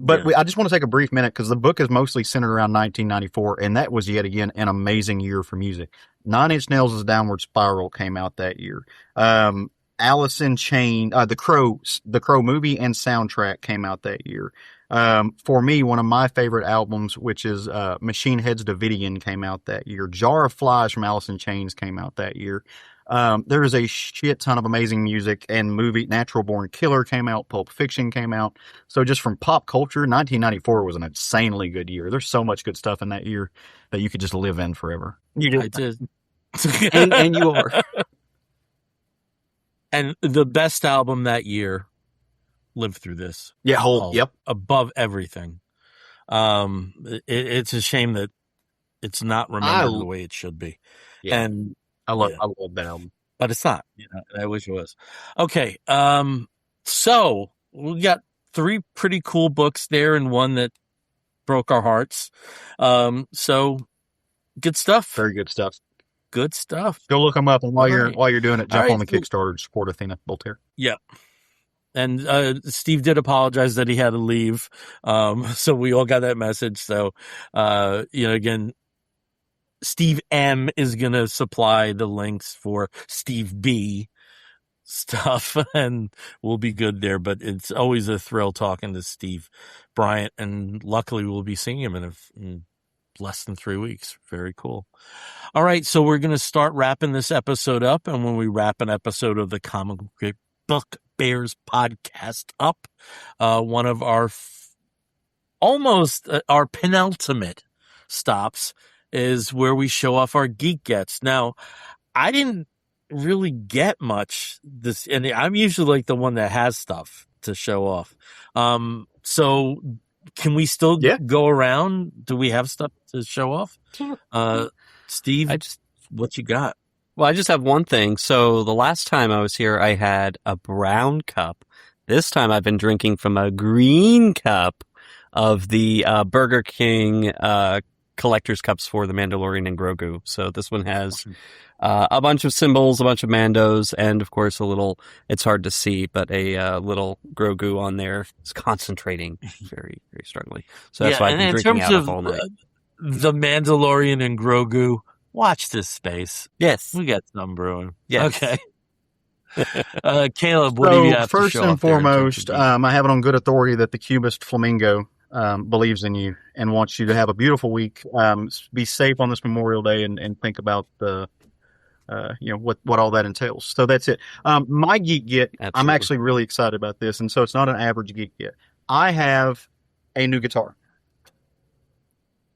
But I just want to take a brief minute because the book is mostly centered around 1994, and that was yet again an amazing year for music. 9 Inch Nails' Downward Spiral came out that year. Alice in Chains, the Crow movie and soundtrack came out that year. For me, one of my favorite albums, which is Machine Head's Davidian, came out that year. Jar of Flies from Alice in Chains came out that year. There is a shit ton of amazing music and movie. Natural Born Killer came out. Pulp Fiction came out. So just from pop culture, 1994 was an insanely good year. There's so much good stuff in that year that you could just live in forever. I did. and you are. And the best album that year lived through this. Yeah, yep. Above everything. It's a shame that it's not remembered the way it should be. Yeah. And I love that album. But it's not. I wish it was. Okay. So we got 3 pretty cool books there and one that broke our hearts. So good stuff. Very good stuff. Good stuff. Go look them up, and while you're doing it, jump on the Cool. Kickstarter to support Athena Voltaire. Yeah. And Steve did apologize that he had to leave. So we all got that message. So again, Steve M is gonna supply the links for Steve B stuff, and we'll be good there. But it's always a thrill talking to Steve Bryant, and luckily we'll be seeing him in less than 3 weeks. Very cool. All right, so we're going to start wrapping this episode up, and when we wrap an episode of the Comic Book Bears podcast up, one of our almost our penultimate stops is where we show off our geek gets. Now, I didn't really get much this, and I'm usually like the one that has stuff to show off. So can we still go around? Do we have stuff to show off? Steve, what you got? Well, I just have one thing. So the last time I was here, I had a brown cup. This time I've been drinking from a green cup of the Burger King collector's cups for the Mandalorian and Grogu. So this one has a bunch of symbols, a bunch of Mandos, and of course it's hard to see, but a little Grogu on there. It's concentrating very, very strongly. So that's why I've been drinking out of all night. The Mandalorian and Grogu, watch this space. Yes. We got some brewing. Yes. Okay. Caleb, what do you have first to show and foremost, I have it on good authority that the Cubist Flamingo believes in you and wants you to have a beautiful week. Be safe on this Memorial Day and think about the what all that entails. So that's it. My geek get, Absolutely. I'm actually really excited about this, and so it's not an average geek get. I have a new guitar.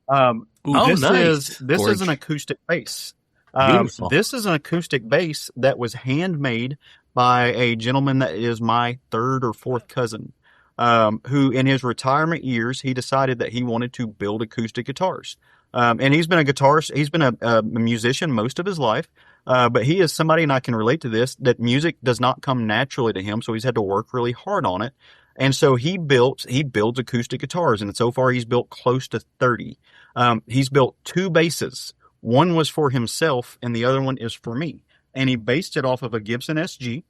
Nice. This is an acoustic bass. Beautiful. This is an acoustic bass that was handmade by a gentleman that is my third or fourth cousin, who in his retirement years, he decided that he wanted to build acoustic guitars. And he's been a guitarist, he's been a musician most of his life. But he is somebody, and I can relate to this, that music does not come naturally to him. So he's had to work really hard on it. And so he builds acoustic guitars, and so far he's built close to 30. He's built 2 basses. One was for himself and the other one is for me. And he based it off of a Gibson SG.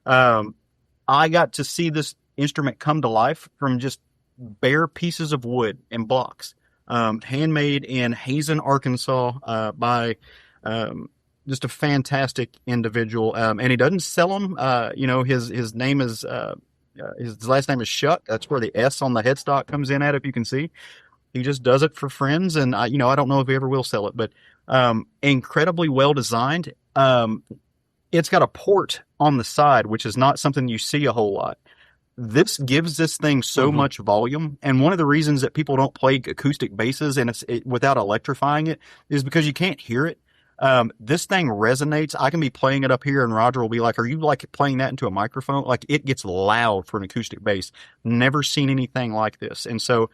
I got to see this instrument come to life from just bare pieces of wood and blocks, handmade in Hazen, Arkansas, by, just a fantastic individual. And he doesn't sell them. His name is, his last name is Shuck. That's where the S on the headstock comes in at, if you can see. He just does it for friends. And I don't know if he ever will sell it, but, incredibly well designed. It's got a port on the side, which is not something you see a whole lot. This gives this thing so much volume. And one of the reasons that people don't play acoustic basses without electrifying it is because you can't hear it. This thing resonates. I can be playing it up here and Roger will be like, are you like playing that into a microphone? Like, it gets loud for an acoustic bass. Never seen anything like this. And so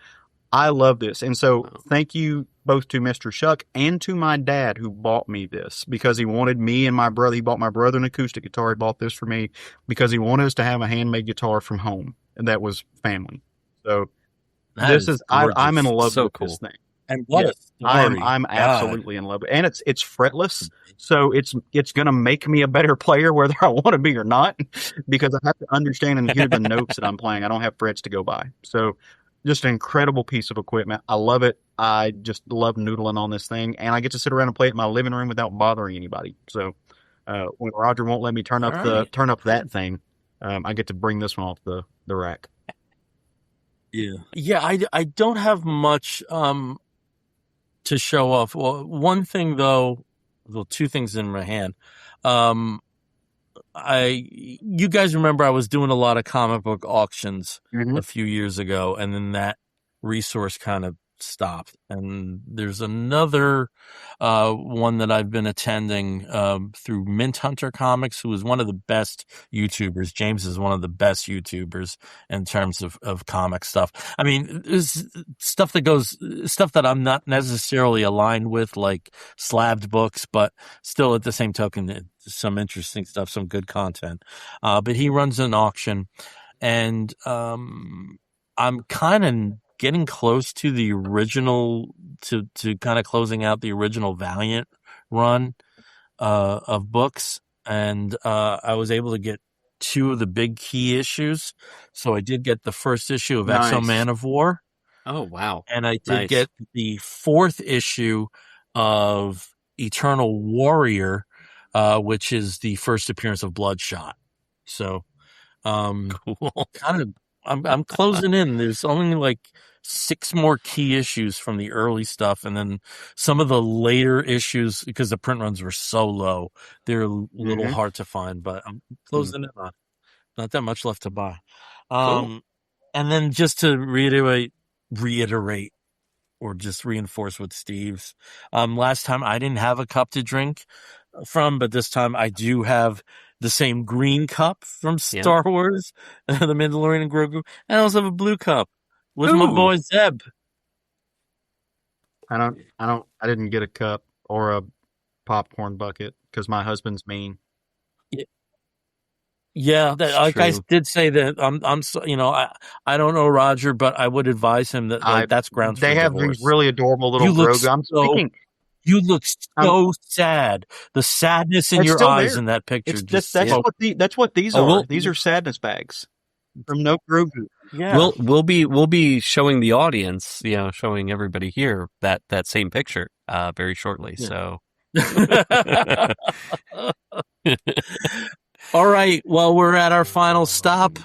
I love this. And so thank you both to Mr. Shuck and to my dad, who bought me this because he wanted me and my brother. He bought my brother an acoustic guitar. He bought this for me because he wanted us to have a handmade guitar from home. And that was family. So I'm in love with this thing. And what a story. I'm absolutely in love with it. And it's fretless. So it's going to make me a better player whether I want to be or not, because I have to understand and hear the notes that I'm playing. I don't have frets to go by. So just an incredible piece of equipment. I love it. I just love noodling on this thing, and I get to sit around and play it in my living room without bothering anybody. So when Roger won't let me turn up that thing, I get to bring this one off the rack. Yeah. I don't have much to show off. Well, one thing though, well, 2 things in my hand. You guys remember I was doing a lot of comic book auctions a few years ago, and then that resource kind of stopped. And there's another one that I've been attending through Mint Hunter Comics, who is one of the best YouTubers. James is one of the best YouTubers in terms of comic stuff. I mean, there's stuff that I'm not necessarily aligned with, like slabbed books, but still at the same token, some interesting stuff, some good content. But he runs an auction, and I'm kind of getting close to the original, to kind of closing out the original Valiant run of books. And I was able to get 2 of the big key issues. So I did get the first issue of Exo Man of War. Oh, wow. And I did get the 4th issue of Eternal Warrior, which is the first appearance of Bloodshot. So, cool. Kind of, I'm closing in. There's only like 6 more key issues from the early stuff, and then some of the later issues, because the print runs were so low, they're a little hard to find. But I'm closing in on. Not that much left to buy. Cool. And then just to reiterate, or just reinforce with Steve's. Last time I didn't have a cup to drink from, but this time I do have the same green cup from Star Wars, the Mandalorian and Grogu, and I also have a blue cup with my boy Zeb. I didn't get a cup or a popcorn bucket because my husband's mean. Yeah, I did say that. I'm so, I don't know Roger, but I would advise him that that's grounds. They for have divorce. these really adorable little Grogu. You look so sad. The sadness in your eyes in that picture. That's what these are. These are sadness bags from No Grogu. Yeah. We'll be showing the audience, showing everybody here that same picture very shortly. Yeah. So all right. Well, we're at our final stop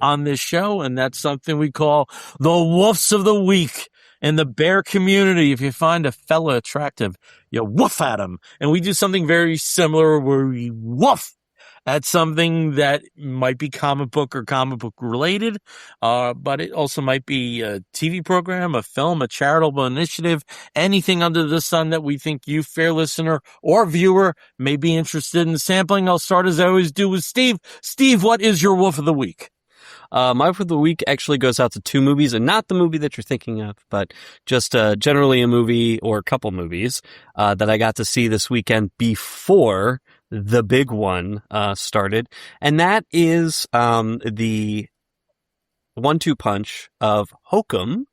on this show, and that's something we call the Woofs of the Week. In the bear community, if you find a fella attractive, you woof at him. And we do something very similar where we woof at something that might be comic book or comic book related, but it also might be a TV program, a film, a charitable initiative, anything under the sun that we think you, fair listener or viewer, may be interested in sampling. I'll start as I always do with Steve. Steve, what is your wolf of the week? My for the week actually goes out to two movies, and not the movie that you're thinking of, but just generally a movie or a couple movies that I got to see this weekend before the big one started, and that is the 1-2 punch of Hokum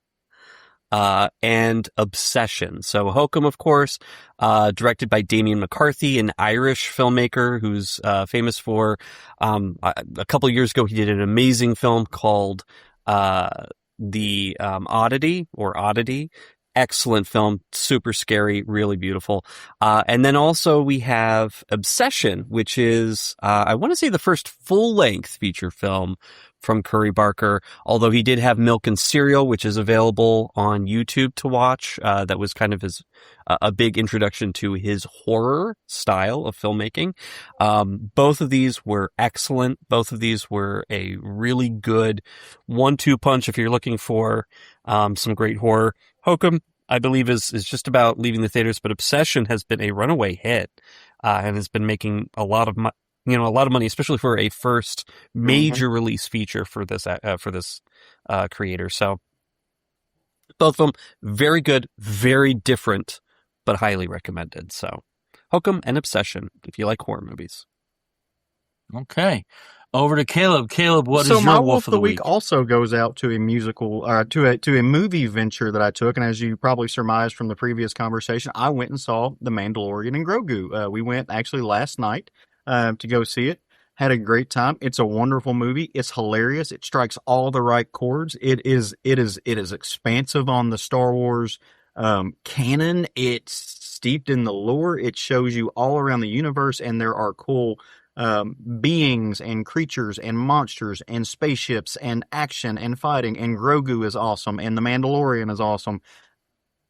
and Obsession. So Hokum, of course, directed by Damien McCarthy, an Irish filmmaker who's famous for, a couple of years ago, he did an amazing film called The Oddity. Excellent film, super scary, really beautiful. And then also we have Obsession, which is, I want to say the first full-length feature film from Curry Barker, although he did have Milk and Cereal, which is available on YouTube to watch. That was kind of his, a big introduction to his horror style of filmmaking. Both of these were excellent. Both of these were a really good 1-2 punch if you're looking for, some great horror. Hokum, I believe, is just about leaving the theaters, but Obsession has been a runaway hit, and has been making a lot of money, especially for a first major release feature for this creator. So both of them very good, very different, but highly recommended. So Hokum and Obsession, if you like horror movies. Okay. Over to Caleb. Caleb, what is your my wolf of the week? Also goes out to a musical, to a movie venture that I took, and as you probably surmised from the previous conversation, I went and saw The Mandalorian and Grogu. We went actually last night to go see it. Had a great time. It's a wonderful movie. It's hilarious. It strikes all the right chords. It is expansive on the Star Wars canon. It's steeped in the lore. It shows you all around the universe, and there are cool beings and creatures and monsters and spaceships and action and fighting, and Grogu is awesome, and the Mandalorian is awesome.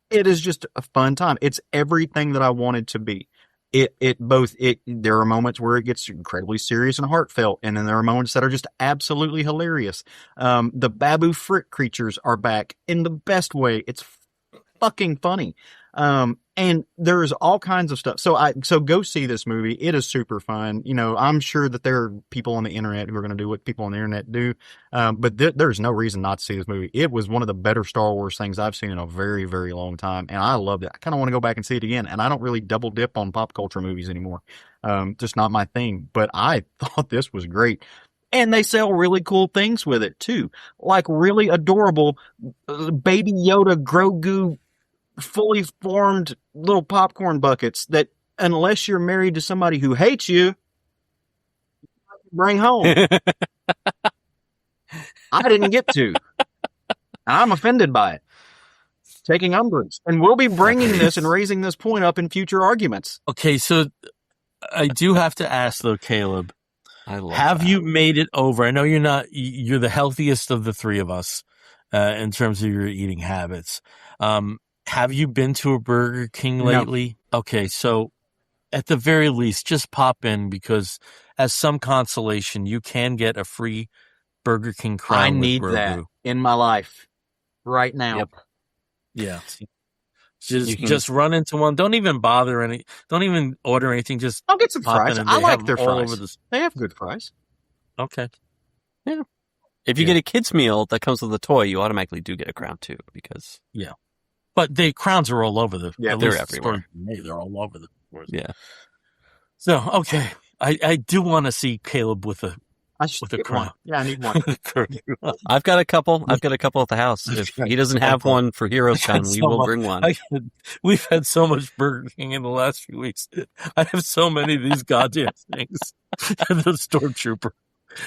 It is just a fun time. It's everything that I wanted to be. There are moments where it gets incredibly serious and heartfelt, and then there are moments that are just absolutely hilarious. The Babu Frick creatures are back in the best way. It's fucking funny. And there's all kinds of stuff. So go see this movie. It is super fun. You know, I'm sure that there are people on the internet who are going to do what people on the internet do. But there's no reason not to see this movie. It was one of the better Star Wars things I've seen in a very, very long time. And I loved it. I kind of want to go back and see it again. And I don't really double dip on pop culture movies anymore. Just not my thing, but I thought this was great. And they sell really cool things with it too. Like really adorable Baby Yoda Grogu fully formed little popcorn buckets that, unless you're married to somebody who hates you, bring home. I didn't get to. I'm offended by it. Taking umbrage. And we'll be bringing this and raising this point up in future arguments. Okay, so I do have to ask though, Caleb, have you made it over? I know you're the healthiest of the three of us in terms of your eating habits. Have you been to a Burger King lately? No. Okay, so at the very least, just pop in, because as some consolation, you can get a free Burger King crown. I need that in my life right now. Yep. Yeah. Just run into one. Don't even don't even order anything. Just I'll get some fries. I like their fries. They have good fries. Okay. Yeah. If you get a kid's meal that comes with a toy, you automatically do get a crown too, because but the crowns are all over they're everywhere. They're all over the stores. Yeah. So okay, I do want to see Caleb with a crown. One. Yeah, I need one. I've got a couple. At the house. If he doesn't have one for HeroesCon, we will bring one. We've had so much Burger King in the last few weeks. I have so many of these goddamn things. The Stormtrooper.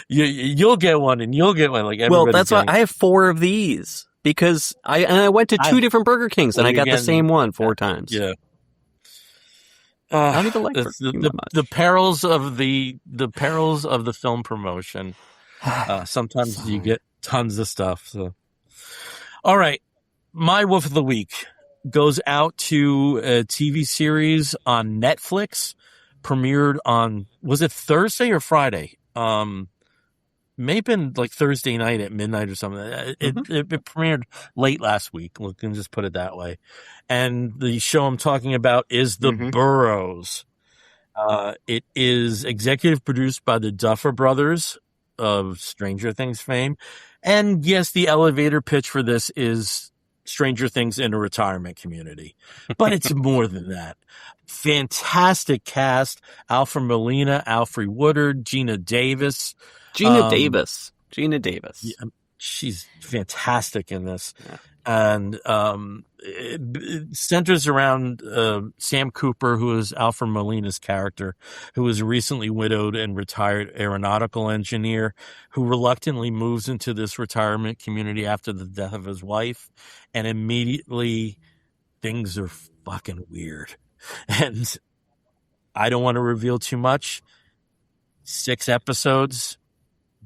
You'll get one, and you'll get one. Like everybody. Well, that's why I have 4 of these, because I went to 2 different Burger Kings and I got the same one 4 times. Yeah. I don't even like the perils of the film promotion. Sometimes you get tons of stuff. So, all right, my wolf of the week goes out to a TV series on Netflix premiered on, was it Thursday or Friday? May have been like Thursday night at midnight or something. It premiered late last week. We can just put it that way. And the show I'm talking about is The Burrows. It is executive produced by the Duffer Brothers of Stranger Things fame. And yes, the elevator pitch for this is Stranger Things in a retirement community. But it's more than that. Fantastic cast. Alfred Molina, Alfre Woodard, Gina Davis. Gina Davis. Yeah, she's fantastic in this. Yeah. And it centers around Sam Cooper, who is Alfred Molina's character, who is recently widowed and retired aeronautical engineer, who reluctantly moves into this retirement community after the death of his wife, and immediately things are fucking weird. And I don't want to reveal too much. 6 episodes.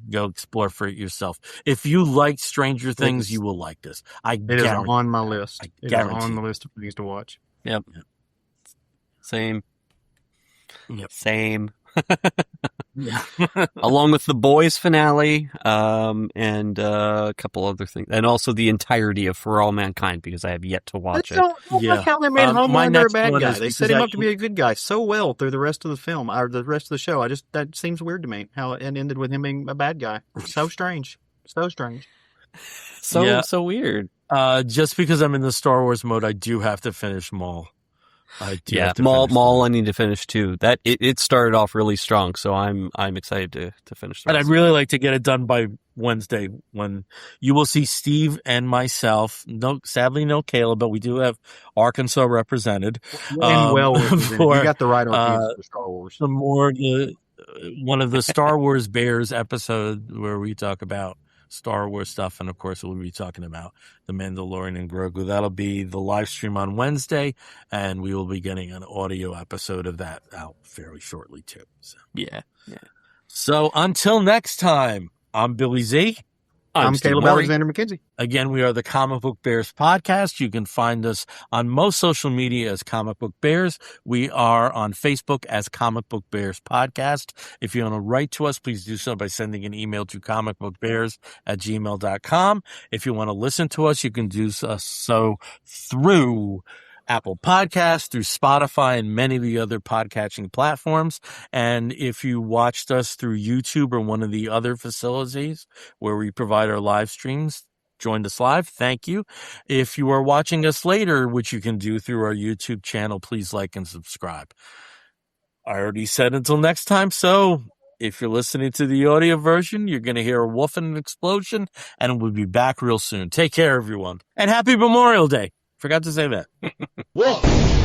Go explore for it yourself. If you like Stranger Things, you will like this. It is on my list. It is on the list of things to watch. Yep. Same. Yep. Same. Yeah. Along with the Boys finale, and a couple other things, and also the entirety of For All Mankind, because I have yet to watch it. Like how they made Homelander a bad guy. They set him up to be a good guy so well through the rest of the film, or the rest of the show. That seems weird to me, how it ended with him being a bad guy. So strange. So strange. So weird. Just because I'm in the Star Wars mode, I do have to finish Maul. Maul I need to finish too. That it started off really strong, so I'm excited to finish the rest. And I'd really like to get it done by Wednesday, when you will see Steve and myself. Sadly no Caleb, but we do have Arkansas represented. Well represented. You got the right Arkansas for Star Wars. One of the Star Wars Bears episode where we talk about Star Wars stuff, and of course we'll be talking about The Mandalorian and Grogu. That'll be the live stream on Wednesday, and we will be getting an audio episode of that out fairly shortly too. So. Yeah. So until next time, I'm Billy Z. I'm Caleb Alexander McKenzie. Again, we are the Comic Book Bears podcast. You can find us on most social media as Comic Book Bears. We are on Facebook as Comic Book Bears Podcast. If you want to write to us, please do so by sending an email to comicbookbears@gmail.com. If you want to listen to us, you can do so through Apple Podcasts, through Spotify, and many of the other podcatching platforms. And if you watched us through YouTube or one of the other facilities where we provide our live streams, joined us live, thank you. If you are watching us later, which you can do through our YouTube channel, please like and subscribe. I already said until next time, so if you're listening to the audio version, you're going to hear a woof and an explosion, and we'll be back real soon. Take care, everyone. And happy Memorial Day. Forgot to say that. Woof.